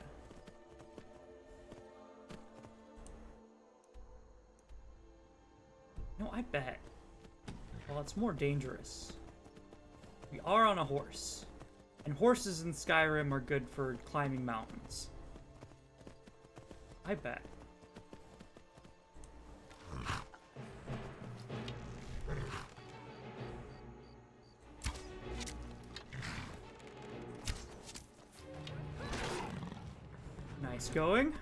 No, I bet. Well, it's more dangerous. We are on a horse. And horses in Skyrim are good for climbing mountains. I bet. it's going.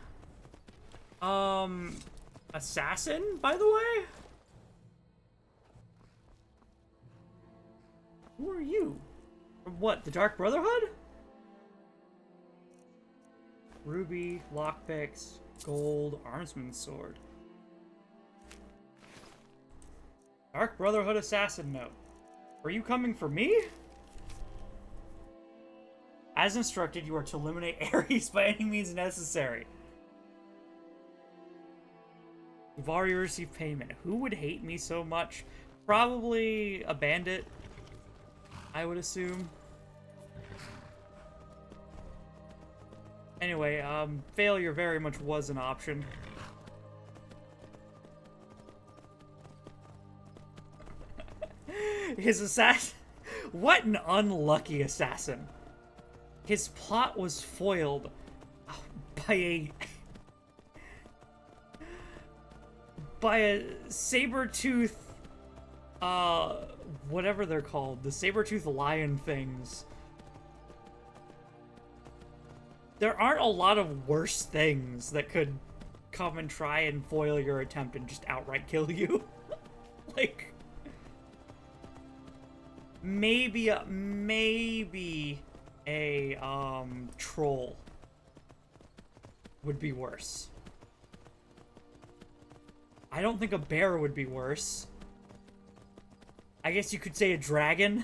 Assassin, by the way? Who are you? What, the Dark Brotherhood? Ruby, lockpicks, gold, armsman's sword. Dark Brotherhood assassin note. Are you coming for me? As instructed, you are to eliminate Ares by any means necessary. You've already received payment. Who would hate me so much? Probably a bandit, I would assume. Anyway, failure very much was an option. His assassin... What an unlucky assassin. His plot was foiled by a... by a saber-tooth... whatever they're called. The saber-tooth lion things. There aren't a lot of worse things that could come and try and foil your attempt and just outright kill you. Like... Maybe a troll would be worse. I don't think a bear would be worse. I guess you could say a dragon.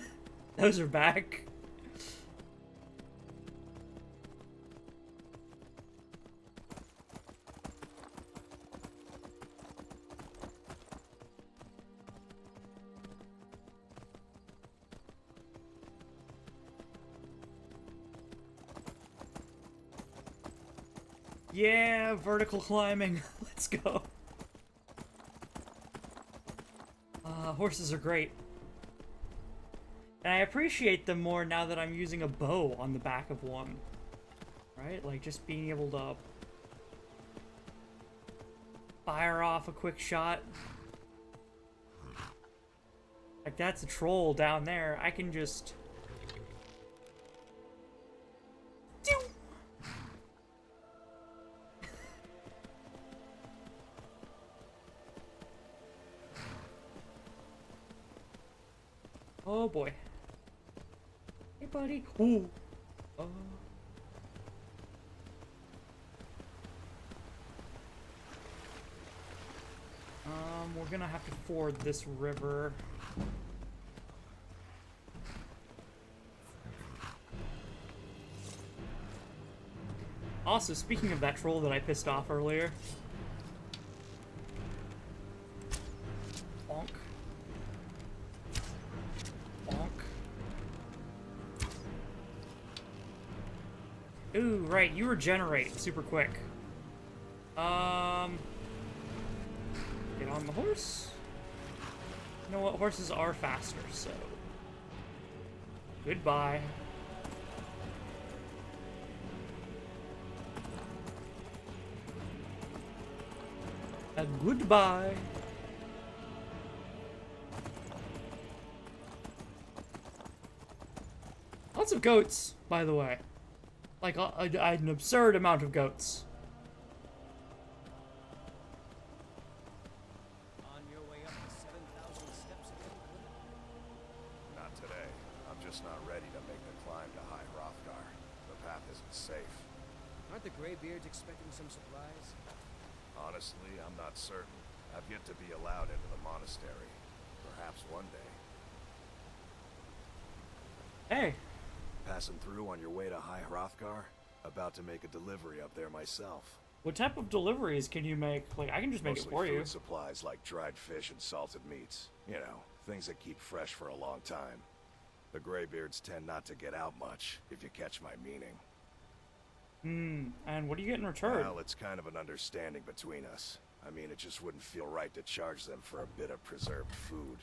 Those are back. Yeah, vertical climbing. Let's go. Horses are great. And I appreciate them more now that I'm using a bow on the back of one. Right? Like, just being able to fire off a quick shot. Like, that's a troll down there. I can just... Oh boy. Hey buddy. Ooh. We're gonna have to ford this river. Also, speaking of that troll that I pissed off earlier. Bonk. Ooh, right, you regenerate super quick. Get on the horse. You know what? Horses are faster, so... Goodbye. Goodbye. Lots of goats, by the way. Like, an absurd amount of goats. On your way up the 7,000 steps again? Not today. I'm just not ready to make the climb to High Hrothgar. The path isn't safe. Aren't the Greybeards expecting some supplies? Honestly, I'm not certain. I've yet to be allowed into the monastery. Perhaps one day. Hey. Passing through on your way to High Hrothgar? About to make a delivery up there myself. What type of deliveries can you make? Like, I can just make Mostly it for you. food supplies like dried fish and salted meats. You know, things that keep fresh for a long time. The Greybeards tend not to get out much, if you catch my meaning. And what do you get in return? Well, it's kind of an understanding between us. I mean, it just wouldn't feel right to charge them for a bit of preserved food.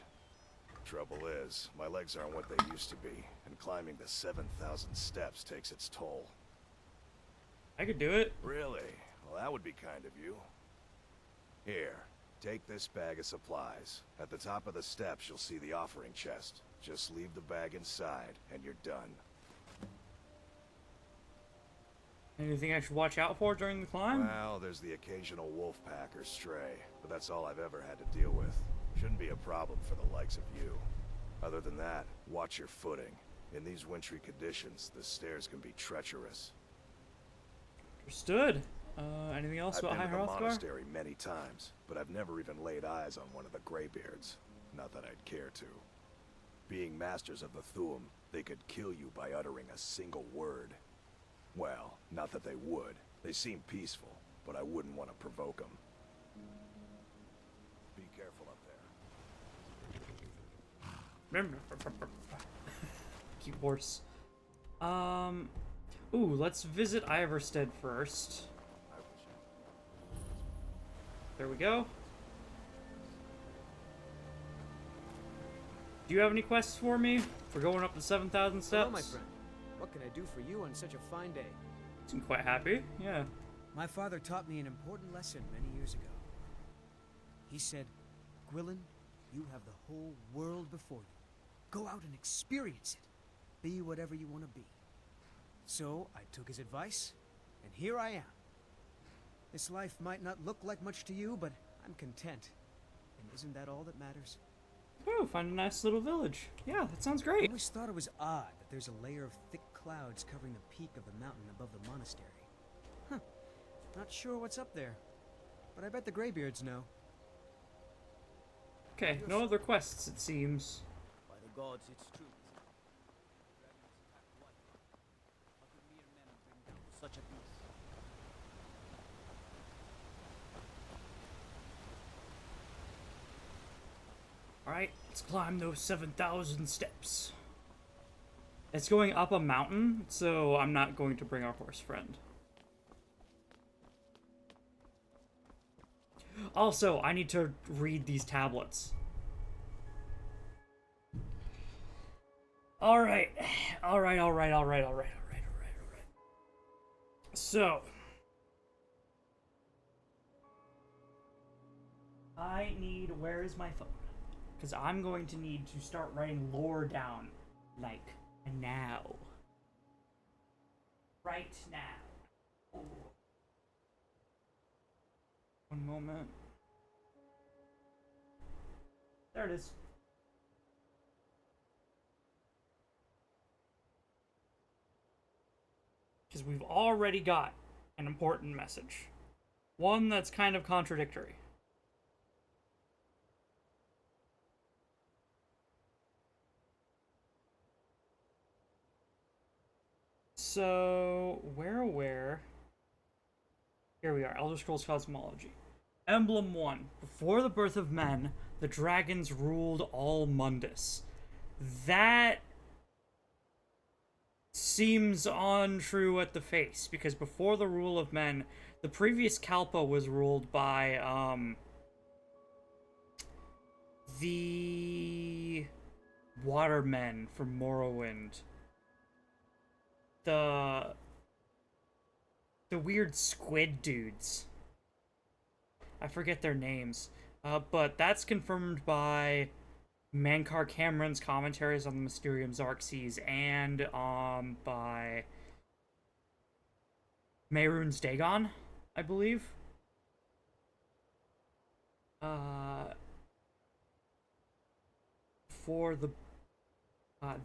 Trouble is, my legs aren't what they used to be, and climbing the 7,000 steps takes its toll. I could do it. Really? Well, that would be kind of you. Here, take this bag of supplies. At the top of the steps, you'll see the offering chest. Just leave the bag inside, and you're done. Anything I should watch out for during the climb? Well, there's the occasional wolf pack or stray, but that's all I've ever had to deal with. Shouldn't be a problem for the likes of you. Other than that, watch your footing. In these wintry conditions, the stairs can be treacherous. Understood. Anything else about High I've been to the Hrothgar? monastery many times, but I've never even laid eyes on one of the Greybeards. Not that I'd care to. Being masters of the Thuum, they could kill you by uttering a single word. Well, not that they would. They seem peaceful, but I wouldn't want to provoke them. Be careful up there. Cute horse. Ooh, let's visit Iverstead first. There we go. Do you have any quests for me? For going up the 7,000 steps? Hello, my friend. What can I do for you on such a fine day? Seem quite happy, yeah. My father taught me an important lesson many years ago. He said, Gwilyn, you have the whole world before you. Go out and experience it. Be whatever you want to be. So I took his advice, and here I am. This life might not look like much to you, but I'm content. And isn't that all that matters? Oh, find a nice little village. Yeah, that sounds great. I always thought it was odd that there's a layer of thick clouds covering the peak of the mountain above the monastery. Huh. Not sure what's up there, but I bet the Greybeards know. Okay, no other quests, it seems. By the gods, it's true. Dragons attack one. How could mere men bring down such a beast? Alright, let's climb those 7,000 steps. It's going up a mountain, so I'm not going to bring our horse friend. Also, I need to read these tablets. Alright. So. I need, where is my phone? Because I'm going to need to start writing lore down, like, now. Right now. Ooh. One moment. There it is. Because we've already got an important message. One that's kind of contradictory. So, where? Here we are, Elder Scrolls Cosmology. Emblem 1. Before the birth of men, the dragons ruled all Mundus. That seems untrue at the face, because before the rule of men, the previous Kalpa was ruled by, the Watermen from Morrowind. The weird squid dudes. I forget their names. But that's confirmed by Mankar Cameron's commentaries on the Mysterium Xarxes and by Mehrunes Dagon, I believe. For the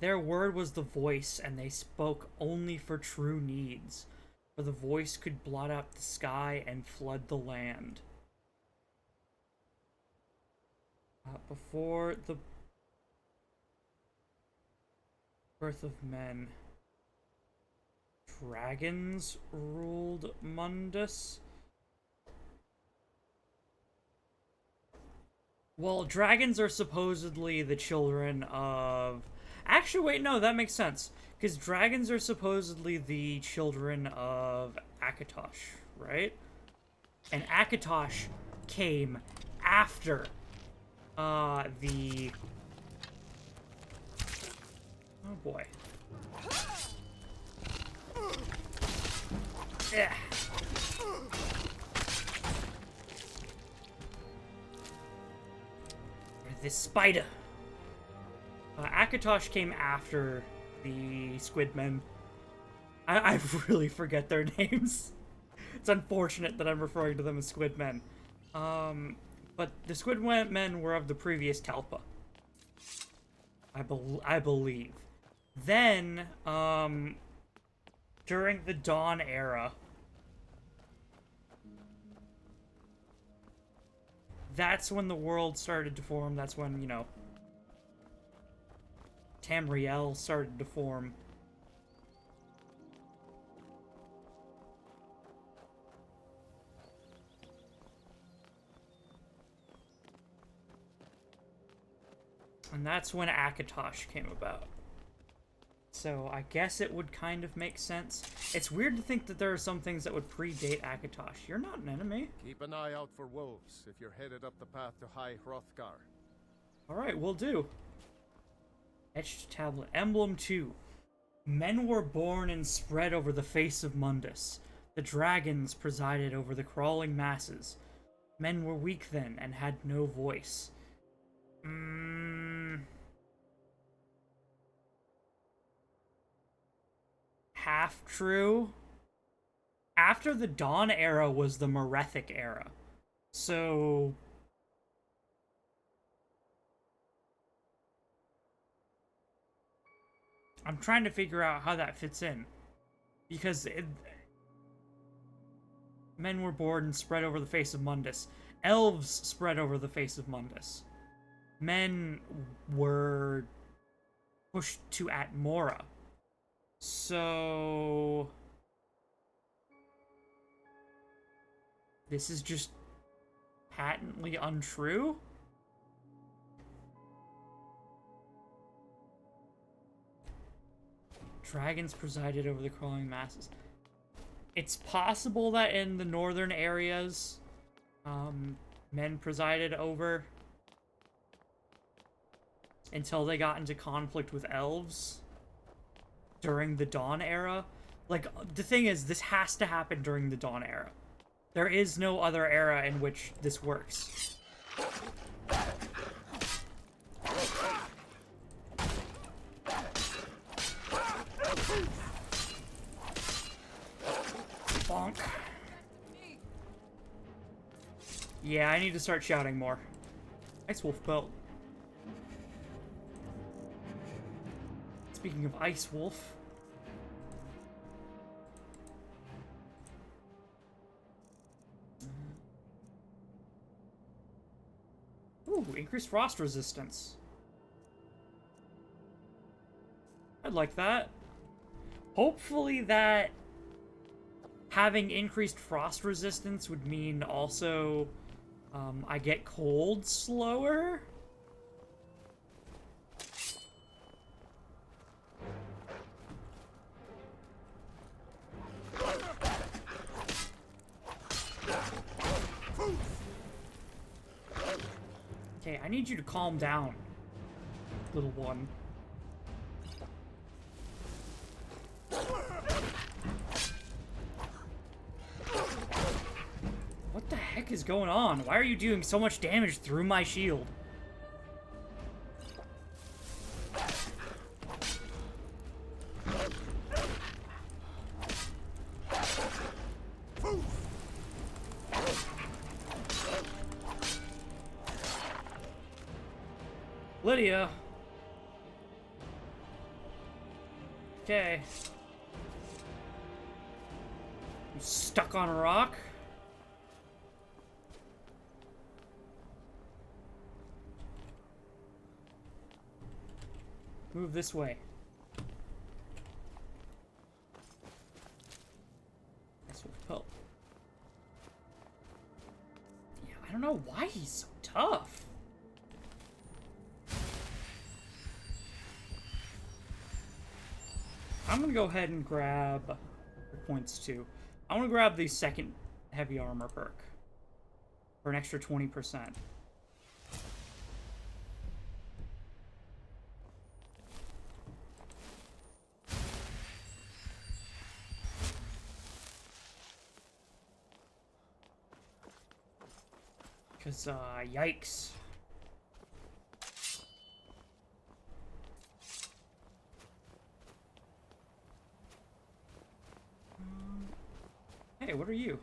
their word was the voice, and they spoke only for true needs, for the voice could blot out the sky and flood the land. Before the birth of men, dragons ruled Mundus. Well, dragons are supposedly the children of... Actually, wait, no, that makes sense. Because dragons are supposedly the children of Akatosh, right? And Akatosh came after the... Oh boy. Yeah. This spider. Akatosh came after the Squidmen. I really forget their names. It's unfortunate that I'm referring to them as squid men. But the squid men were of the previous Talpa. I believe. Then, during the Dawn era, that's when the world started to form. That's when, you know, Tamriel started to form. And that's when Akatosh came about. So I guess it would kind of make sense. It's weird to think that there are some things that would predate Akatosh. You're not an enemy. Keep an eye out for wolves if you're headed up the path to High Hrothgar. Alright, we'll do. Etched tablet. Emblem 2. Men were born and spread over the face of Mundus. The dragons presided over the crawling masses. Men were weak then and had no voice. Half true. After the Dawn era was the Merethic era. So I'm trying to figure out how that fits in. Because men were born and spread over the face of Mundus. Elves spread over the face of Mundus. Men were pushed to Atmora. So this is just patently untrue? Dragons presided over the crawling masses. It's possible that in the northern areas, men presided over until they got into conflict with elves during the Dawn era. Like, the thing is, this has to happen during the Dawn era. There is no other era in which this works. Bonk. Yeah, I need to start shouting more. Ice Wolf belt. Speaking of Ice Wolf. Ooh, increased frost resistance. I'd like that. Hopefully that having increased frost resistance would mean also I get cold slower. Okay, I need you to calm down, little one. What the heck is going on? Why are you doing so much damage through my shield? Lydia. Okay. You stuck on a rock? Move this way. This will help. Yeah, I don't know why he's so tough. I'm gonna go ahead and grab points too. I want to grab the second heavy armor perk for an extra 20%. Because, yikes. what are you?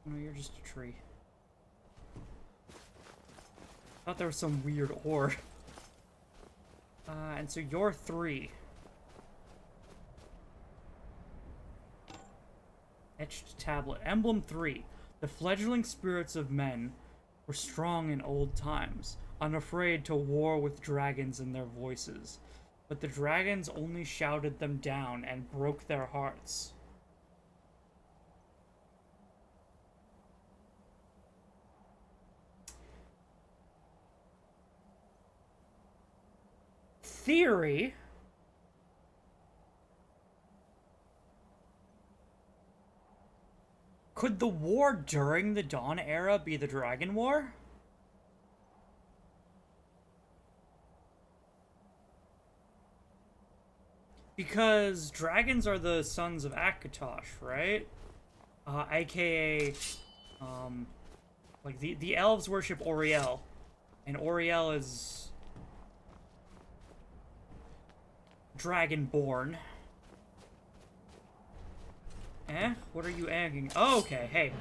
No, you're just a tree. Thought there was some weird ore. And so you're 3. Etched tablet. Emblem 3. The fledgling spirits of men were strong in old times, unafraid to war with dragons in their voices. But the dragons only shouted them down and broke their hearts. Theory. Could the war during the Dawn era be the Dragon War? Because dragons are the sons of Akatosh, right? AKA, like the elves worship Oriel, and Oriel is dragonborn. Eh? What are you egging? Oh, okay, hey.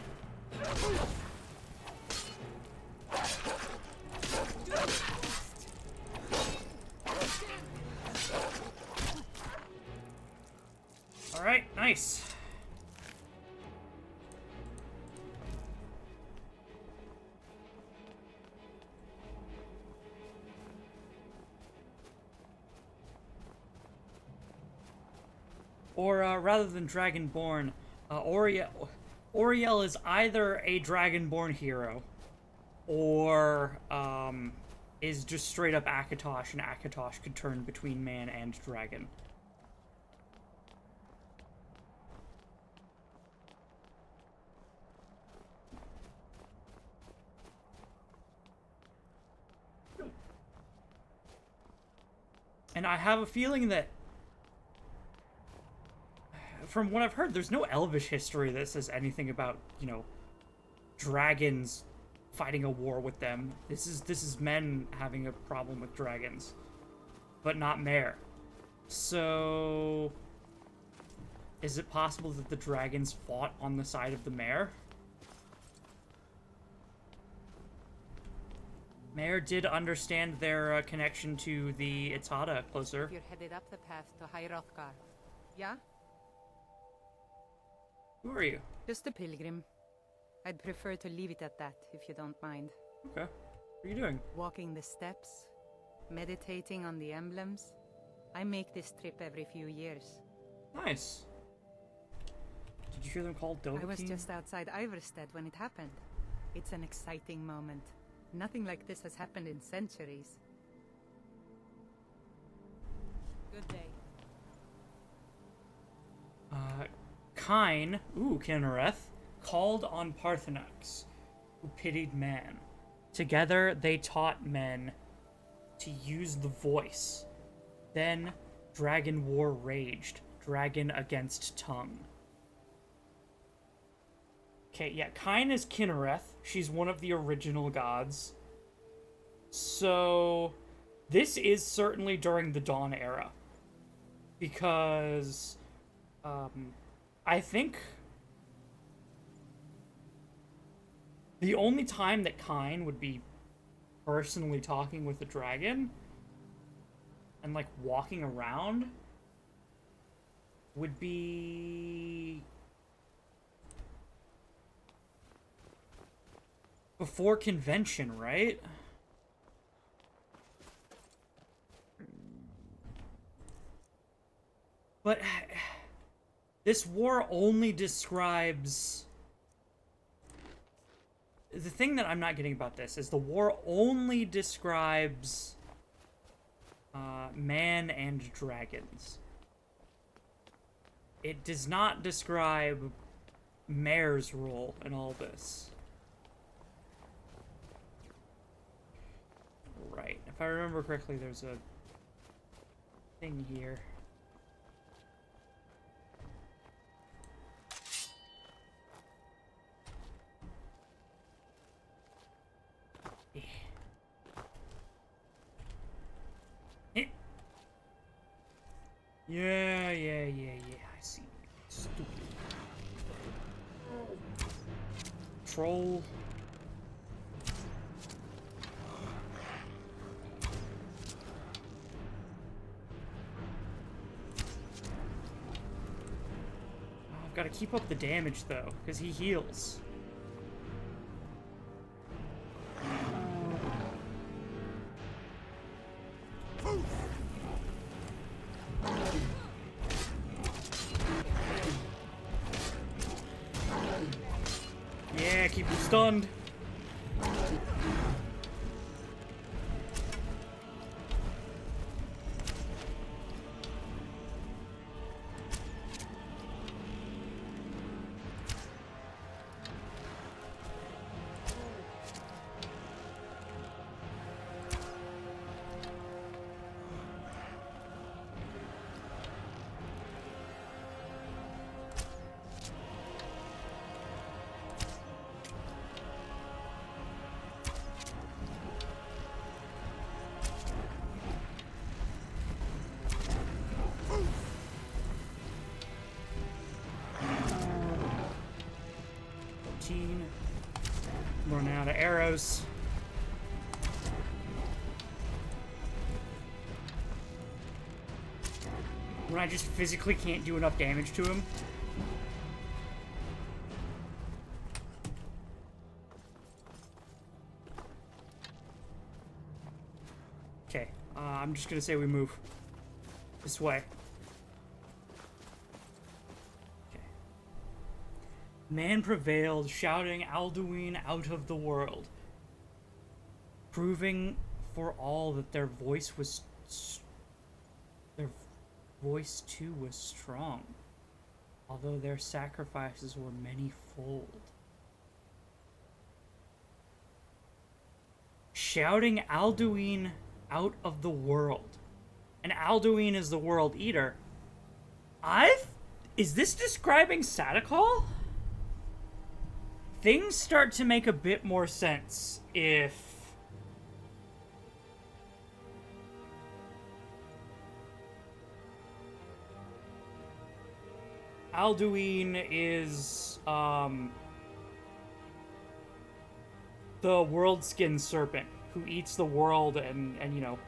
Alright, nice. Or, rather than Dragonborn, Oriel is either a Dragonborn hero, or, is just straight up Akatosh, and Akatosh could turn between man and dragon. And I have a feeling that, from what I've heard, there's no Elvish history that says anything about, you know, dragons fighting a war with them. This is men having a problem with dragons, but not Mare. So, is it possible that the dragons fought on the side of the Mare? Mare did understand their connection to the Itada closer. You're headed up the path to High Hrothgar. Yeah? Who are you? Just a pilgrim. I'd prefer to leave it at that, if you don't mind. Okay. What are you doing? Walking the steps, meditating on the emblems. I make this trip every few years. Nice. Did you hear them called Dovahkiin? I was just outside Iverstead when it happened. It's an exciting moment. Nothing like this has happened in centuries. Good day. Kine, Kinnereth, called on Parthenax, who pitied man. Together, they taught men to use the voice. Then, dragon war raged, dragon against tongue. Okay, yeah, Kine is Kinnereth. She's one of the original gods. So, this is certainly during the Dawn era. Because, I think the only time that Kine would be personally talking with a dragon and, like, walking around would be before convention, right? But this war only describes... The thing that I'm not getting about this is the war only describes man and dragons. It does not describe Mare's role in all this. Right. If I remember correctly, there's a thing here. Yeah, I see. Stupid. Troll. I've got to keep up the damage though, because he heals. Yeah, keep him stunned. Run out of arrows. When I just physically can't do enough damage to him. Okay, I'm just gonna say we move this way. Man prevailed, shouting Alduin out of the world, proving for all that their voice too was strong, although their sacrifices were many-fold. Shouting Alduin out of the world. And Alduin is the World Eater. Is this describing Sadakal? Things start to make a bit more sense if Alduin is the world skin serpent who eats the world and you know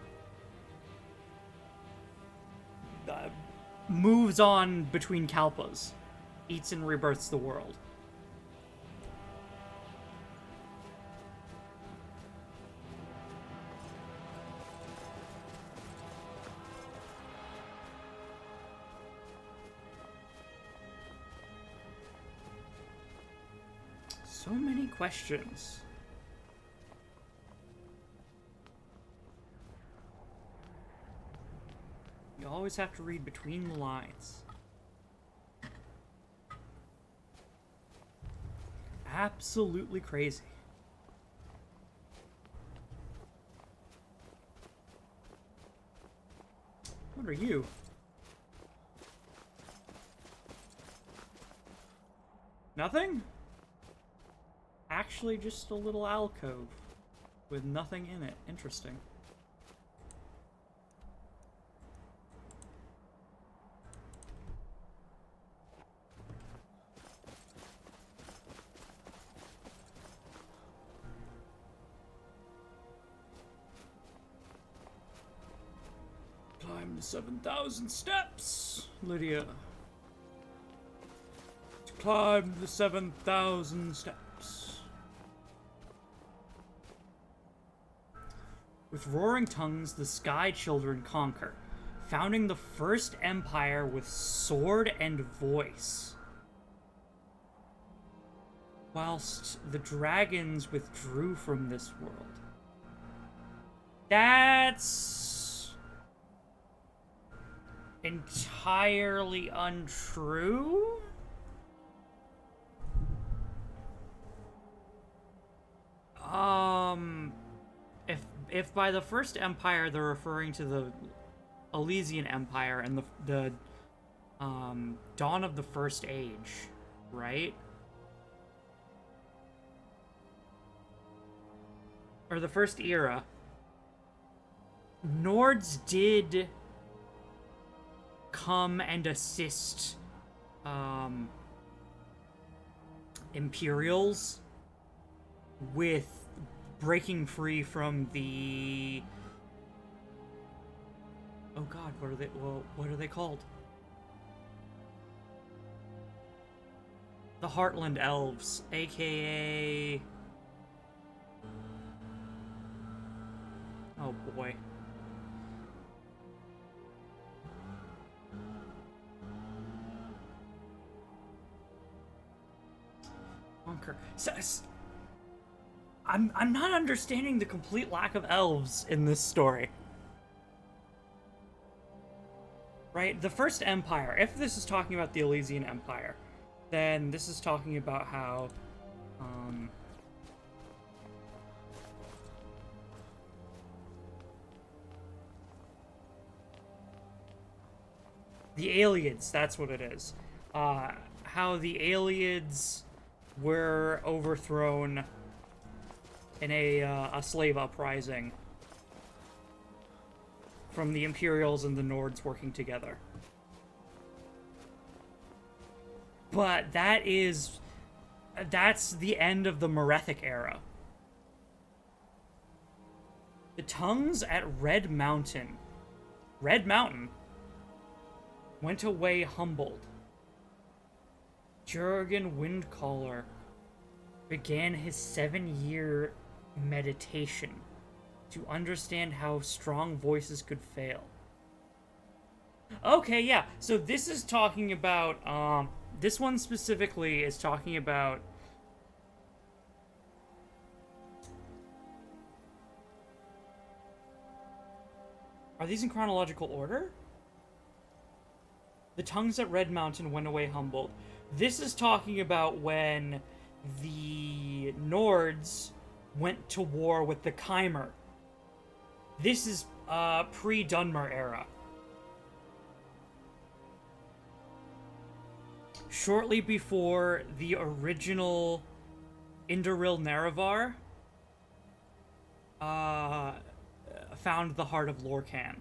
moves on between Kalpas, eats and rebirths the world. So many questions. You always have to read between the lines. Absolutely crazy. What are you? Nothing? Actually just a little alcove with nothing in it. Interesting. Climb the 7,000 steps, Lydia. To climb the 7,000 steps. With roaring tongues, the Sky Children conquer, founding the first empire with sword and voice. Whilst the dragons withdrew from this world. That's entirely untrue? If by the first empire they're referring to the Elysian Empire and the dawn of the First Age, right? Or the First Era. Nords did come and assist Imperials with breaking free from the... Oh god, what are they? Well, what are they called? The Heartland Elves, aka... Oh boy. Bunker. I'm not understanding the complete lack of elves in this story. Right? The First Empire, if this is talking about the Elysian Empire, then this is talking about how, the Aliens, that's what it is. How the Aliens were overthrown in a slave uprising from the Imperials and the Nords working together. But that's the end of the Merethic era. The tongues at Red Mountain went away humbled. Jurgen Windcaller began his 7-year meditation to understand how strong voices could fail. Okay, yeah, so this is talking about, this one specifically is talking about are these in chronological order? The tongues at Red Mountain went away humbled. This is talking about when the Nords went to war with the Chimer. This is pre-Dunmer era. Shortly before the original Indoril Nerevar found the heart of Lorcan.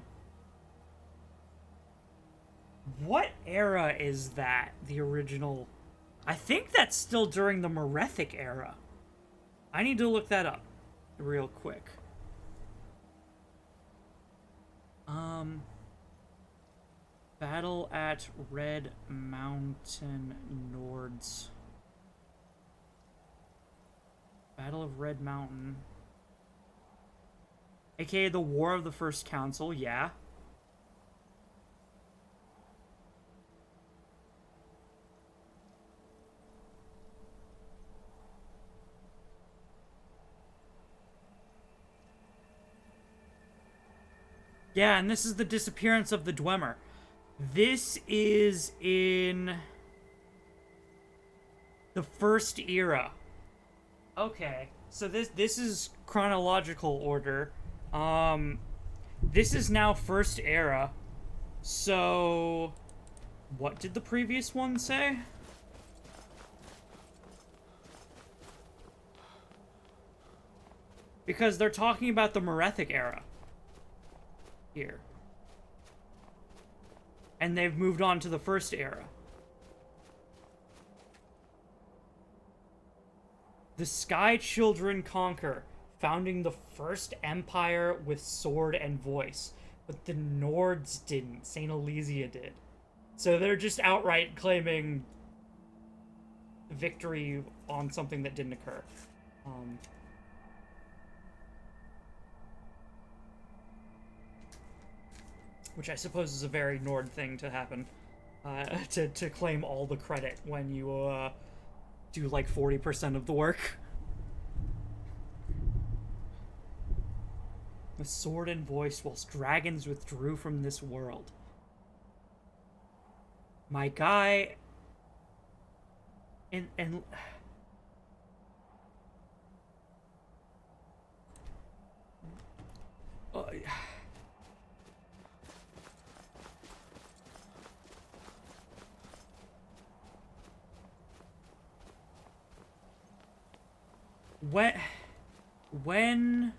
What era is that? The original... I think that's still during the Merethic era. I need to look that up real quick. Battle at Red Mountain Nords. Battle of Red Mountain. AKA the War of the First Council, yeah. Yeah, and this is the disappearance of the Dwemer. This is in the First Era. Okay, so this is chronological order. This is now First Era. So, what did the previous one say? Because they're talking about the Merethic era here. And they've moved on to the First Era. The Sky Children conquer, founding the first empire with sword and voice. But the Nords didn't. Saint Elysia did. So they're just outright claiming victory on something that didn't occur. Which I suppose is a very Nord thing to happen. To claim all the credit when you do like 40% of the work. With sword and voice, whilst dragons withdrew from this world. My guy... And when...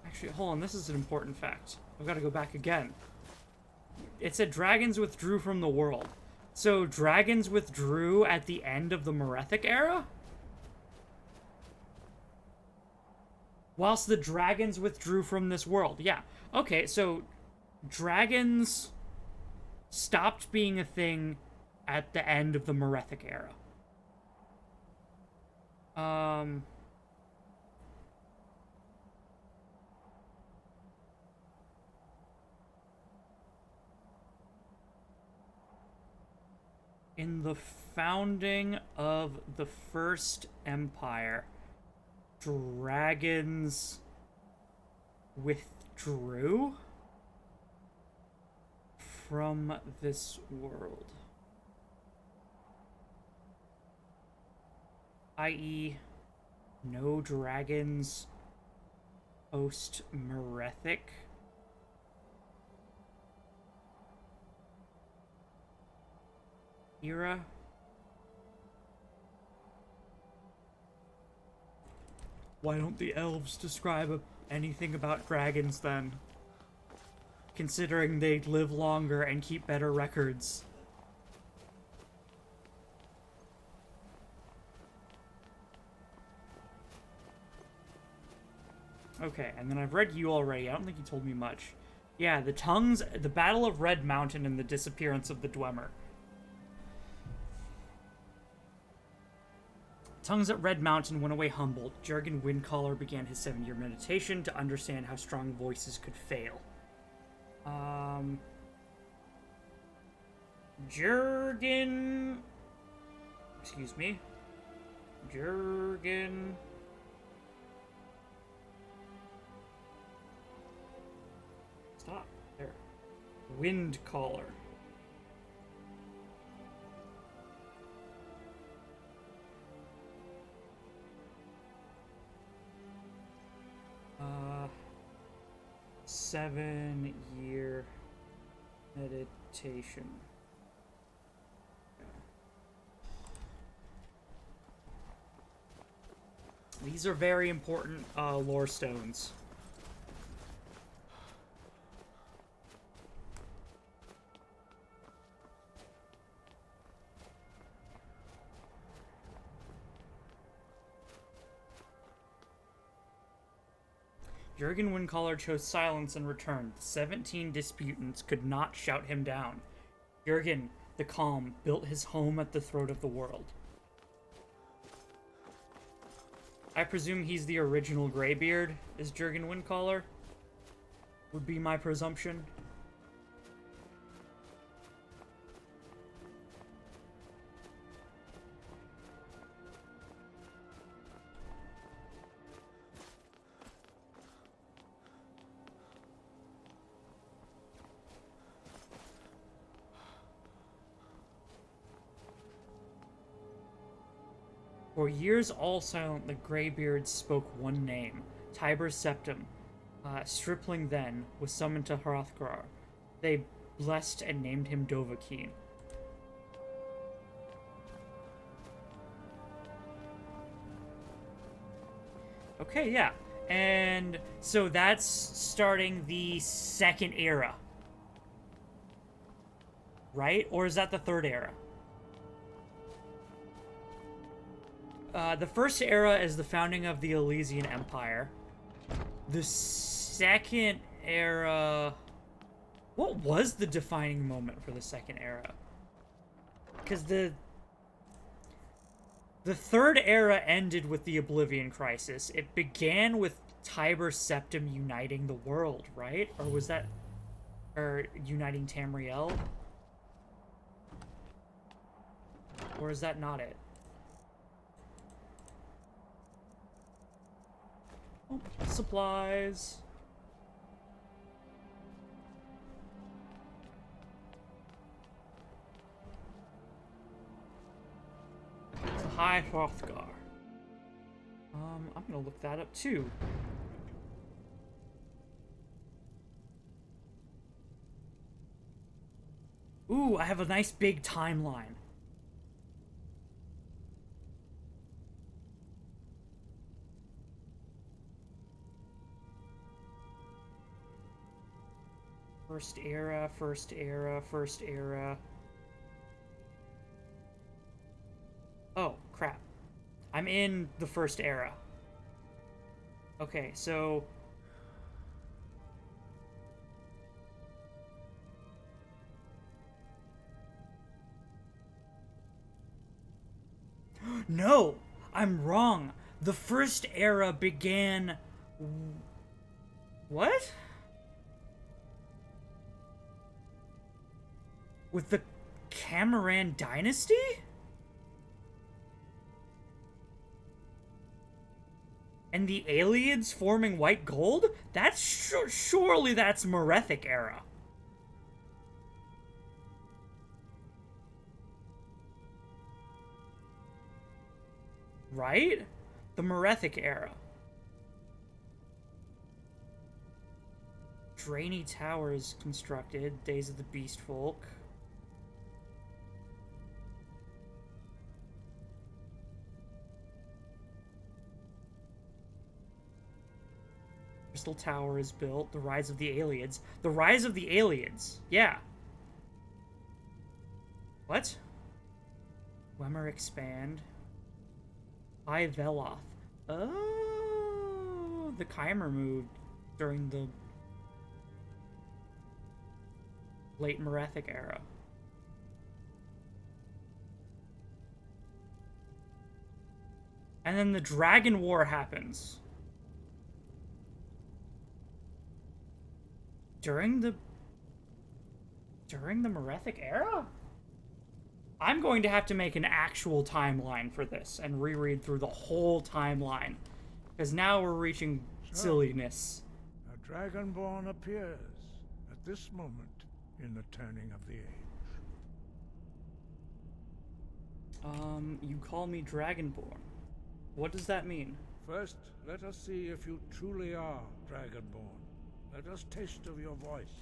Actually, hold on, this is an important fact. I've got to go back again. It said dragons withdrew from the world. So dragons withdrew at the end of the Merethic era? Whilst the dragons withdrew from this world. Yeah. Okay, so dragons stopped being a thing at the end of the Merethic era. In the founding of the First Empire, dragons withdrew from this world. I.e., no dragons post-Merethic. Era. Why don't the elves describe anything about dragons then? Considering they live longer and keep better records. Okay, and then I've read you already. I don't think you told me much. Yeah, the tongues, the Battle of Red Mountain, and the disappearance of the Dwemer. Tongues at Red Mountain went away humbled. Jurgen Windcaller began his 7-year meditation to understand how strong voices could fail. Jurgen... Excuse me. Jurgen... Stop. There. Windcaller. Uh, 7-year meditation. These are very important lore stones. Jurgen Windcaller chose silence and returned. The 17 disputants could not shout him down. Jurgen, the calm, built his home at the throat of the world. I presume he's the original Greybeard, is Jurgen Windcaller? Would be my presumption. For years all silent, the Greybeards spoke one name, Tiber Septim. Stripling then was summoned to Hrothgar. They blessed and named him Dovahkiin. Okay, yeah. And so that's starting the second era. Right? Or is that the third era? The first era is the founding of the Elysian Empire. The second era... What was the defining moment for the second era? Because the third era ended with the Oblivion Crisis. It began with Tiber Septim uniting the world, right? Or was that... Or uniting Tamriel? Or is that not it? Oh, supplies. It's a High Hrothgar. I'm gonna look that up too. Ooh, I have a nice big timeline. First era, first era, first era. Oh, crap. I'm in the first era. Okay, so... No! I'm wrong! The first era began... What? With the Cameron Dynasty? And the aliens forming white gold? That's surely that's Merethic era. Right? The Merethic era. Drainy Towers constructed, Days of the Beast Folk. Crystal Tower is built, the Rise of the Aliens. The Rise of the Aliens, yeah. What? Wemmer Expand. High Veloth. Oh, the Chimer moved during the late Merethic era. And then the Dragon War happens. During the Merethic era? I'm going to have to make an actual timeline for this and reread through the whole timeline. Because now we're reaching silliness. A Dragonborn appears at this moment in the turning of the age. You call me Dragonborn. What does that mean? First, let us see if you truly are Dragonborn. Let us taste of your voice.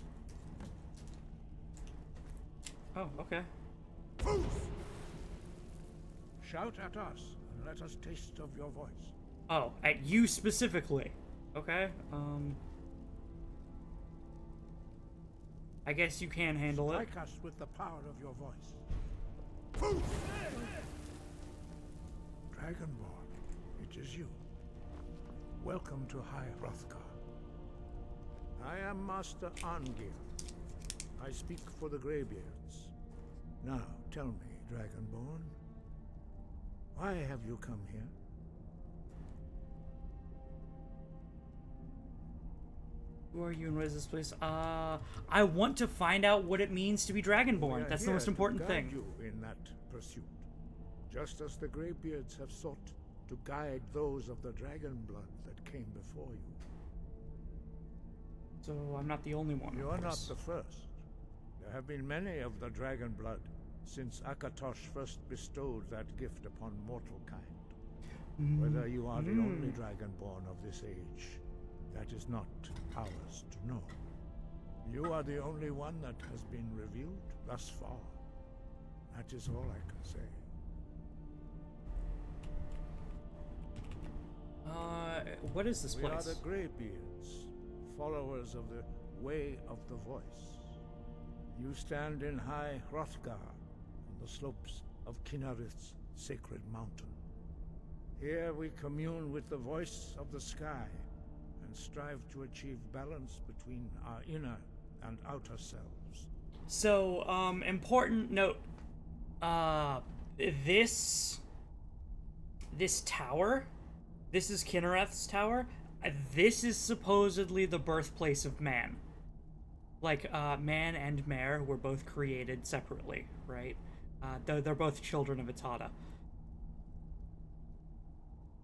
Oh, okay. Shout at us, and let us taste of your voice. Oh, at you specifically. Okay, I guess you can handle it. Strike us with the power of your voice. Dragonborn, it is you. Welcome to High Hrothgar. I am Master Arngir. I speak for the Greybeards. Now, tell me, Dragonborn, why have you come here? Who are you and what is this place? I want to find out what it means to be Dragonborn. That's the most important thing. You in that pursuit, just as the Greybeards have sought to guide those of the dragon blood that came before you. So I'm not the only one. You are not the first. There have been many of the dragon blood since Akatosh first bestowed that gift upon mortal kind. Whether you are the only Dragonborn of this age, that is not ours to know. You are the only one that has been revealed thus far. That is all I can say. What is this place? We are the Greybeards, followers of the Way of the Voice. You stand in High Hrothgar, on the slopes of Kinarith's sacred mountain. Here we commune with the voice of the sky, and strive to achieve balance between our inner and outer selves. So, important note. This tower, this is Kinnereth's tower. This is supposedly the birthplace of man. Like, man and mare were both created separately, right? They're both children of Itada.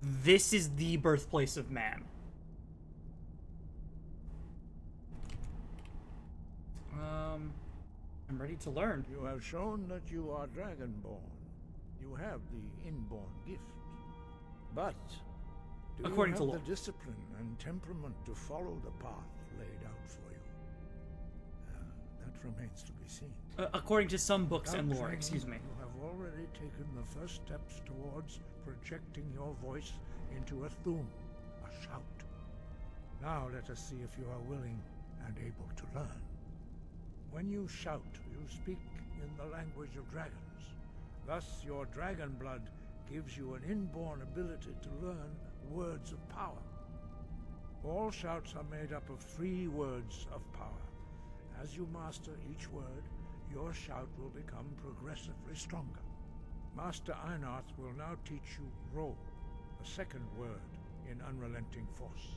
This is the birthplace of man. I'm ready to learn. You have shown that you are Dragonborn. You have the inborn gift. But do According you to have the lore. discipline and temperament to follow the path laid out for you? That remains to be seen. According to some books and Without lore, training, excuse me. You have already taken the first steps towards projecting your voice into a thum, a shout. Now let us see if you are willing and able to learn. When you shout, you speak in the language of dragons. Thus, your dragon blood gives you an inborn ability to learn words of power. All shouts are made up of 3 words of power. As you master each word, your shout will become progressively stronger. Master Einarth will now teach you Ro, the second word in Unrelenting Force.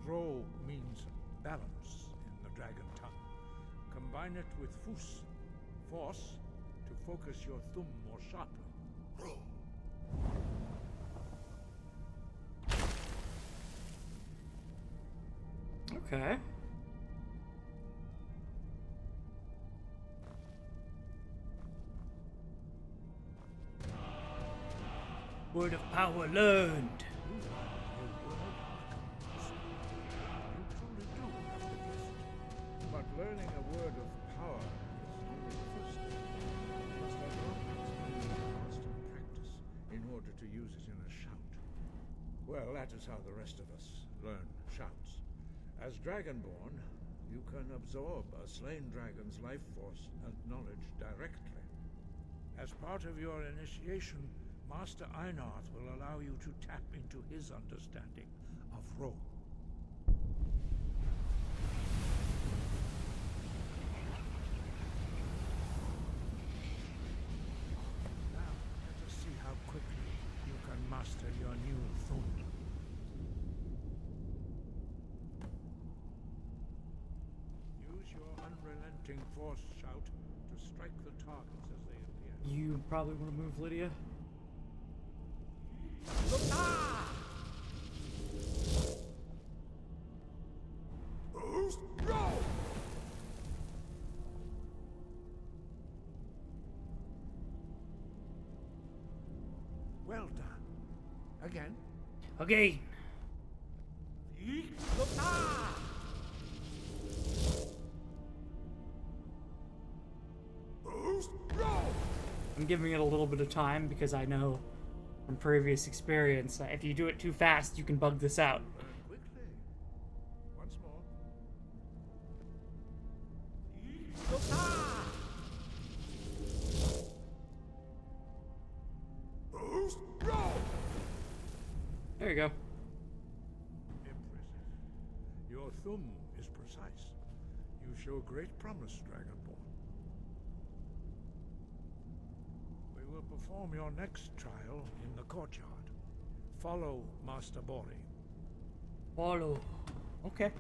Ro means balance in the dragon tongue. Combine it with Fus, force, to focus your thumb more sharply. Ro. Okay. Word of power learned. But learning a word of power is only the first step. You must have constant practice in order to use it in a shout. Well, that is how the rest of us learn shouts. As Dragonborn, you can absorb a slain dragon's life force and knowledge directly. As part of your initiation, Master Einarth will allow you to tap into his understanding of Ro. Now, let us see how quickly you can master your new thum. Use your unrelenting force shout to strike the targets as they appear. You probably want to move, Lydia. Well done. Again. Okay. I'm giving it a little bit of time because I know from previous experience that if you do it too fast, you can bug this out. Quickly. Once more. There you go. Impressive. Your thumb is precise. You show great promise, Dragonborn. We will perform your next trial in the courtyard. Follow Master Bori. Follow. Okay.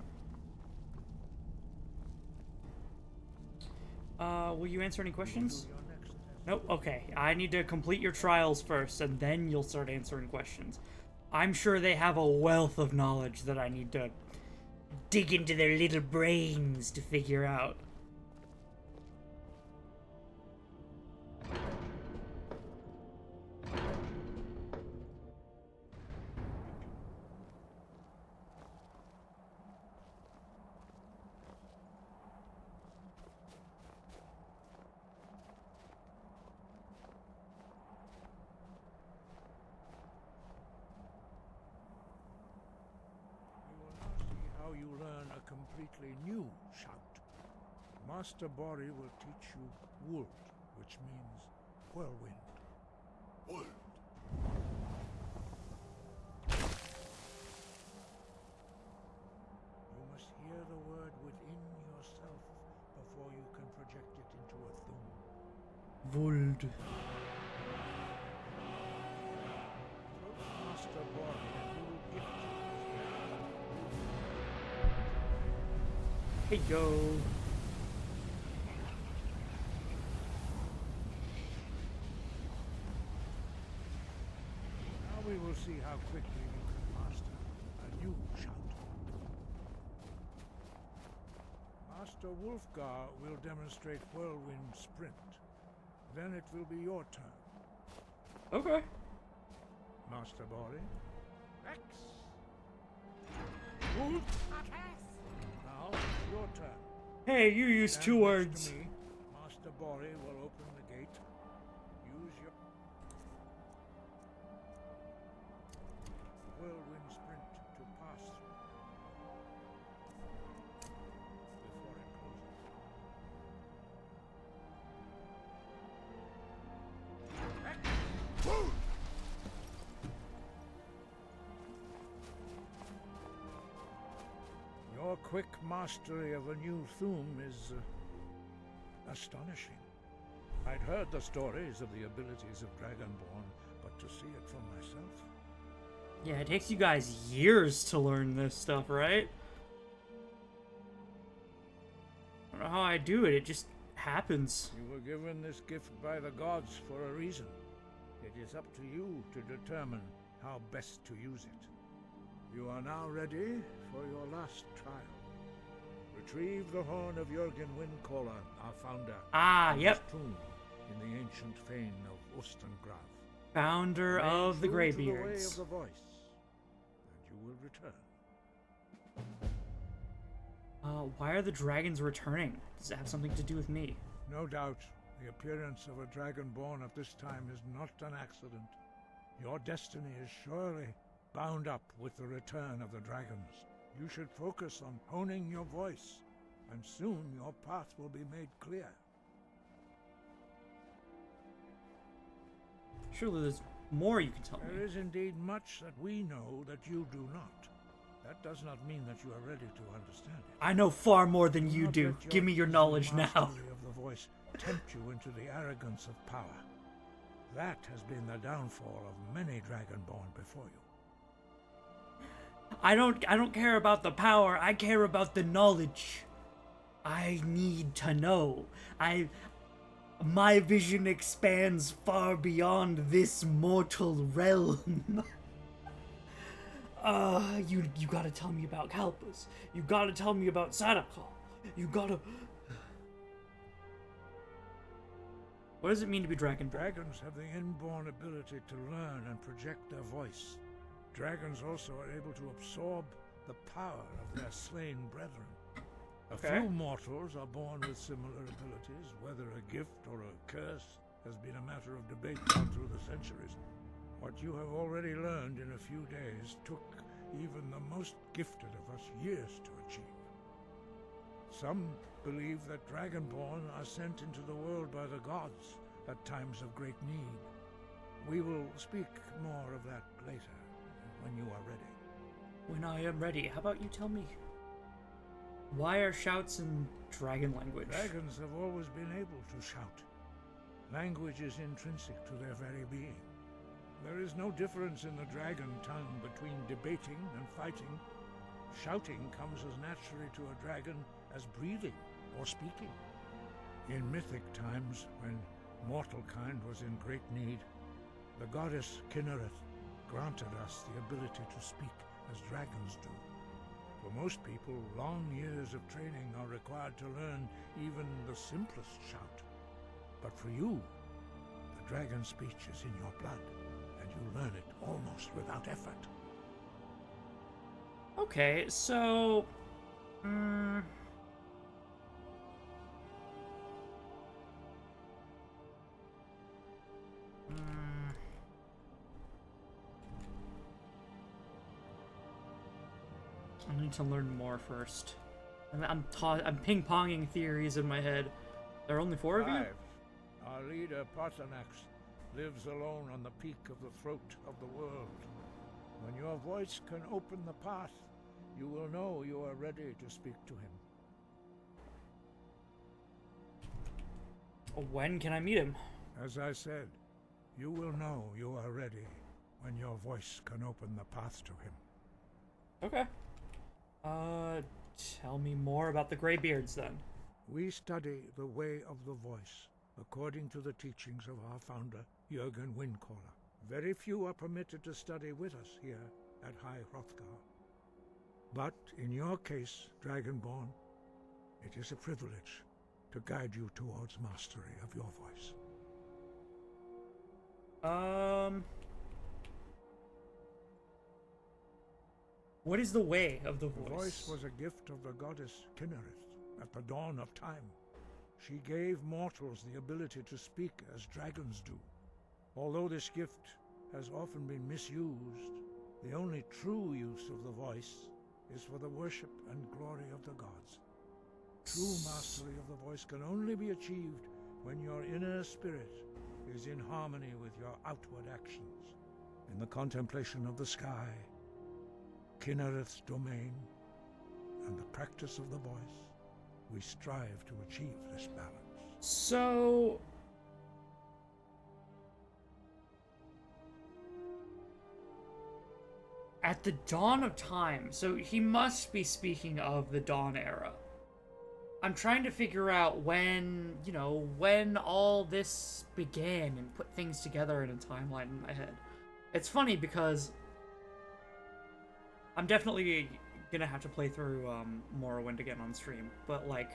Will you answer any questions? Nope. Okay. I need to complete your trials first, and then you'll start answering questions. I'm sure they have a wealth of knowledge that I need to dig into their little brains to figure out. You learn a completely new shout. Master Bori will teach you Wuld, which means whirlwind. Wuld. You must hear the word within yourself before you can project it into a thum. Wuld. Approach Master Bori and he will gift you. Hey, yo. Now we will see how quickly you can master a new shout. Master Wulfgar will demonstrate Whirlwind Sprint. Then it will be your turn. Okay. Master Bori. X. Now, your turn. Hey, you used Stand 2 next words. to me. Master Bori will open the gate. Use your whirlwind sprint to pass through. Before it closes. quick mastery of a new thum is astonishing. I'd heard the stories of the abilities of Dragonborn, but to see it for myself... Yeah, it takes you guys years to learn this stuff, right? I don't know how I do it, it just happens. You were given this gift by the gods for a reason. It is up to you to determine how best to use it. You are now ready for your last trial. Retrieve the horn of Jürgen Windcaller, our founder. Ah, from yep. his tomb in the ancient fane of Ustengrav. Founder Remain of the true to the way Greybeards. of the voice, and you will return. Why are the dragons returning? Does it have something to do with me? No doubt, the appearance of a dragonborn at this time is not an accident. Your destiny is surely bound up with the return of the dragons. You should focus on honing your voice, and soon your path will be made clear. Surely there's more you can tell me. There is indeed much that we know that you do not. That does not mean that you are ready to understand it. I know far more than you not do. let Give me your easy knowledge now. mastery of the voice tempt you into the arrogance of power. That has been the downfall of many Dragonborn before you. I don't care about the power. I care about the knowledge. I need to know. My vision expands far beyond this mortal realm. You gotta tell me about Kalpas. You gotta tell me about Sadako. You gotta... What does it mean to be Dragonborn? Dragons have the inborn ability to learn and project their voice. Dragons also are able to absorb the power of their slain brethren. A few mortals are born with similar abilities. Whether a gift or a curse has been a matter of debate down through the centuries. What you have already learned in a few days took even the most gifted of us years to achieve. Some believe that Dragonborn are sent into the world by the gods at times of great need. We will speak more of that later, when you are ready. When I am ready, how about you tell me? Why are shouts in dragon language? Dragons have always been able to shout. Language is intrinsic to their very being. There is no difference in the dragon tongue between debating and fighting. Shouting comes as naturally to a dragon as breathing or speaking. In mythic times, when mortal kind was in great need, the goddess Kinnereth granted us the ability to speak as dragons do. For most people, long years of training are required to learn even the simplest shout. But for you, the dragon speech is in your blood, and you learn it almost without effort. Okay, so... I need to learn more first. I'm ping-ponging theories in my head. There are only 4 of you? Our leader, Paarthurnax, lives alone on the peak of the throat of the world. When your voice can open the path, you will know you are ready to speak to him. When can I meet him? As I said, you will know you are ready when your voice can open the path to him. Okay. Tell me more about the Greybeards, then. We study the way of the voice, according to the teachings of our founder, Jürgen Windcaller. Very few are permitted to study with us here at High Hrothgar. But in your case, Dragonborn, it is a privilege to guide you towards mastery of your voice. What is the way of the voice? The voice was a gift of the goddess Kinnereth at the dawn of time. She gave mortals the ability to speak as dragons do. Although this gift has often been misused, the only true use of the voice is for the worship and glory of the gods. True mastery of the voice can only be achieved when your inner spirit is in harmony with your outward actions. In the contemplation of the sky, Kinnereth's domain, and the practice of the voice, we strive to achieve this balance. So... at the dawn of time, so he must be speaking of the Dawn era. I'm trying to figure out when, you know, when all this began and put things together in a timeline in my head. It's funny because I'm definitely gonna have to play through Morrowind again on stream, but like,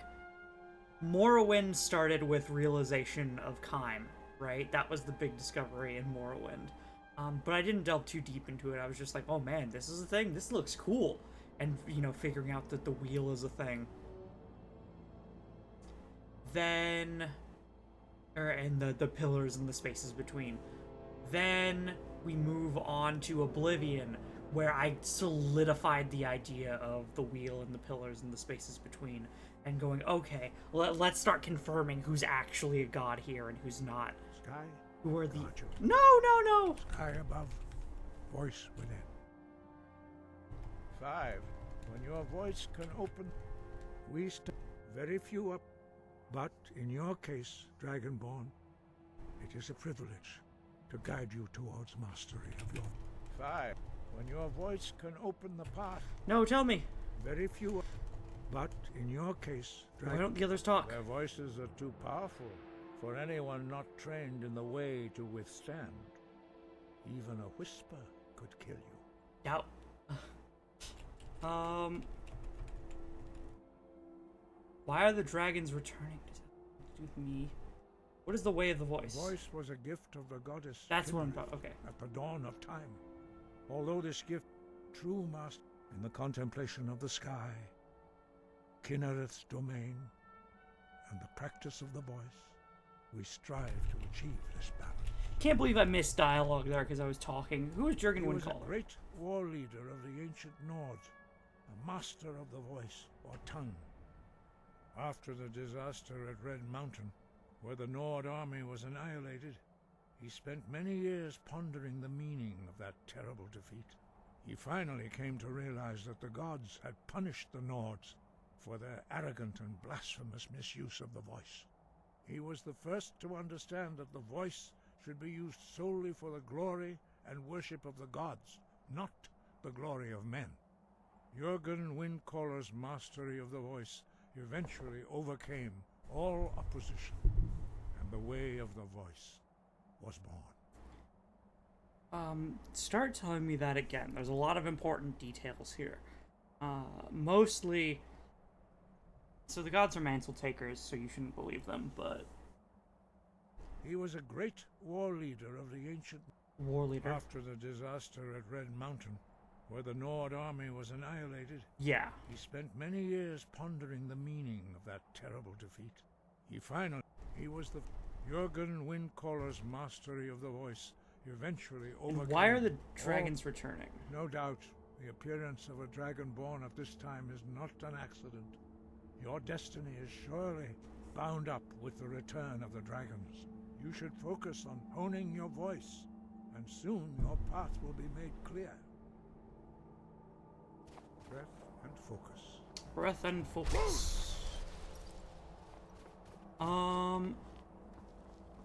Morrowind started with realization of Kyme, right? That was the big discovery in Morrowind. But I didn't delve too deep into it. I was just like, oh man, this is a thing. This looks cool. And, you know, figuring out that the wheel is a thing. Then... and the pillars and the spaces between. Then we move on to Oblivion, where I solidified the idea of the wheel and the pillars and the spaces between. And going, okay, let's start confirming who's actually a god here and who's not. Sky? Who are the... Gotcha. No! Sky above, voice within. 5. When your voice can open, we very few up. But in your case, Dragonborn, it is a privilege to guide you towards mastery of your... 5. When your voice can open the path... No, tell me. Very few up. But in your case, why don't the others talk? Their voices are too powerful for anyone not trained in the way to withstand. Even a whisper could kill you. Doubt. Why are the dragons returning? Does that have to do with me? What is the way of the voice? The voice was a gift of the goddess. That's what I'm talking. Okay. At the dawn of time. Although this gift, true master, in the contemplation of the sky, Kinnereth's domain, and the practice of the voice, we strive to achieve this balance. Can't believe I missed dialogue there because I was talking. Who is Jurgen Windcaller? He was a great war leader of the ancient Nords, a master of the voice, or tongue. After the disaster at Red Mountain, where the Nord army was annihilated, he spent many years pondering the meaning of that terrible defeat. He finally came to realize that the gods had punished the Nords for their arrogant and blasphemous misuse of the voice. He was the first to understand that the voice should be used solely for the glory and worship of the gods, not the glory of men. Jurgen Windcaller's mastery of the voice eventually overcame all opposition, and the way of the voice was born. Start telling me that again. There's a lot of important details here. Mostly... So the gods are mantle takers, so you shouldn't believe them, but... He was a great war leader of the ancient... War leader? After the disaster at Red Mountain, where the Nord army was annihilated... Yeah. He spent many years pondering the meaning of that terrible defeat. He was the... Jurgen Windcaller's mastery of the voice eventually overcame... And why are the dragons returning? No doubt, the appearance of a dragonborn at this time is not an accident. Your destiny is surely bound up with the return of the dragons. You should focus on honing your voice, and soon your path will be made clear. Breath and focus. Breath and focus.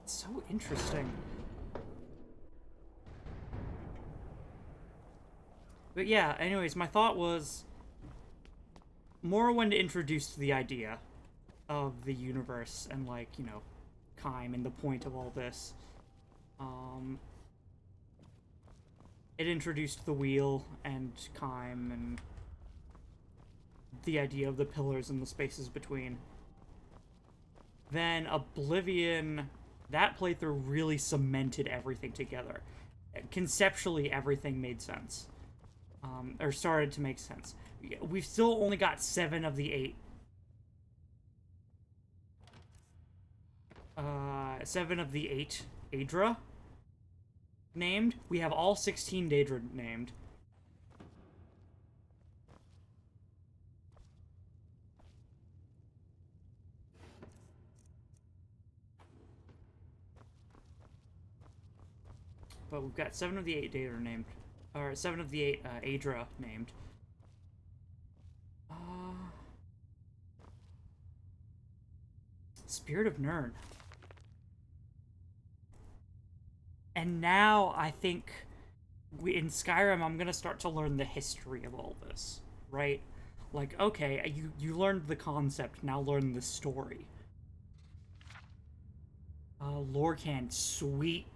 It's so interesting. But yeah, anyways, my thought was... Morrowind introduced the idea of the universe and, like, you know, Kyme and the point of all this. It introduced the wheel and Kyme and the idea of the pillars and the spaces between. Then Oblivion, that playthrough really cemented everything together. Conceptually, everything made sense. Or started to make sense. We've still only got 7 of the 8. 7 of the 8 Daedra named. We have all 16 Daedra named. But we've got 7 of the 8 Daedra named. Or 7 of the 8 Aedra named. Spirit of Nirn. And now I think in Skyrim I'm gonna start to learn the history of all this, right? Like, okay, you learned the concept, now learn the story. Lorcan, sweet.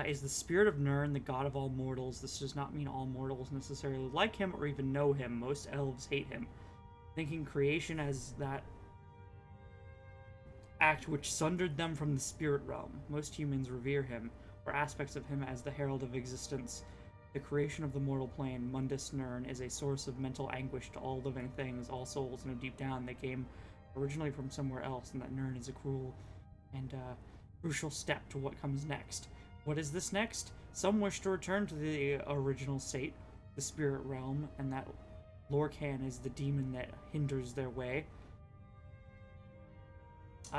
Is the Spirit of Nirn the god of all mortals? This does not mean all mortals necessarily like him or even know him. Most elves hate him, thinking creation as that act which sundered them from the spirit realm. Most humans revere him, or aspects of him, as the herald of existence. The creation of the mortal plane, Mundus Nirn, is a source of mental anguish to all living things. All souls know deep down they came originally from somewhere else, and that Nirn is a cruel and crucial step to what comes next. What is this next? Some wish to return to the original state, the spirit realm, and that Lorcan is the demon that hinders their way.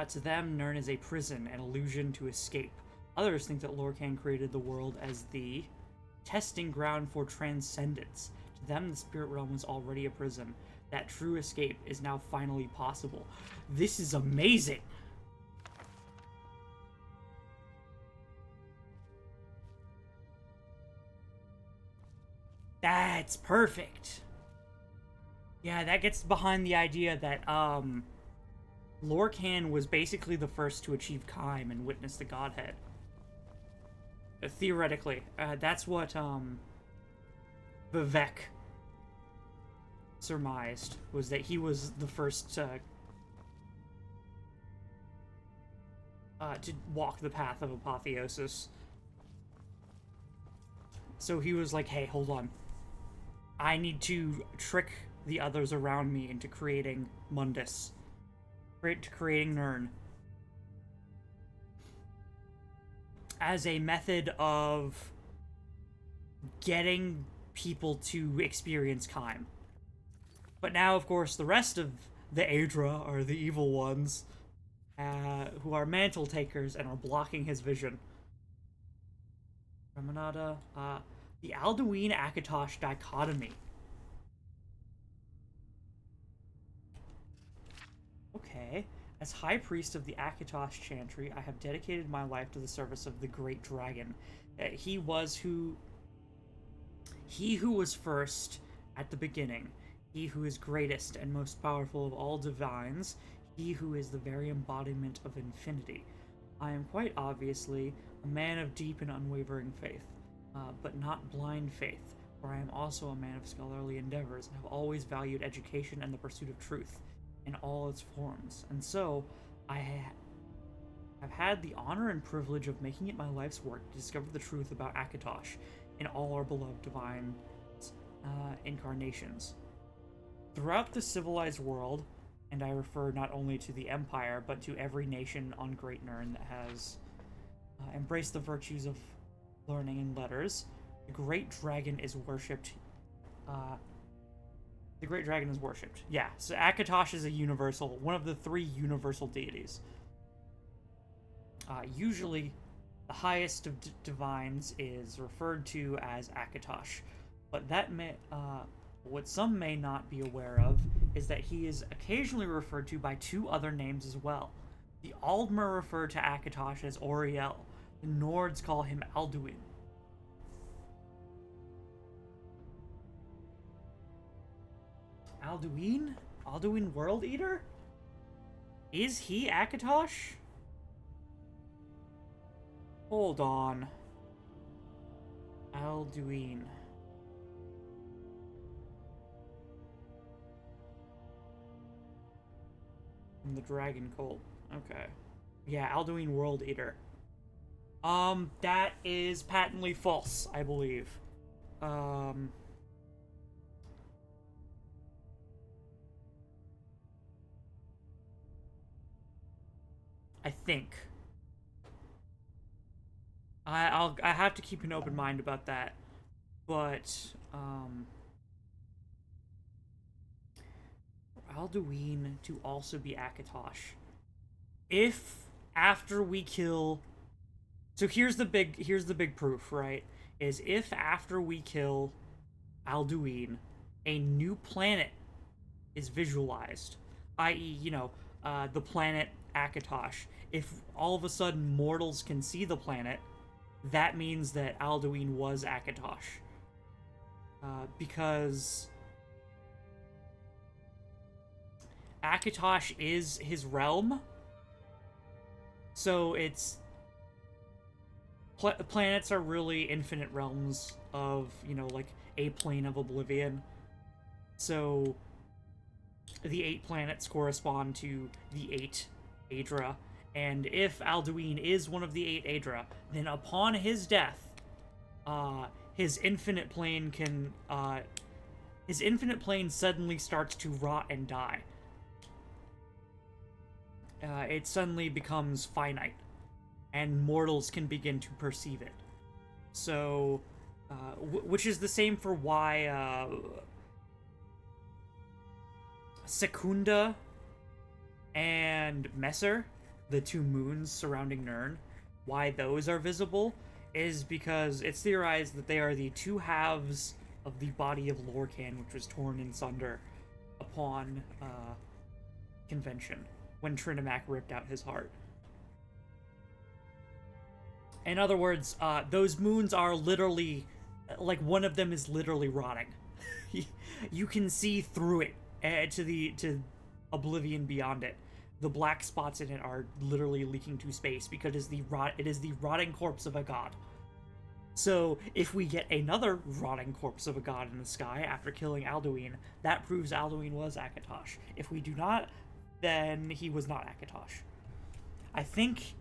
To them, Nirn is a prison, an illusion to escape. Others think that Lorcan created the world as the testing ground for transcendence. To them, the spirit realm was already a prison. That true escape is now finally possible. This is amazing! That's perfect. Yeah, that gets behind the idea that, Lorcan was basically the first to achieve Kaim and witness the Godhead. Theoretically. That's what, Vivek surmised, was that he was the first to walk the path of apotheosis. So he was like, hey, hold on. I need to trick the others around me into creating Mundus. Creating Nirn. As a method of getting people to experience Kaim. But now, of course, the rest of the Aedra are the evil ones, who are mantle takers and are blocking his vision. Ramanada, the Alduin-Akatosh dichotomy. Okay. As High Priest of the Akatosh Chantry, I have dedicated my life to the service of the Great Dragon. He who was first at the beginning, he who is greatest and most powerful of all divines, he who is the very embodiment of infinity. I am quite obviously a man of deep and unwavering faith, but not blind faith, for I am also a man of scholarly endeavors and have always valued education and the pursuit of truth in all its forms, and so I have had the honor and privilege of making it my life's work to discover the truth about Akatosh in all our beloved divine incarnations. Throughout the civilized world, and I refer not only to the Empire, but to every nation on Great Nirn that has embraced the virtues of learning and letters, the Great Dragon is worshipped. The Great Dragon is worshipped. Yeah, so Akatosh is one of the 3 universal deities. Usually, the highest of divines is referred to as Akatosh, but what some may not be aware of is that he is occasionally referred to by 2 other names as well. The Aldmer refer to Akatosh as Oriel. The Nords call him Alduin. Alduin? Alduin World Eater? Is he Akatosh? Hold on. Alduin. From the Dragon Cult. Okay. Yeah, Alduin World Eater. That is patently false, I believe. I think. I have to keep an open mind about that, but Alduin to also be Akatosh. If after we kill, so here's the big proof, right? Is if after we kill Alduin, a new planet is visualized, i.e., the planet Akatosh. If all of a sudden mortals can see the planet, that means that Alduin was Akatosh. Because Akatosh is his realm, so it's planets are really infinite realms of, you know, like a plane of oblivion. So the 8 planets correspond to the 8 Aedra, and if Alduin is one of the 8 Aedra, then upon his death, his infinite plane suddenly starts to rot and die. It suddenly becomes finite, and mortals can begin to perceive it. So, which is the same for why Secunda and Messer, the 2 moons surrounding Nirn, why those are visible is because it's theorized that they are the 2 halves of the body of Lorcan, which was torn in sunder upon convention, when Trinamac ripped out his heart. In other words, those moons are literally, like, one of them is literally rotting. You can see through it to oblivion beyond it. The black spots in it are literally leaking to space because it is the rotting corpse of a god. So if we get another rotting corpse of a god in the sky after killing Alduin, that proves Alduin was Akatosh. If we do not, then he was not Akatosh. I think,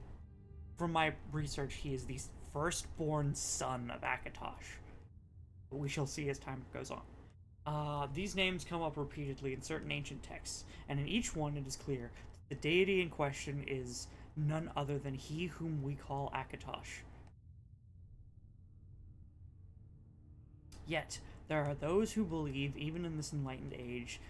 from my research, he is the firstborn son of Akatosh. But we shall see as time goes on. These names come up repeatedly in certain ancient texts, and in each one it is clear that the deity in question is none other than he whom we call Akatosh. Yet, there are those who believe, even in this enlightened age,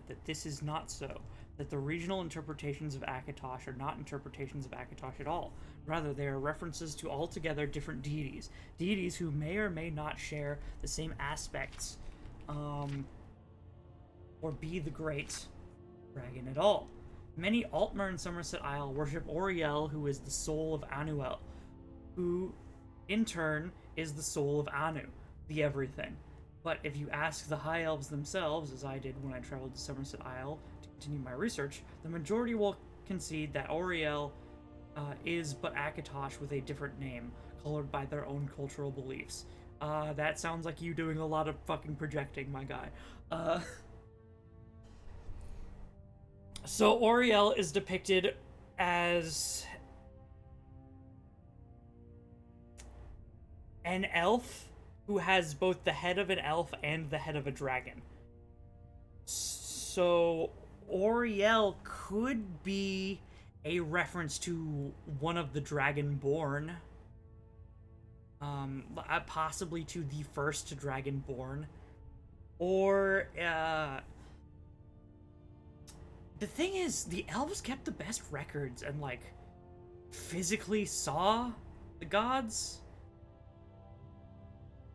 that this is not so, that the regional interpretations of Akatosh are not interpretations of Akatosh at all. Rather, they are references to altogether different deities. Deities who may or may not share the same aspects, or be the great dragon at all. Many Altmer in Somerset Isle worship Auriel, who is the soul of Anuel, who, in turn, is the soul of Anu, the everything. But if you ask the High Elves themselves, as I did when I traveled to Somerset Isle to continue my research, the majority will concede that Auriel is but Akatosh with a different name, colored by their own cultural beliefs. That sounds like you doing a lot of fucking projecting, my guy. So Auriel is depicted as an elf who has both the head of an elf and the head of a dragon. So Auriel could be a reference to one of the Dragonborn, possibly to the first Dragonborn, or the thing is, the elves kept the best records and, like, physically saw the gods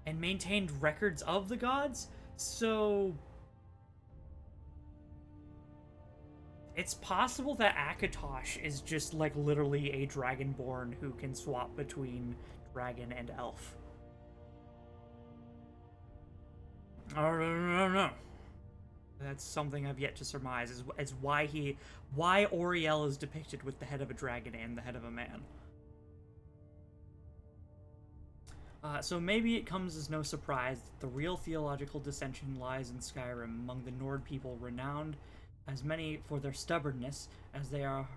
and maintained records of the gods, so it's possible that Akatosh is just, like, literally a Dragonborn who can swap between dragon and elf. I don't know. That's something I've yet to surmise, is why Auriel is depicted with the head of a dragon and the head of a man. So maybe it comes as no surprise that the real theological dissension lies in Skyrim among the Nord people, renowned as many for their stubbornness as they are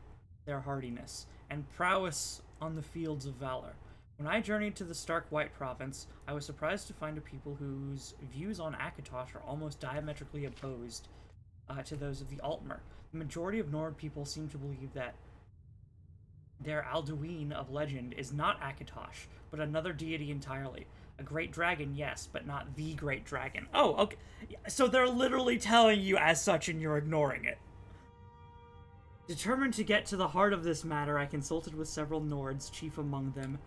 their hardiness, and prowess on the fields of valor. When I journeyed to the Stark White province, I was surprised to find a people whose views on Akatosh are almost diametrically opposed to those of the Altmer. The majority of Nord people seem to believe that their Alduin of legend is not Akatosh, but another deity entirely. A great dragon, yes, but not the great dragon. Oh, okay. So they're literally telling you as such and you're ignoring it. Determined to get to the heart of this matter, I consulted with several Nords, chief among them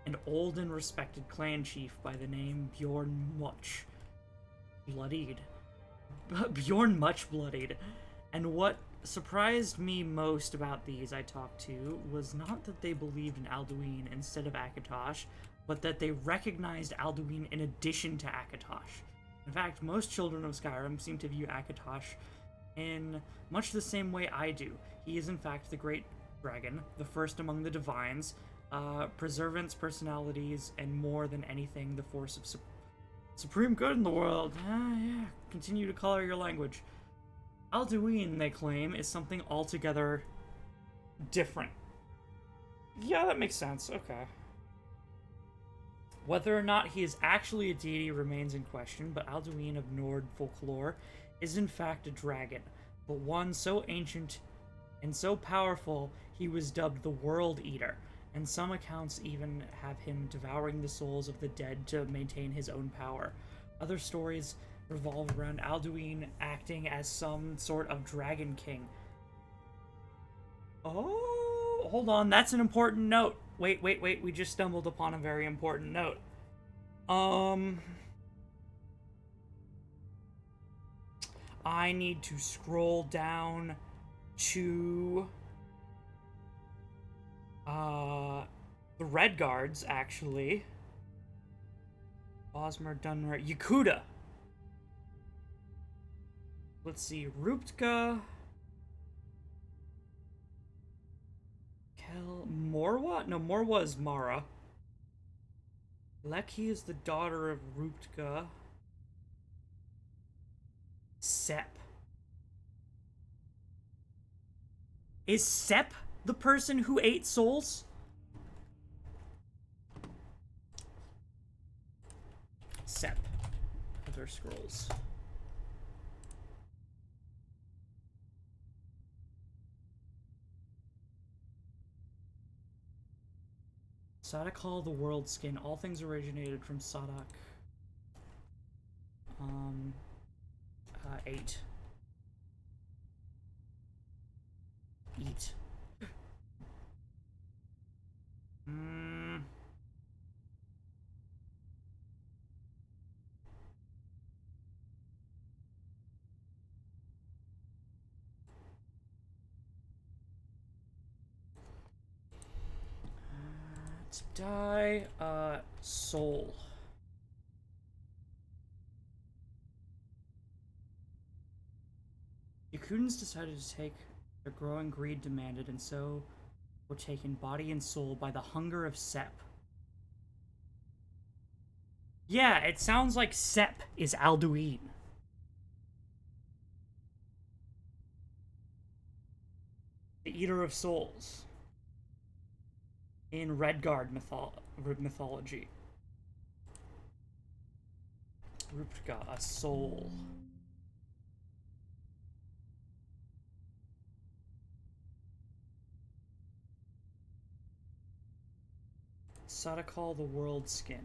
an old and respected clan chief by the name Bjorn Much Bloodied. Bjorn Much Bloodied. And what surprised me most about these I talked to was not that they believed in Alduin instead of Akatosh, but that they recognized Alduin in addition to Akatosh. In fact, most children of Skyrim seem to view Akatosh in much the same way I do. He is in fact the great dragon, the first among the divines, preservance, personalities, and more than anything, the force of supreme good in the world. Yeah, continue to color your language. Alduin, they claim, is something altogether different. Yeah, that makes sense. Okay. Whether or not he is actually a deity remains in question, but Alduin of Nord folklore is in fact a dragon, but one so ancient and so powerful he was dubbed the World Eater, and some accounts even have him devouring the souls of the dead to maintain his own power. Other stories revolve around Alduin acting as some sort of dragon king. Oh, hold on, that's an important note. Wait, we just stumbled upon a very important note. I need to scroll down to the Red Guards, actually. Bosmer, Dunmer, Yakuda. Let's see, Ruptka, Morwa? No, Morwa is Mara. Leki is the daughter of Ruptka. Sep. Is Sep the person who ate souls? Sep. Other scrolls. Sadak Hall, the World Skin. All things originated from Sadak. 8. Eat. To die, soul. Yakutans decided to take their growing greed demanded, and so were taken body and soul by the hunger of Sep. Yeah, it sounds like Sep is Alduin. The Eater of Souls. In Redguard mythology. Ruptka, a soul. Sadakal, the World Skin.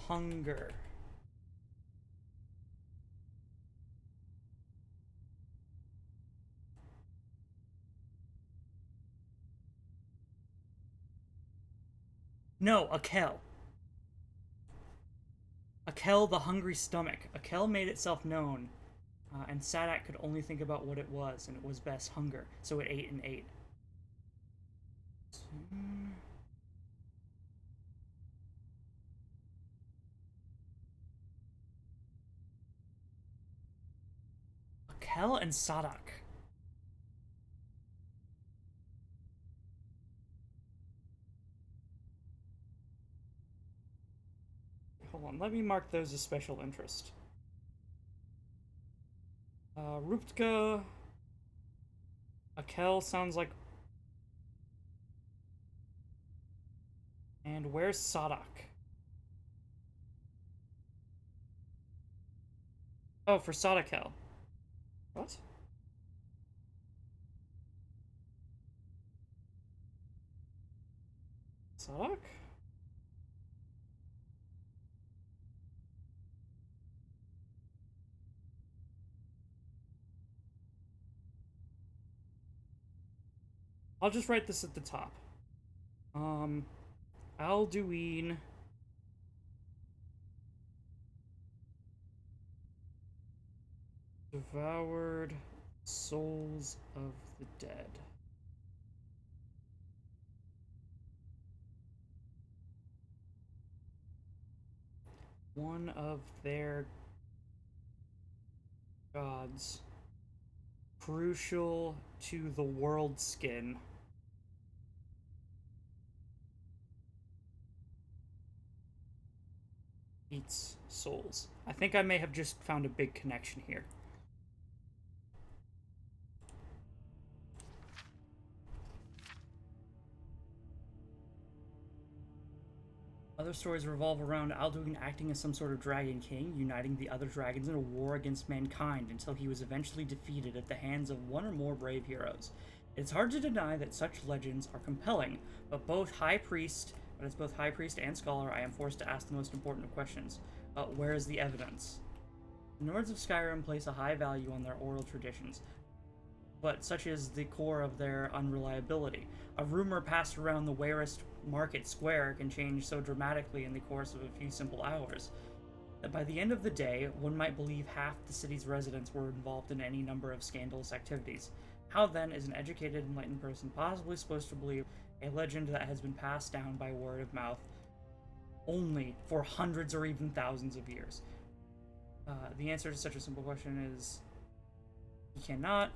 Hunger. No, Akel. Akel, the hungry stomach. Akel made itself known, and Sadak could only think about what it was, and it was best hunger, so it ate and ate. Akel and Sadak. Hold on, let me mark those as special interest. Ruptka. Akel sounds like... And where's Sadak? Oh, for Sadakel. What? Sadak? I'll just write this at the top. Alduin. Devoured Souls of the Dead. One of their gods. Crucial to the world skin. Eats souls. I think I may have just found a big connection here. Other stories revolve around Alduin acting as some sort of dragon king, uniting the other dragons in a war against mankind until he was eventually defeated at the hands of one or more brave heroes. It's hard to deny that such legends are compelling, but as both high priest and scholar, I am forced to ask the most important of questions. Where is the evidence? The Nords of Skyrim place a high value on their oral traditions, but such is the core of their unreliability. A rumor passed around the Wearist Market Square can change so dramatically in the course of a few simple hours that by the end of the day, one might believe half the city's residents were involved in any number of scandalous activities. How then is an educated, enlightened person possibly supposed to believe a legend that has been passed down by word of mouth only for hundreds or even thousands of years? The answer to such a simple question is you cannot.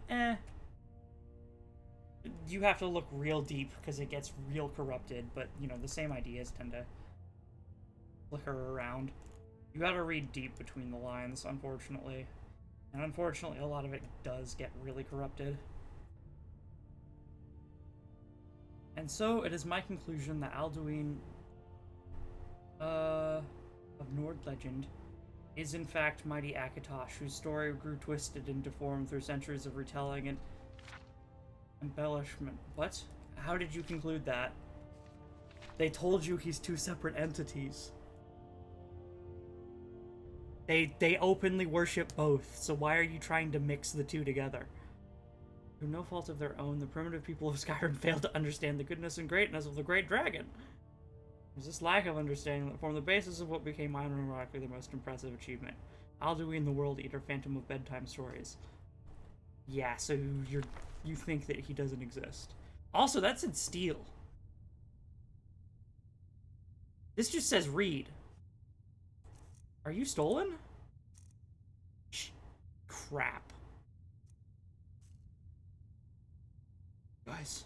You have to look real deep because it gets real corrupted, but you know, the same ideas tend to flicker around. You gotta read deep between the lines, unfortunately. And unfortunately, a lot of it does get really corrupted. And so, it is my conclusion that Alduin of Nord legend is in fact mighty Akatosh, whose story grew twisted and deformed through centuries of retelling and embellishment. What? How did you conclude that? They told you he's two separate entities. They openly worship both, so why are you trying to mix the two together? Through no fault of their own, the primitive people of Skyrim failed to understand the goodness and greatness of the Great Dragon. It was this lack of understanding that formed the basis of what became unironically their most impressive achievement. Alduin the World Eater, Phantom of Bedtime Stories. Yeah, so you think that he doesn't exist. Also, that's in steel. This just says read. Are you stolen? Crap. Guys.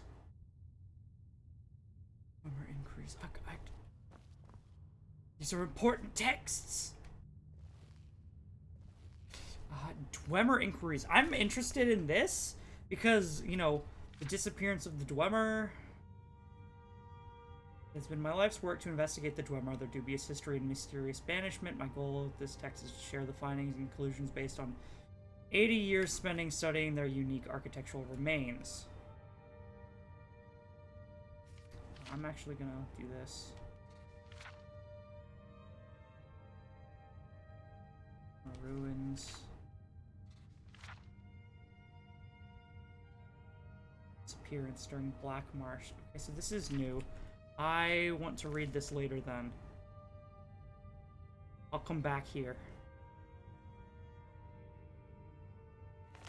Number increase. These are important texts. Dwemer inquiries. I'm interested in this because, you know, the disappearance of the Dwemer. It's been my life's work to investigate the Dwemer, their dubious history and mysterious banishment. My goal of this text is to share the findings and conclusions based on 80 years spending studying their unique architectural remains. I'm actually gonna do this. Ruins. Disappearance during Black Marsh. Okay, so this is new. I want to read this later then. I'll come back here.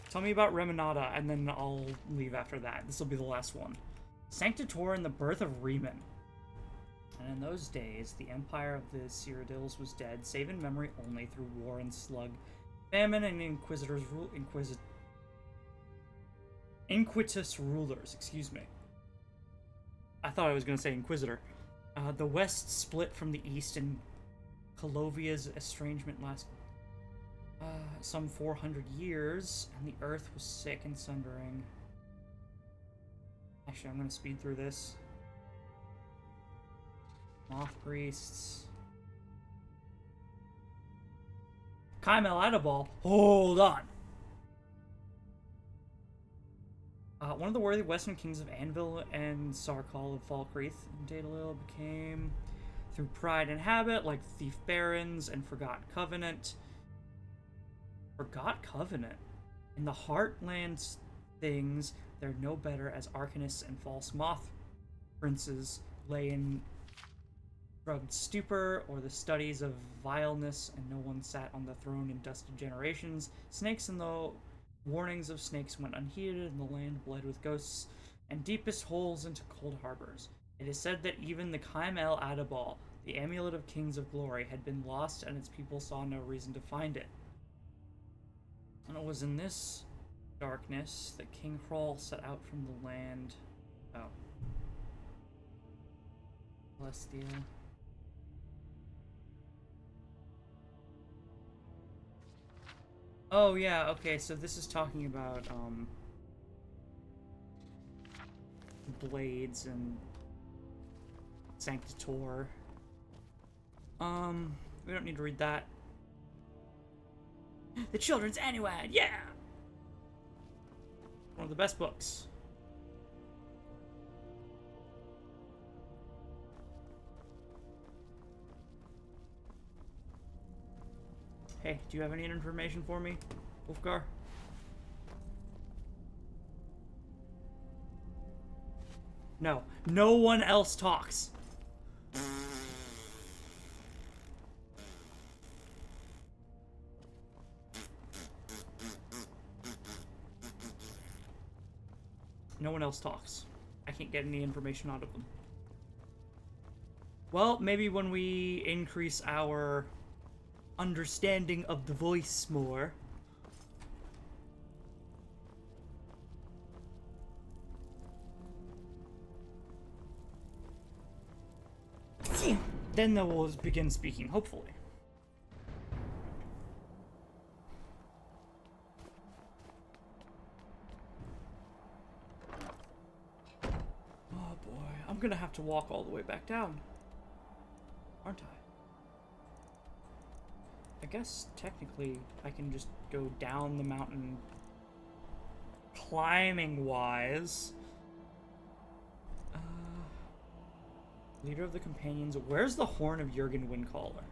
Tell me about Reminata, and then I'll leave after that. This will be the last one. Sanctator and the Birth of Riemann. And in those days, the empire of the Cyrodiils was dead, save in memory only through war and slug, famine, and Inquisitus rulers, excuse me. I thought I was going to say Inquisitor. The West split from the East, and Calovia's estrangement lasted some 400 years, and the Earth was sick and sundering. Actually, I'm going to speed through this. Moth priests. Kaimel Adabal. Hold on. One of the worthy western kings of Anvil and Sarkal of Falkreath and Daedalil became, through pride and habit, like Thief Barons and Forgot Covenant. Forgot Covenant? In the Heartlands things, they're no better as Arcanists and false moth princes lay in drugged stupor, or the studies of vileness, and no one sat on the throne in dusted generations. Snakes in the Warnings of snakes went unheeded, and the land bled with ghosts and deepest holes into cold harbors. It is said that even the Kaim El Adabal, the amulet of kings of glory, had been lost, and its people saw no reason to find it. And it was in this darkness that King Hrol set out from the land. Oh. Celestial. Oh, yeah, okay, so this is talking about, blades and Sanctitor. We don't need to read that. The Children's Annuad, yeah! One of the best books. Hey, do you have any information for me, Wolfgar? No. No one else talks. No one else talks. I can't get any information out of them. Well, maybe when we increase our understanding of the voice more. Then they will begin speaking, hopefully. Oh boy, I'm gonna have to walk all the way back down, aren't I? I guess technically I can just go down the mountain climbing wise. Leader of the companions. Where's the horn of Jurgen Windcaller?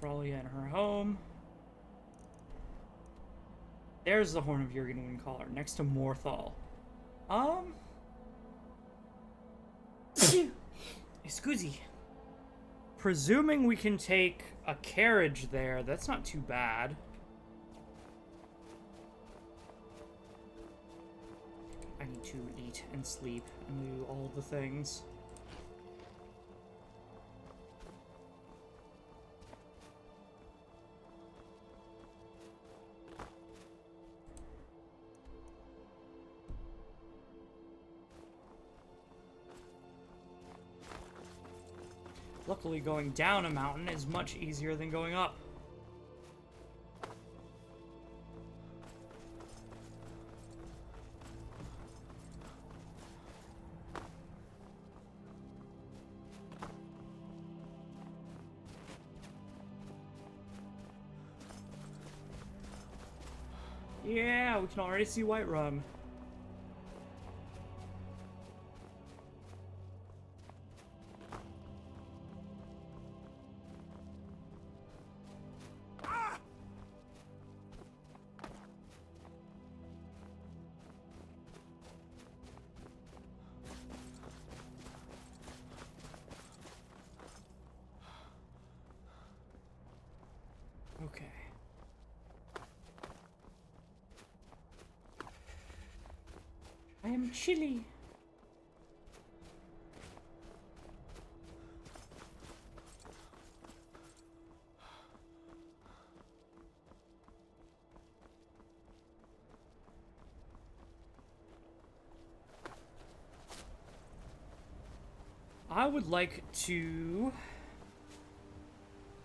Fralia in her home. There's the horn of Jurgen Windcaller, next to Morthal. Scusi. Presuming we can take a carriage there, that's not too bad. I need to eat and sleep and do all the things. Luckily, going down a mountain is much easier than going up. Yeah, we can already see Whiterun. Okay. I am chilly. I would like to...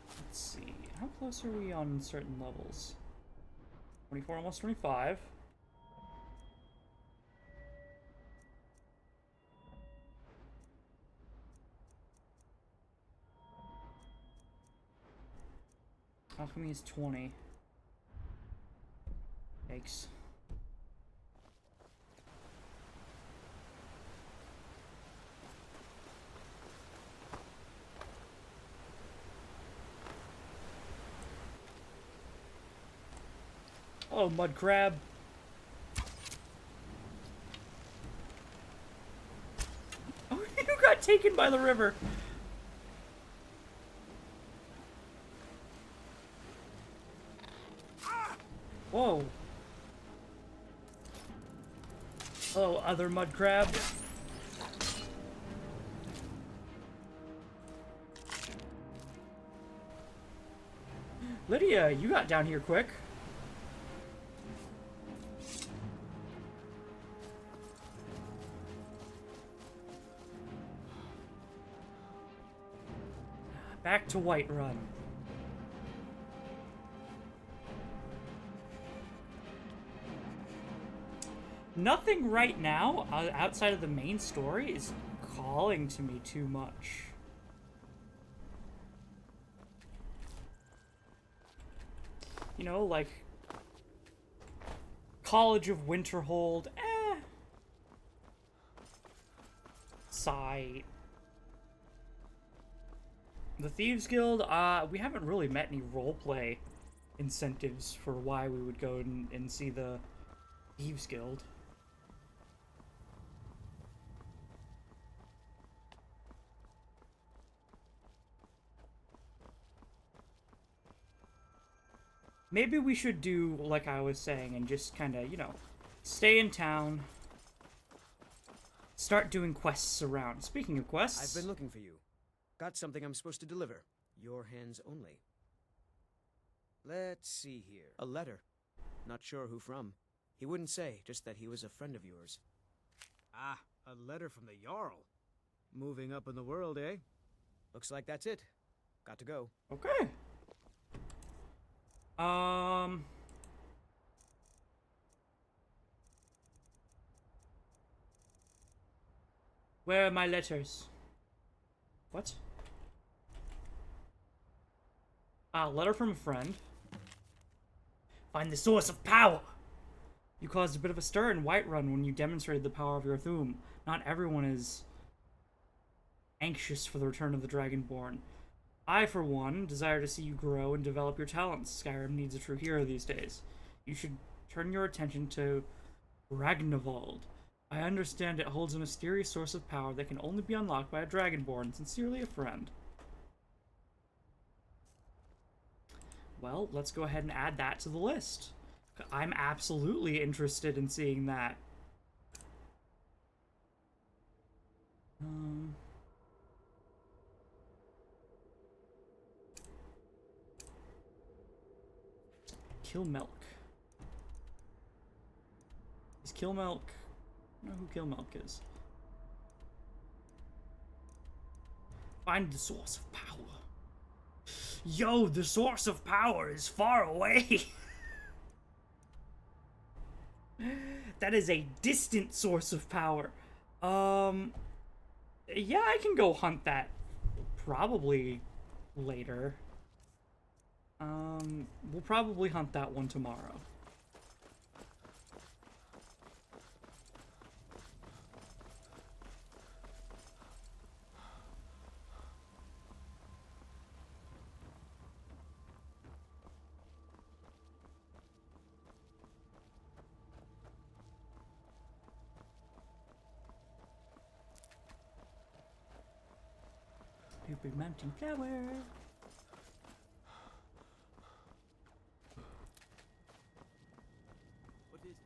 Let's see. How close are we on certain levels? 24, almost 25. Alchemy is 20. Yikes. Oh, mud crab. taken by the river. Whoa. Oh, other mud crab. Lydia, you got down here quick. Back to Whiterun. Nothing right now, outside of the main story, is calling to me too much. You know, like College of Winterhold, Sigh. The Thieves Guild, we haven't really met any roleplay incentives for why we would go and see the Thieves Guild. Maybe we should do like I was saying and just kind of, you know, stay in town, start doing quests around. Speaking of quests... I've been looking for you. Got something I'm supposed to deliver. Your hands only. Let's see here. A letter. Not sure who from. He wouldn't say, just that he was a friend of yours. Ah, a letter from the Jarl. Moving up in the world, eh? Looks like that's it. Got to go. Okay. Where are my letters? What? Ah, letter from a friend. Find the source of power! You caused a bit of a stir in Whiterun when you demonstrated the power of your Thu'um. Not everyone is anxious for the return of the Dragonborn. I, for one, desire to see you grow and develop your talents. Skyrim needs a true hero these days. You should turn your attention to Ragnvald. I understand it holds a mysterious source of power that can only be unlocked by a Dragonborn. Sincerely, a friend. Well, let's go ahead and add that to the list. I'm absolutely interested in seeing that. Kill Milk. Is Kill Milk... I don't know who Kill Milk is. Find the source of power. Yo, the source of power is far away. That is a distant source of power. Yeah, I can go hunt that probably later. We'll probably hunt that one tomorrow. Stupid mountain flower. What is it?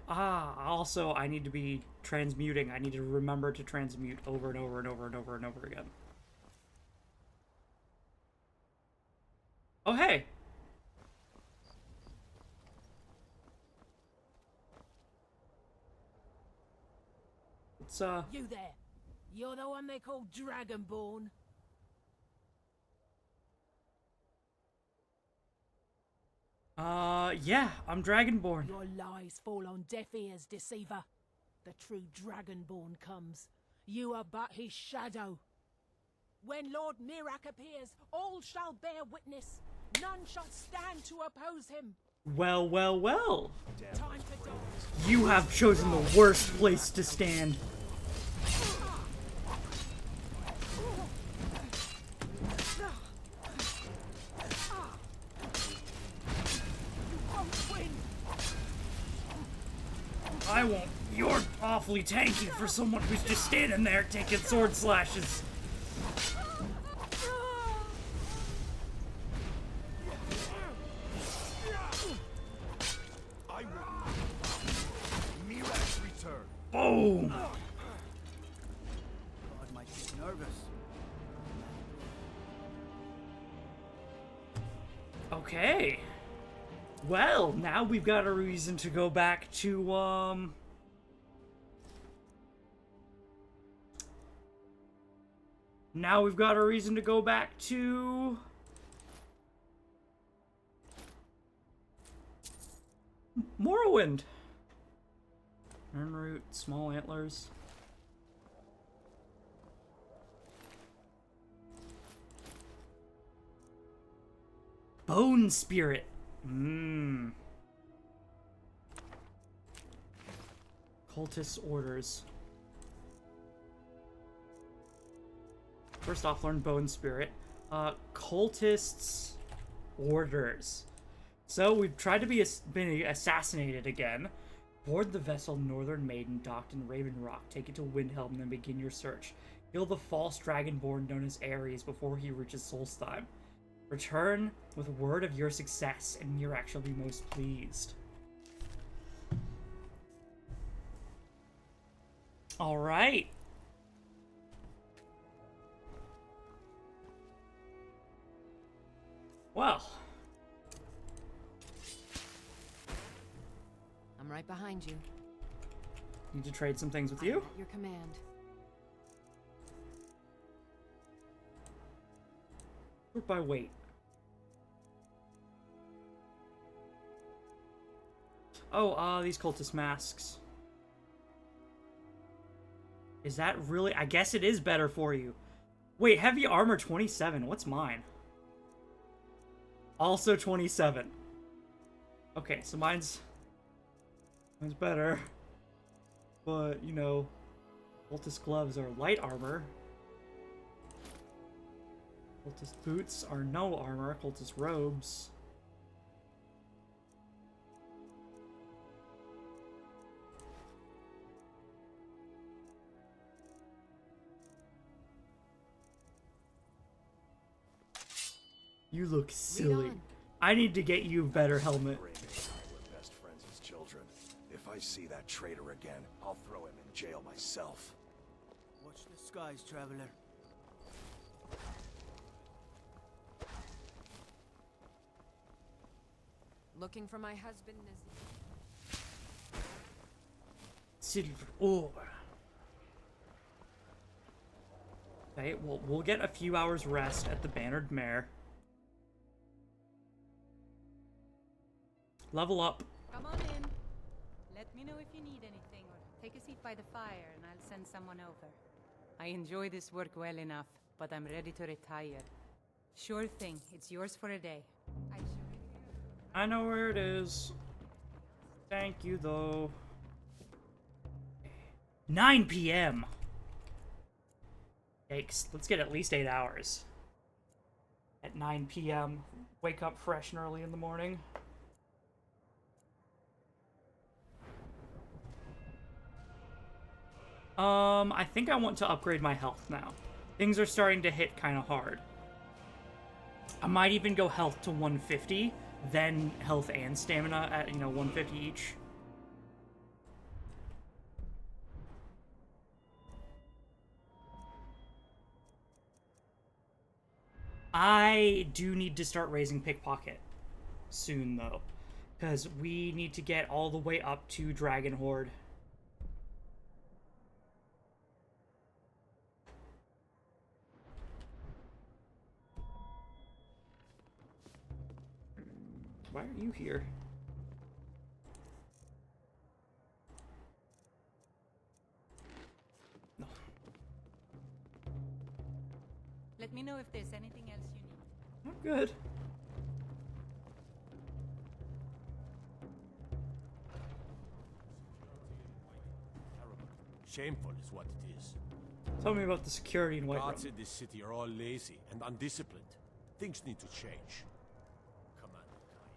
Also, I need to be transmuting. I need to remember to transmute over and over and over and over and over again. Oh, hey! It's, You there. You're the one they call Dragonborn. Yeah, I'm Dragonborn. Your lies fall on deaf ears, deceiver. The true Dragonborn comes. You are but his shadow. When Lord Mirak appears, all shall bear witness. None shall stand to oppose him. Well, well, well. Time to die. You have chosen the worst place to stand. You're awfully tanky for someone who's just standing there taking sword slashes. I will. Mirak's return. Boom! God might get nervous. Okay. Well, now we've got a reason to go back to, Now we've got a reason to go back to... Morrowind. Turn root, small antlers. Bone spirit. Mmm. Cultist orders. First off, learn Bone Spirit. Cultists orders. So we've tried to be been assassinated again. Board the vessel Northern Maiden docked in Raven Rock. Take it to Windhelm and then begin your search. Kill the false dragonborn known as Ares before he reaches Solstheim. Return with word of your success, and Mirak shall be most pleased. All right. Well. I'm right behind you. Need to trade some things with you? At your command. Sort by weight. Oh, these cultist masks. Is that really? I guess it is better for you. Wait, heavy armor 27. What's mine? Also 27. Okay, so mine's better. But, you know, cultist gloves are light armor. Cultist boots are no armor. Cultist robes. You look silly. I need to get you a better helmet. We're best friends as children. If I see that traitor again, I'll throw him in jail myself. Watch the skies, traveler. Looking for my husband, Silver ore. Okay, well, we'll get a few hours rest at the Bannered Mare. Level up. Come on in. Let me know if you need anything, or take a seat by the fire and I'll send someone over. I enjoy this work well enough, but I'm ready to retire. Sure thing, it's yours for a day. I know where it is. Thank you, though. 9 p.m. Yikes. Let's get at least 8 hours. At 9 p.m. Wake up fresh and early in the morning. I think I want to upgrade my health now. Things are starting to hit kind of hard. I might even go health to 150, then health and stamina at, 150 each. I do need to start raising pickpocket soon, though, because we need to get all the way up to Dragon Horde. Why are you here? No. Let me know if there's anything else you need. I'm good. Shameful is what it is. Tell me about the security in Whiterun. Guards in this city are all lazy and undisciplined. Things need to change.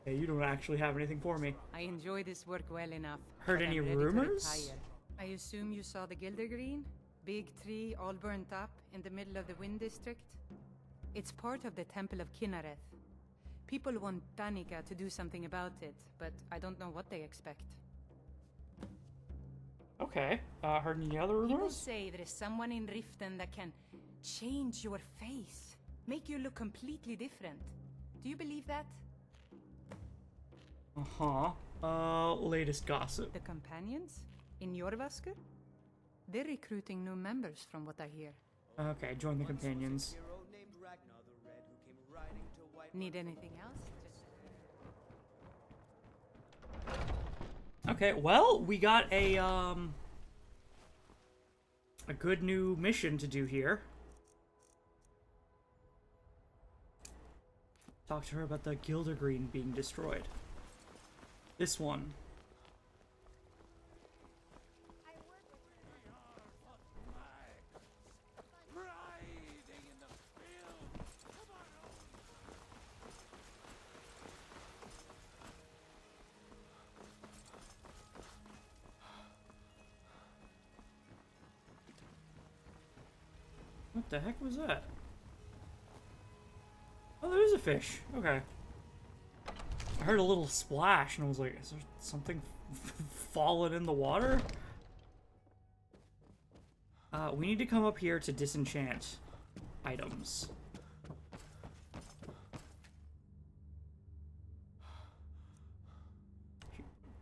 Hey, you don't actually have anything for me. I enjoy this work well enough. Heard but any I'm ready to rumors? retire. I assume you saw the Gildergreen? Big tree, all burnt up, in the middle of the Wind District? It's part of the Temple of Kinnareth. People want Danica to do something about it, but I don't know what they expect. Okay. Heard any other People rumors? say there is someone in Riften that can change your face, make you look completely different. Do you believe that? Uh-huh. Latest gossip. The companions? In Jorvaskr? They're recruiting new members from what I hear. Okay, join the companions. Need anything else? Okay, well, we got a good new mission to do here. Talk to her about the Gildergreen being destroyed. This one. What the heck was that? Oh, there's a fish. Okay. I heard a little splash and I was like, is there something fallen in the water? We need to come up here to disenchant items.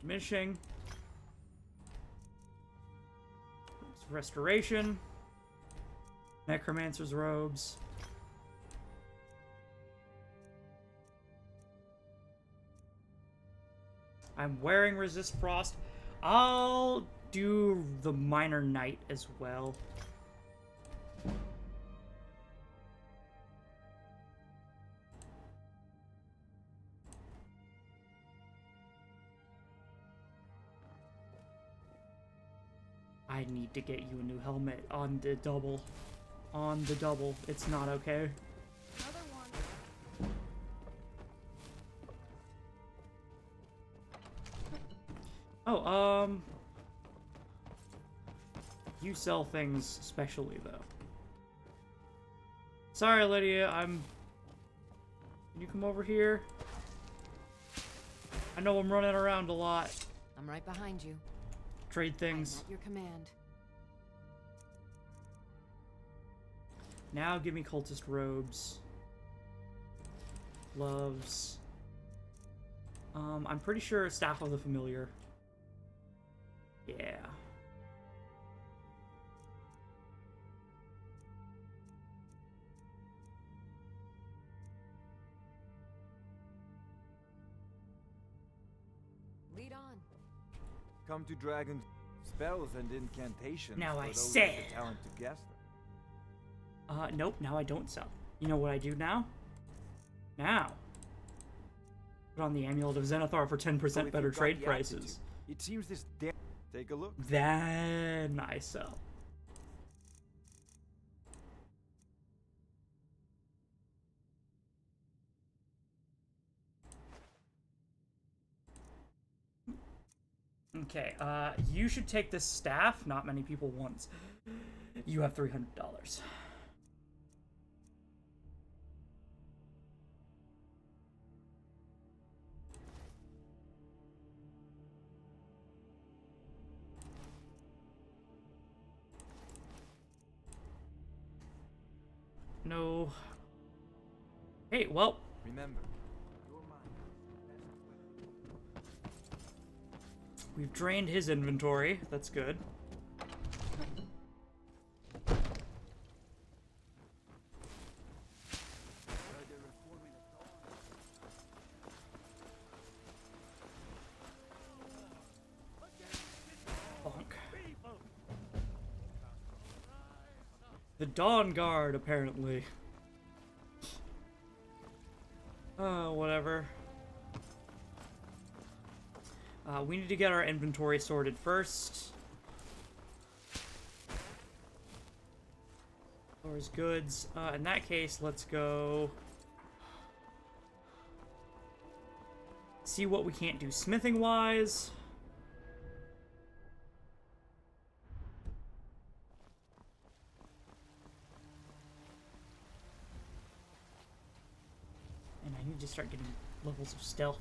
Diminishing. Restoration. Necromancer's robes. I'm wearing resist frost. I'll do the minor knight as well. I need to get you a new helmet on the double. On the double. It's not okay. Oh, you sell things specially, though. Sorry, Lydia, Can you come over here? I know I'm running around a lot. I'm right behind you. Trade things. I'm at your command. Now give me cultist robes. Gloves. I'm pretty sure Staff of the Familiar. Yeah. Lead on. Come to dragon spells and incantations. Now for I those said. with the talent to guess them. Nope, now I don't sell. You know what I do now? Now. Put on the Amulet of Zenithar for 10% So if better you've got trade the prices. aptitude, it seems this damn. Take a look. Then I sell. Okay, you should take this staff. Not many people want. You have $300. No. Hey, well. Remember, we've drained his inventory. That's good. The Dawn Guard, apparently. Oh, whatever. We need to get our inventory sorted first. Floor's goods. In that case, let's go see what we can't do smithing-wise. need to start getting levels of stealth.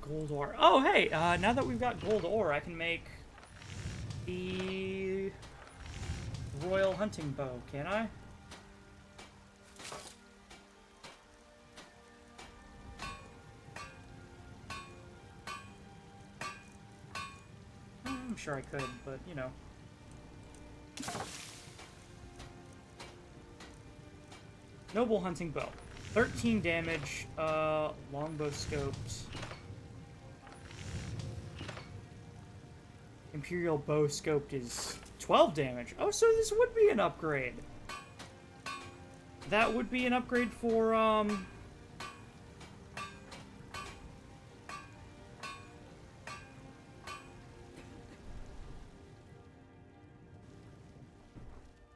Gold ore. Oh, hey! Now that we've got gold ore, I can make the royal hunting bow, can I? I'm sure I could, but, you know. Noble hunting bow. 13 damage, longbow scoped. Imperial bow scoped is 12 damage. Oh, so this would be an upgrade. That would be an upgrade for,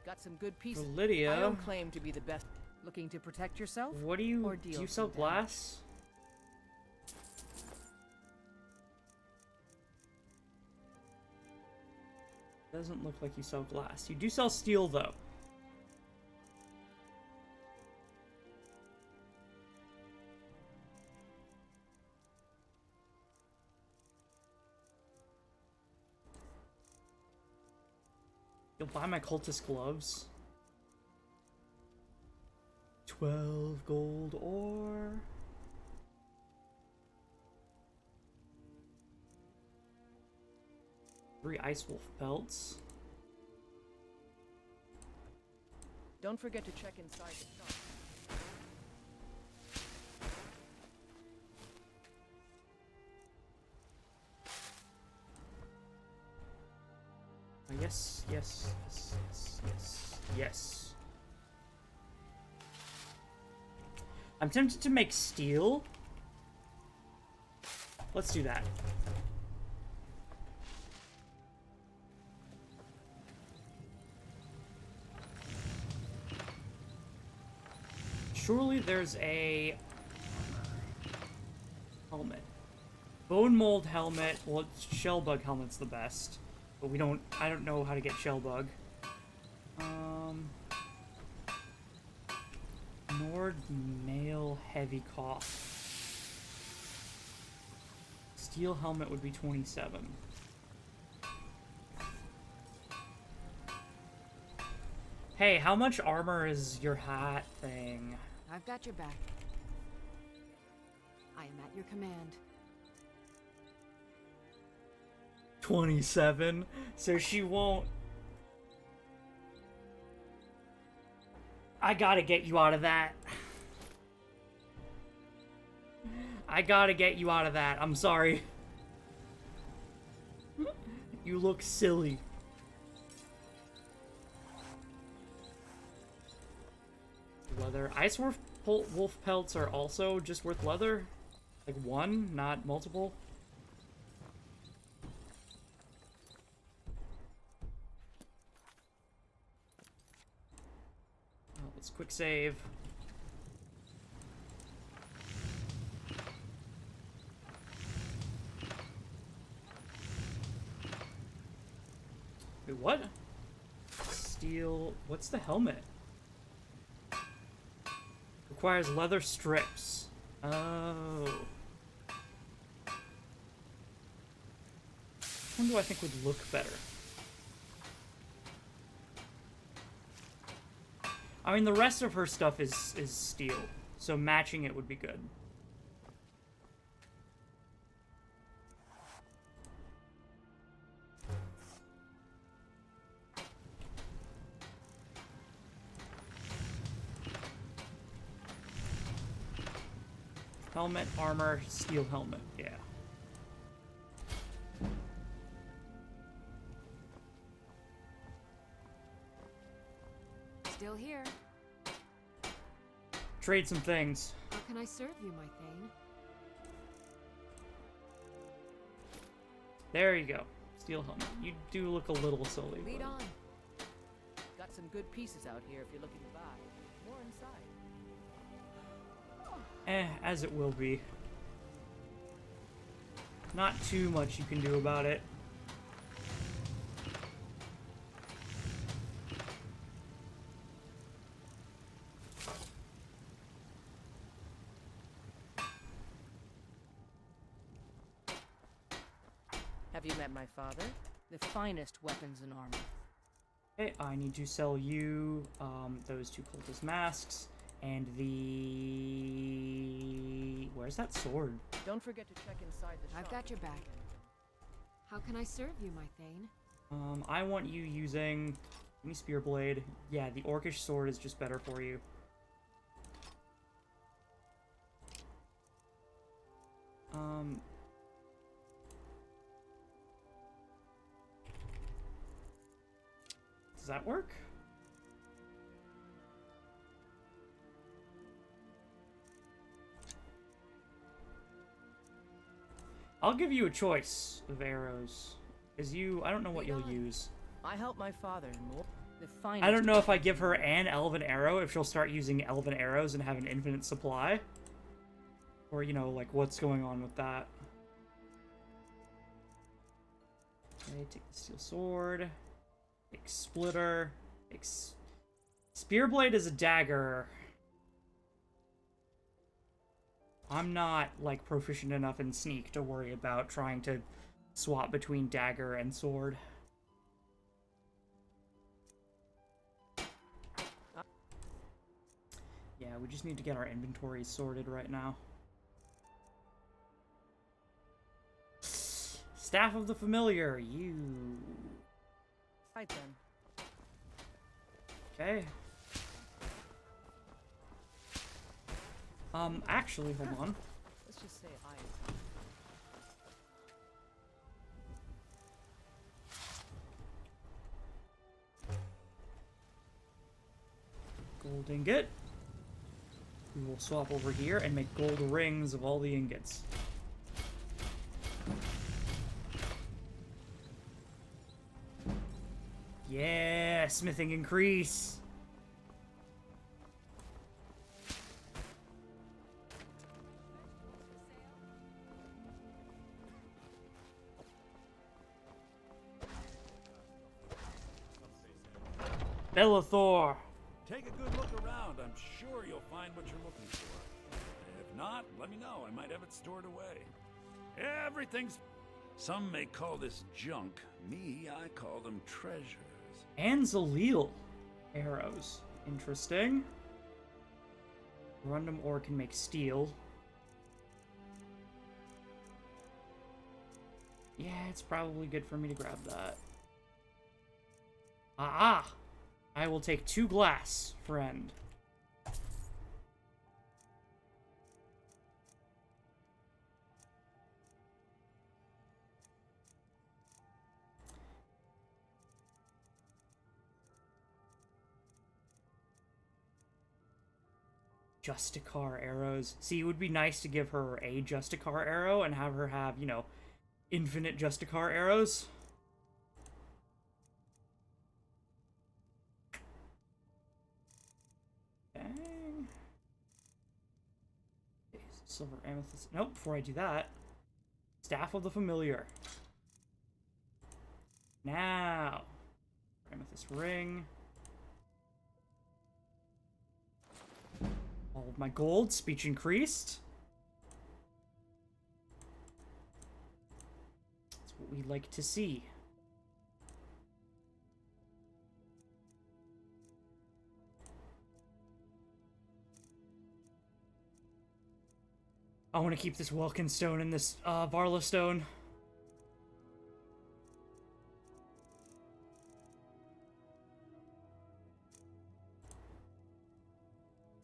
Got some good pieces. Lydia. I don't claim to be the best. Looking to protect yourself? What do you... Or do you sell glass? Doesn't look like you sell glass. You do sell steel, though. You'll buy my cultist gloves. 12 gold ore. Three ice wolf pelts. Don't forget to check inside the shop. Yes, yes, yes, yes, yes, yes. I'm tempted to make steel. Let's do that. Surely there's a helmet. Bone mold helmet. Well, shellbug helmet's the best. But I don't know how to get shellbug. Nord mail heavy cough. Steel helmet would be 27. Hey, how much armor is your hat thing? I've got your back. I am at your command. 27, so she won't. I gotta get you out of that. I gotta get you out of that. I'm sorry. You look silly. Leather. Ice wolf pelts are also just worth leather? Like one, not multiple? Let's quick save. Wait, what? Steel. What's the helmet? Requires leather strips. Oh. Which one do I think would look better? I mean, the rest of her stuff is steel, so matching it would be good. Helmet, armor, steel helmet, yeah. Still here. Trade some things. How can I serve you, my Thane? There you go. Steel helmet. You do look a little silly. Lead but... on. Got some good pieces out here if you're looking to buy. More inside. As it will be. Not too much you can do about it. Have you met my father? The finest weapons and armor. Okay, I need to sell you those 2 cultist masks and the... Where's that sword? Don't forget to check inside the shop. I've got your back. How can I serve you, my Thane? I want you using... Give me Spear Blade. Yeah, the Orcish sword is just better for you. Does that work? I'll give you a choice of arrows. Because I don't know what you'll use. I helped my father more. The finest. I don't know if I give her an elven arrow, if she'll start using elven arrows and have an infinite supply. Or, you know, like, what's going on with that. Okay, take the steel sword. Take splitter. Spearblade is a dagger. I'm not, like, proficient enough in sneak to worry about trying to swap between dagger and sword. Yeah, we just need to get our inventories sorted right now. Staff of the Familiar, you. Right then. Okay. Actually, hold on. Let's just say I. Gold ingot. We will swap over here and make gold rings of all the ingots. Yeah, smithing increase. Bellathor. Take a good look around. I'm sure you'll find what you're looking for. If not, let me know. I might have it stored away. Everything's... Some may call this junk. Me, I call them treasures. And Zalil arrows. Interesting. Random ore can make steel. Yeah, it's probably good for me to grab that. Ah! I will take 2 glass, friend. Justicar arrows. See, it would be nice to give her a Justicar arrow and have her have, you know, infinite Justicar arrows. Dang. Okay, silver amethyst. Nope, before I do that, Staff of the Familiar. Now, amethyst ring. All of my gold, speech increased. That's what we like to see. I want to keep this Welkin stone and this Varla stone.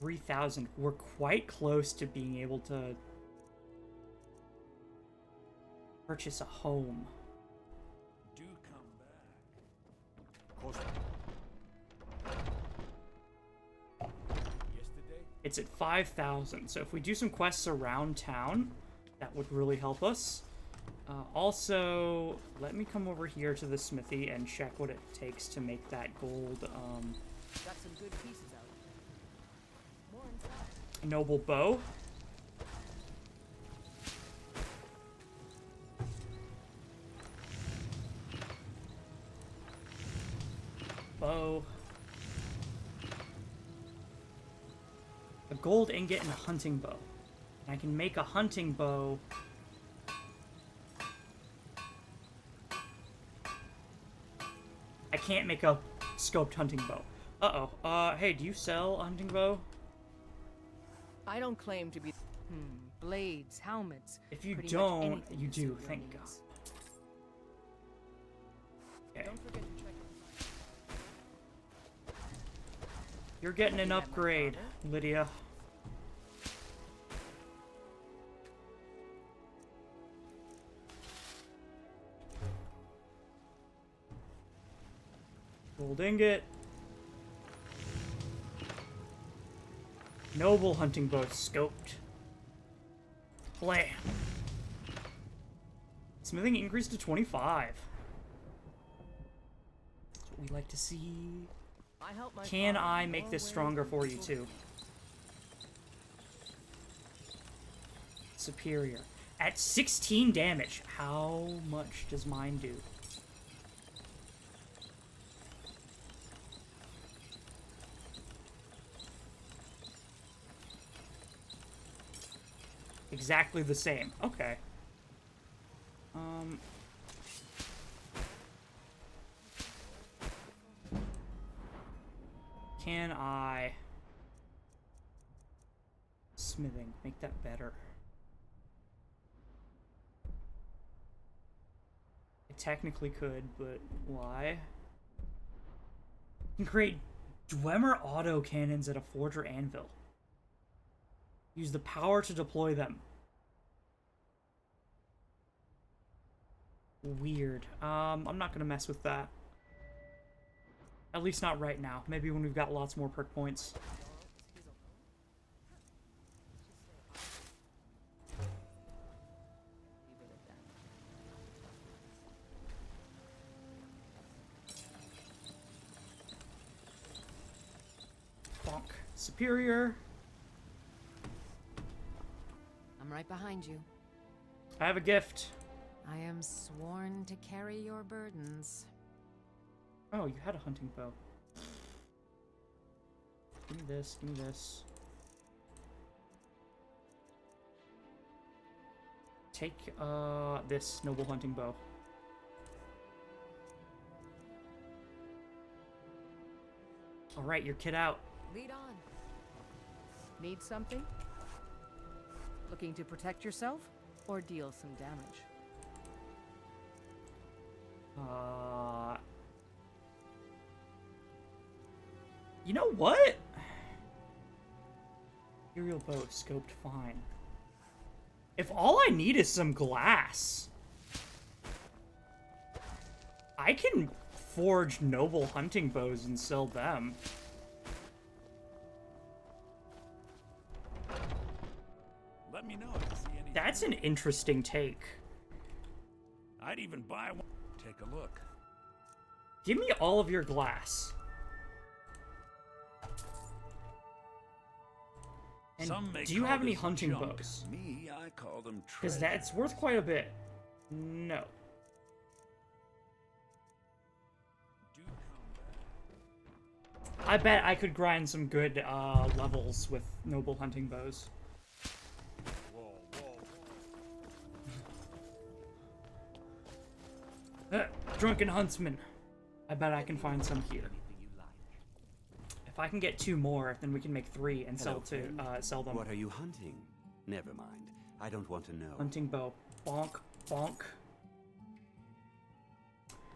$3,000. We're quite close to being able to purchase a home. Do come back. Yesterday? It's at 5,000. So if we do some quests around town, that would really help us. Also, let me come over here to the smithy and check what it takes to make that gold Got some good pieces out. More inside. noble bow. Bow. A gold ingot and a hunting bow. And I can make a hunting bow can't make a scoped hunting bow. Uh-oh. Hey, do you sell a hunting bow? I don't claim to be... blades, helmets... If you pretty much don't, anything you to suit do, your thank God. needs. Okay. Don't forget to check... You're getting an upgrade, Lydia. Gold ingot. Noble hunting bow scoped. Blam. Smithing increased to 25. That's what we like to see. Can I make this stronger for you too? Superior. At 16 damage. How much does mine do? Exactly the same. Okay. Can I... Smithing. Make that better. I technically could, but why? I can create Dwemer auto cannons at a forge or anvil. Use the power to deploy them. Weird. I'm not gonna mess with that. At least not right now. Maybe when we've got lots more perk points. Bonk. Superior. I'm right behind you. I have a gift. I am sworn to carry your burdens. Oh, you had a hunting bow. Give me this, give me this. Take, this noble hunting bow. Alright, your kid out. Lead on. Need something? Looking to protect yourself or deal some damage? You know what? Imperial bow, scoped fine. If all I need is some glass, I can forge noble hunting bows and sell them. Let me know if you see anything. That's an interesting take. I'd even buy one. Take a look. Give me all of your glass. And Some may do you call have any this hunting junk. bows? Me, I call them Because treasure. that's worth quite a bit. No. I bet I could grind some good levels with noble hunting bows. Drunken huntsman. I bet I can find some here. If I can get 2 more, then we can make 3 and Hello, sell them. What are you hunting? Never mind. I don't want to know. Hunting bow. Bonk, bonk.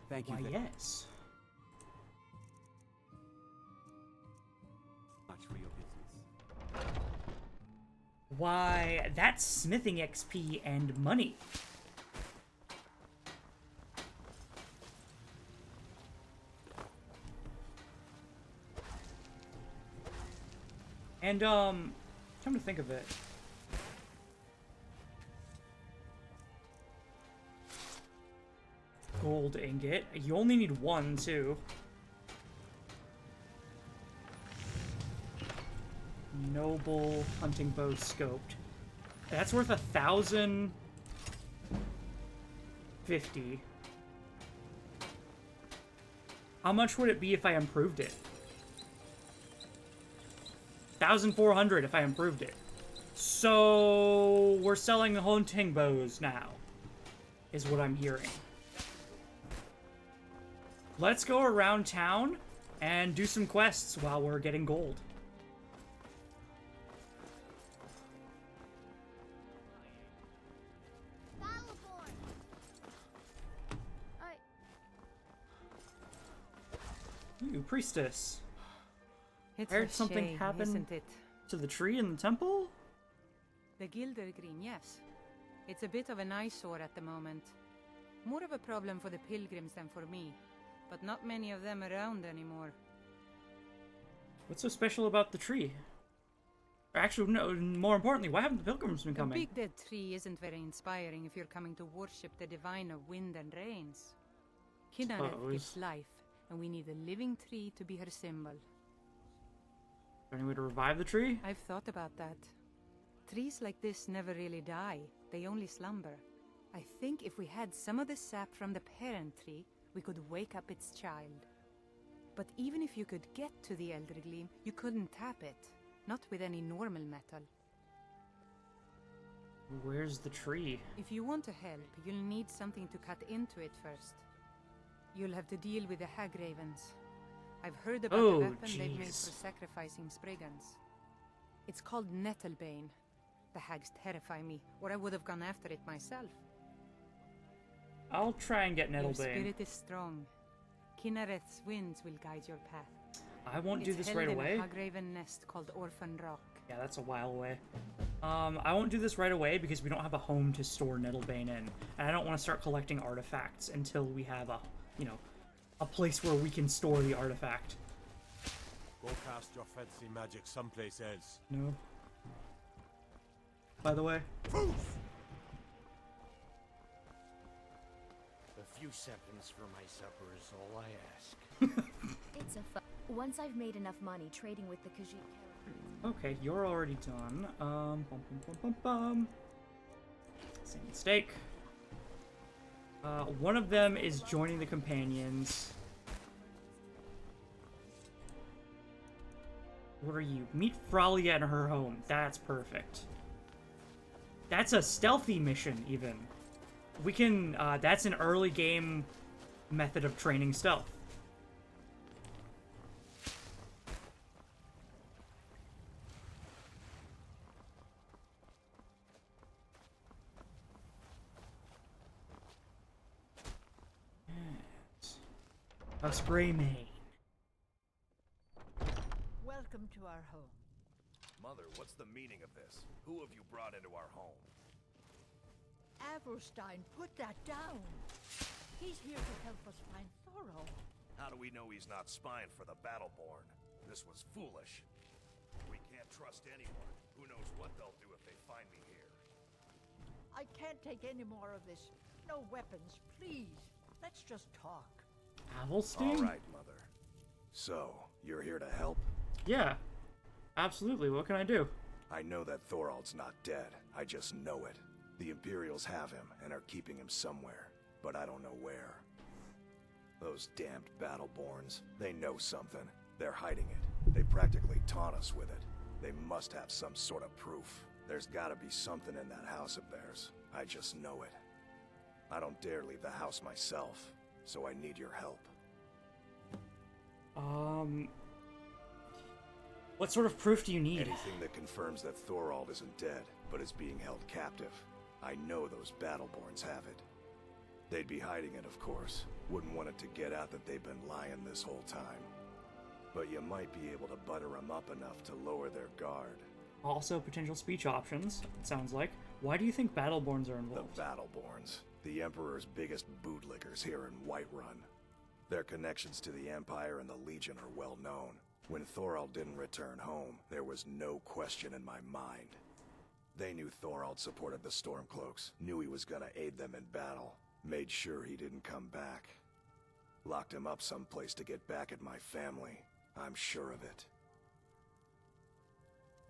Thank you. Why, yes. Much for your business. Why, that's smithing XP and money. And, come to think of it. Gold ingot. You only need 1, too. Noble hunting bow scoped. That's worth 1,050. How much would it be if I improved it? 1,400 if I improved it. So we're selling the hunting bows now, is what I'm hearing. let's go around town and do some quests while we're getting gold. Ooh, priestess. It's I heard a something shame, happen isn't it? to the tree in the temple? The Gilder Green, yes. It's a bit of an eyesore at the moment. More of a problem for the pilgrims than for me, but not many of them around anymore. What's so special about the tree? Or actually, no, more importantly, why haven't the pilgrims been A coming? big dead tree isn't very inspiring if you're coming to worship the divine of wind and rains. Kinareth gives life, and we need a living tree to be her symbol. Is there any way to revive the tree? I've thought about that. Trees like this never really die, they only slumber. I think if we had some of the sap from the parent tree, we could wake up its child. But even if you could get to the Elder Gleam, you couldn't tap it. Not with any normal metal. Where's the tree? If you want to help, you'll need something to cut into it first. You'll have to deal with the Hag Ravens. I've heard about the weapon they've made for sacrificing Spriggans. It's called Nettlebane. The hags terrify me, or I would have gone after it myself. I'll try and get Your Nettlebane. spirit is strong. Kinareth's winds will guide your path. I won't do this right It's held away. in a Hagraven nest called Orphan Rock. Yeah, that's a while away. I won't do this right away because we don't have a home to store Nettlebane in, and I don't want to start collecting artifacts until we have a, you know, a place where we can store the artifact. Go cast your fancy magic someplace else. No. By the way. A few seconds for my supper is all I ask. It's a once I've made enough money trading with the Khajiit. Okay, you're already done. Bum, bum, bum, bum, bum. Same mistake. One of them is joining the companions. What are you? Meet Fralia in her home. That's perfect. That's a stealthy mission, even. We can, that's an early game method of training stealth. House Greymane. Welcome to our home. Mother, what's the meaning of this? Who have you brought into our home? Avrstein, put that down. He's here to help us find Thorol. How do we know he's not spying for the Battleborn? This was foolish. We can't trust anyone. Who knows what they'll do if they find me here. I can't take any more of this. No weapons, please. Let's just talk. Avelstein? All right, Mother. So, you're here to help? Yeah, absolutely. What can I do? I know that Thorald's not dead. I just know it. The Imperials have him and are keeping him somewhere, but I don't know where. Those damned Battleborns, they know something. They're hiding it. They practically taunt us with it. They must have some sort of proof. There's gotta be something in that house of theirs. I just know it. I don't dare leave the house myself, so I need your help. What sort of proof do you need? Anything that confirms that Thorald isn't dead, but is being held captive. I know those Battleborns have it. They'd be hiding it, of course. Wouldn't want it to get out that they've been lying this whole time. But you might be able to butter them up enough to lower their guard. Also, potential speech options, it sounds like. Why do you think Battleborns are involved? The Battleborns. The Emperor's biggest bootlickers here in Whiterun. Their connections to the Empire and the Legion are well known. When Thorald didn't return home, there was no question in my mind. They knew Thorald supported the Stormcloaks, knew he was gonna aid them in battle, made sure he didn't come back. Locked him up someplace to get back at my family. I'm sure of it.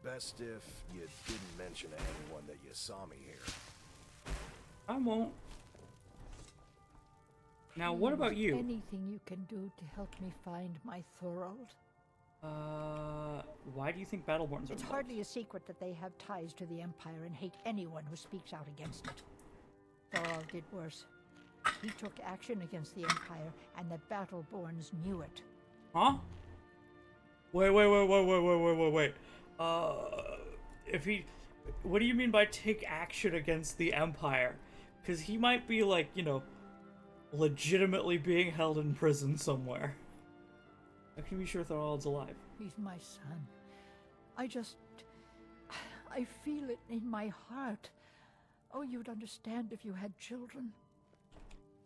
Best if you didn't mention to anyone that you saw me here. I won't. Now, what about you? Anything you can do to help me find my Thorald? Why do you think Battleborns are It's involved? hardly a secret that they have ties to the Empire and hate anyone who speaks out against it. Thorald did worse. He took action against the Empire, and the Battleborns knew it. Huh? Wait. If he... What do you mean by take action against the Empire? Because he might be, like, you know, legitimately being held in prison somewhere. I can be sure Thorald's alive. He's my son. I feel it in my heart. Oh, you'd understand if you had children.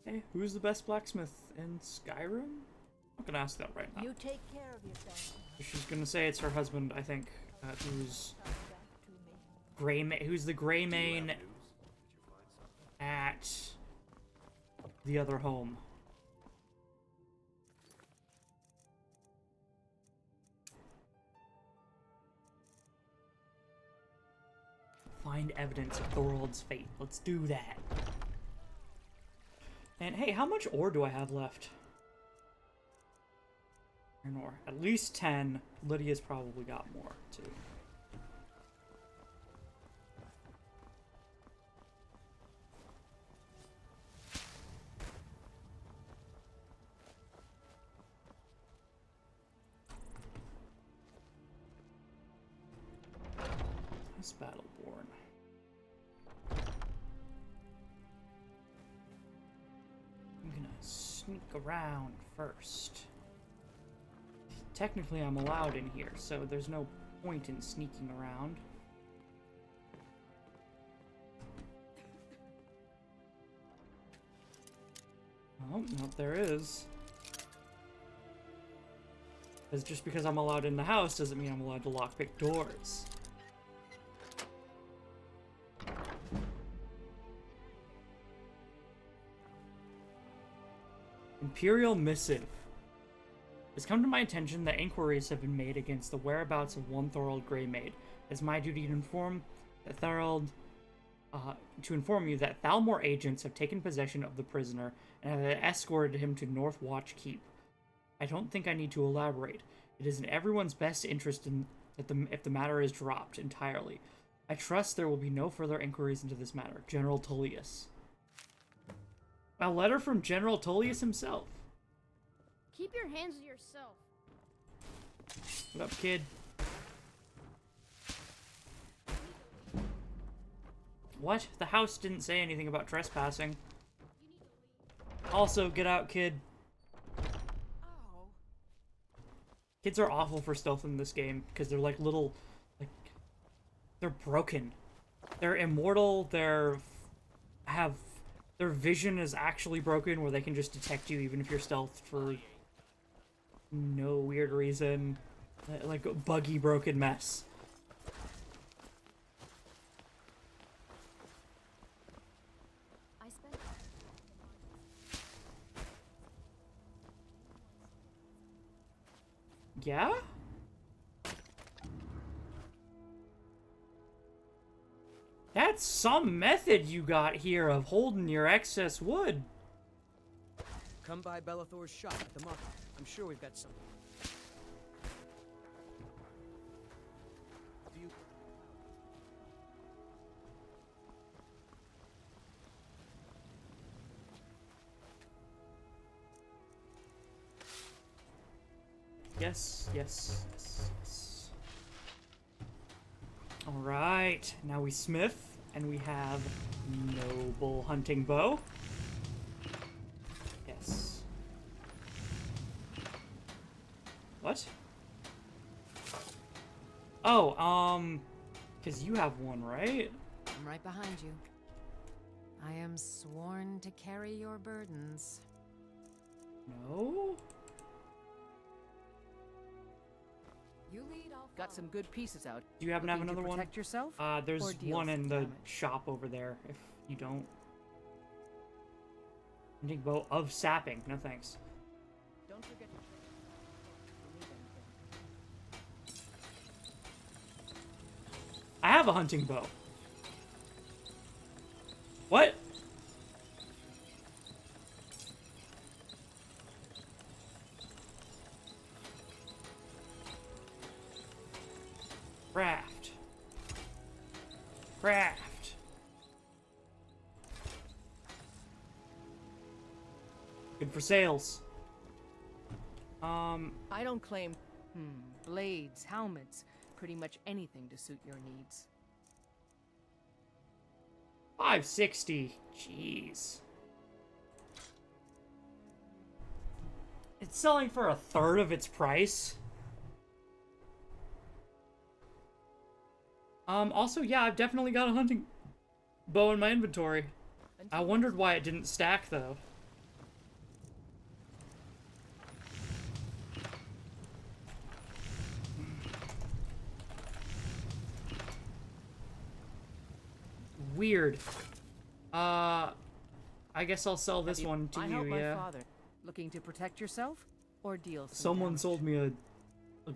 Hey, who's the best blacksmith in Skyrim? I'm not gonna ask that right now. You take care of yourself. She's gonna say it's her husband, I think, who's who's the Greymane at the other home. Find evidence of Thorald's fate. Let's do that. And hey, how much ore do I have left? Iron ore. At least 10. Lydia's probably got more, too. This Battleborn. I'm gonna sneak around first. Technically, I'm allowed in here, so there's no point in sneaking around. Oh, no, there is. Because just because I'm allowed in the house doesn't mean I'm allowed to lockpick doors. Imperial Missive. It's come to my attention that inquiries have been made against the whereabouts of one Thorald Greymane. It's my duty to inform you that Thalmor agents have taken possession of the prisoner and have escorted him to North Watch Keep. I don't think I need to elaborate. It is in everyone's best interest if the matter is dropped entirely. I trust there will be no further inquiries into this matter. General Tullius. A letter from General Tullius himself. Keep your hands to yourself. What up, kid? What? The house didn't say anything about trespassing. Also, get out, kid. Oh. Kids are awful for stealth in this game because they're like little, they're broken. They're immortal. Their vision is actually broken where they can just detect you even if you're stealthed for no weird reason. Like a buggy broken mess. Yeah? That's some method you got here of holding your excess wood. Come by Bellathor's shop at the market. I'm sure we've got some. Do you... Yes. Alright, now we smith, and we have noble hunting bow. Yes. What? Oh, because you have one, right? I'm right behind you. I am sworn to carry your burdens. No? You lead, I'll Got some good pieces out. Do you happen to have Looking another one? Protect yourself? There's or deal one in some the damage? shop over there, if you don't. Hunting bow of sapping, no thanks. Don't forget to check if you need anything. I have a hunting bow. What? Craft. Good for sales. I don't claim... blades, helmets, pretty much anything to suit your needs. 560. Jeez. It's selling for 1/3 of its price. Also, yeah, I've definitely got a hunting bow in my inventory. I wondered why it didn't stack, though. Weird. I guess I'll sell this one to I you, help my yeah. father. Looking to protect yourself or deal some Someone damage? sold me a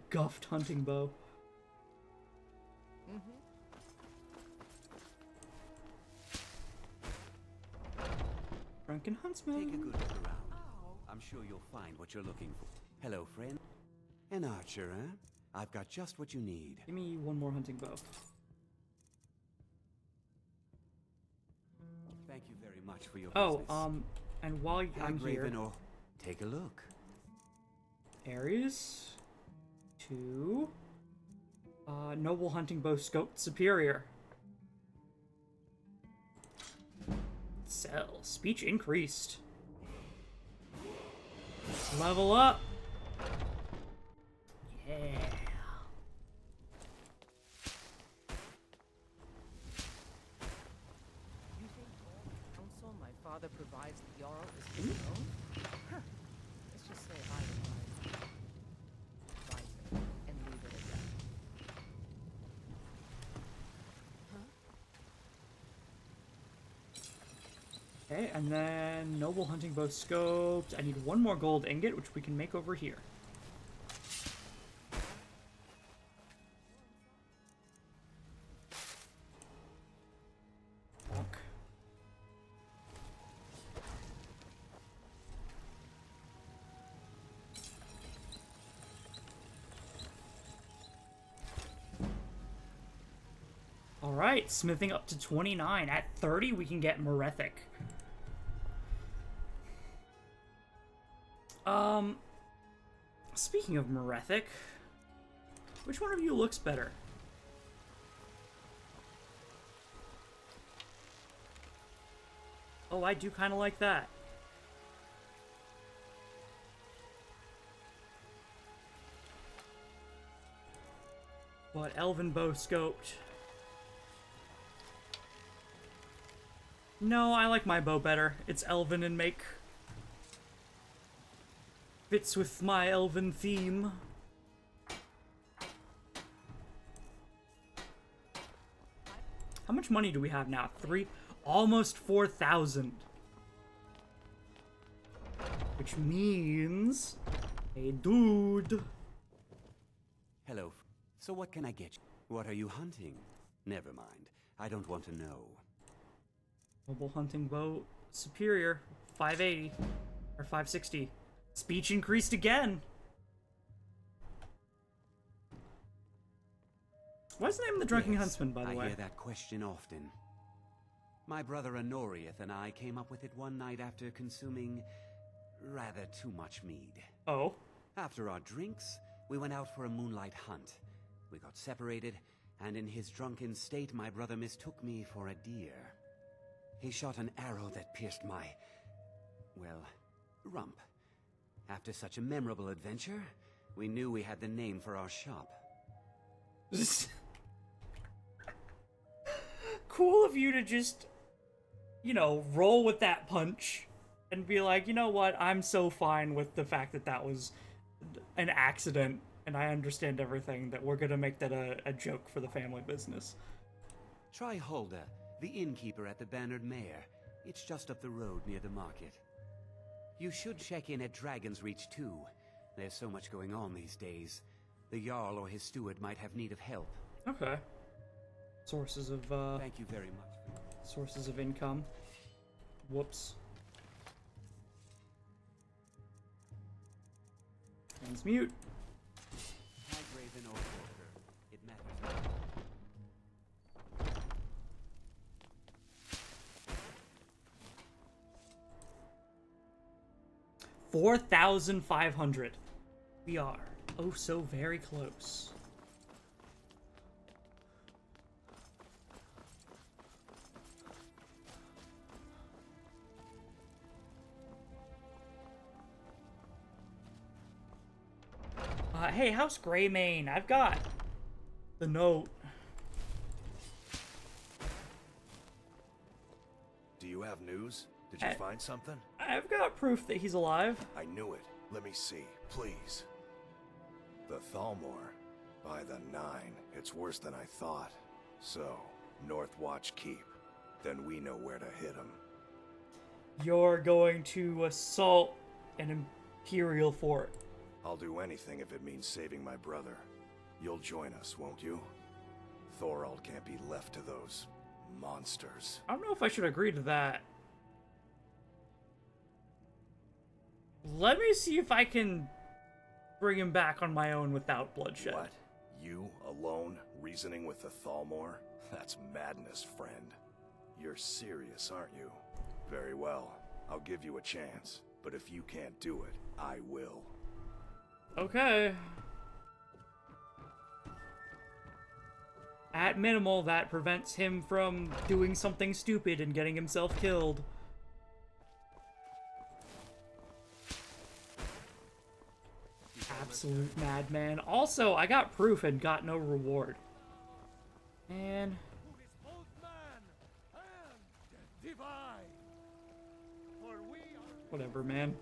guffed hunting bow. Drunken huntsman. Take a good look around. I'm sure you'll find what you're looking for. Hello, friend. An archer, huh? I've got just what you need. Give me one more hunting bow. Thank you very much for your Oh, business. and while I'm here, Raven, take a look. Ares, 2, noble hunting bow scoped superior. Sell. Speech increased. Level up. Yeah. You think all the counsel my father provides the Jarl is his own? Let's just say I advise him and leave it at that. Okay, and then noble hunting bow scoped. I need one more gold ingot, which we can make over here. Bonk. Alright, smithing up to 29. At 30, we can get Merethic. Speaking of Merethic, which one of you looks better? Oh, I do kind of like that. But elven bow scoped. No, I like my bow better. It's elven and make. Fits with my elven theme. How much money do we have now? Almost 4,000. Which means... Hey, dude. Hello. So what can I get you? What are you hunting? Never mind. I don't want to know. Mobile hunting bow superior. 580. Or 560. Speech increased again. What's the name of the Drunken Huntsman, by the way? I hear that question often. My brother Honorius and I came up with it one night after consuming rather too much mead. Oh? After our drinks, we went out for a moonlight hunt. We got separated, and in his drunken state, my brother mistook me for a deer. He shot an arrow that pierced my, well, rump. After such a memorable adventure, we knew we had the name for our shop. Cool of you to just, you know, roll with that punch and be like, you know what, I'm so fine with the fact that that was an accident and I understand everything, that we're gonna make that a joke for the family business. Try Hulda, the innkeeper at the Bannered Mare. It's just up the road near the market. You should check in at Dragon's Reach too. There's so much going on these days. The Jarl or his steward might have need of help. Okay. Sources of, Thank you very much. Sources of income. Whoops. Transmute. Raven or Walker, it matters not. 4,500. We are oh so very close. Hey, House Greymane, I've got the note. Do you have news? Did you find something? I've got proof that he's alive. I knew it. Let me see, please. The Thalmor. By the 9. It's worse than I thought. So, Northwatch Keep. Then we know where to hit him. You're going to assault an Imperial fort. I'll do anything if it means saving my brother. You'll join us, won't you? Thorald can't be left to those monsters. I don't know if I should agree to that. Let me see if I can bring him back on my own without bloodshed. What? You, alone, reasoning with the Thalmor? That's madness, friend. You're serious, aren't you? Very well. I'll give you a chance. But if you can't do it, I will. Okay. At minimal, that prevents him from doing something stupid and getting himself killed. Absolute madman. Also, I got proof and got no reward. Man. Whatever, man.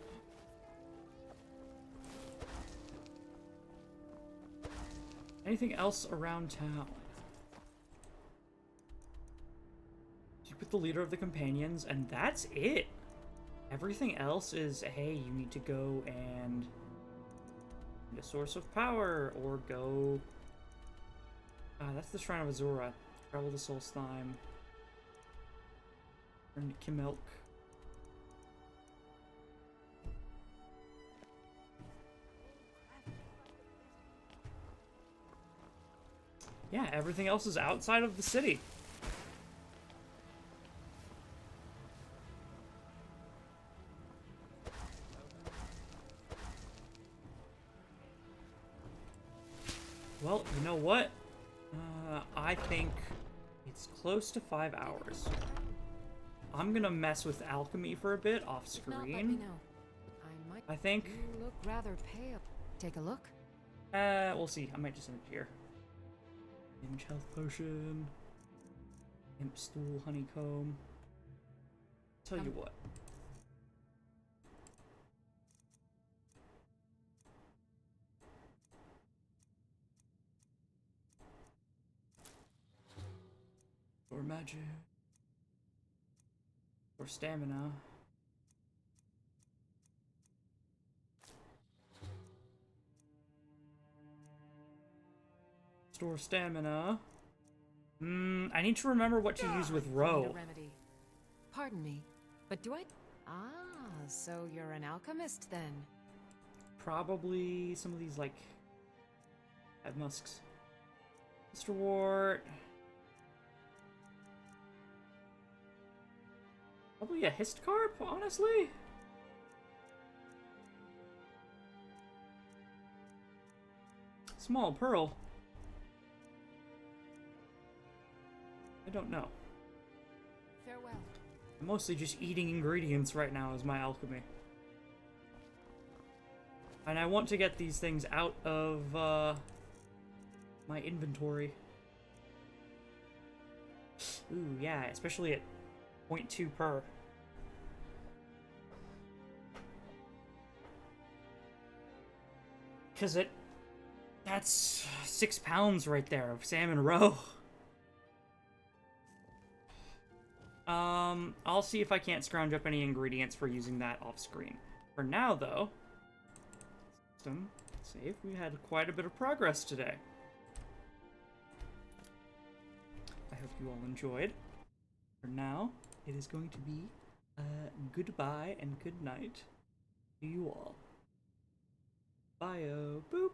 Anything else around town? You put the leader of the companions, and that's it. Everything else is, hey, you need to go and find a source of power, or go... that's the Shrine of Azura. Travel to Solstheim. Turn to Kimelk. Yeah, everything else is outside of the city. Well, you know what? I think it's close to 5 hours. I'm gonna mess with alchemy for a bit off screen. I think. You look rather pale. Take a look. We'll see. I might just end it here. Image health potion. Imp stool honeycomb. Tell you what. Or magic. Or stamina. Store stamina. I need to remember what to use with Row. Pardon me, but do I... Ah, so you're an alchemist then? Probably some of these, like... musks. Mr. Wart. Probably a Histcarp, honestly? Small pearl. I don't know. Farewell. I'm mostly just eating ingredients right now as my alchemy. And I want to get these things out of my inventory. Ooh, yeah, especially at 0.2 per. Because that's 6 pounds right there of salmon roe. I'll see if I can't scrounge up any ingredients for using that off screen. For now, though, system save. We had quite a bit of progress today. I hope you all enjoyed. For now, it is going to be goodbye and good night to you all. Bye-o. Boop.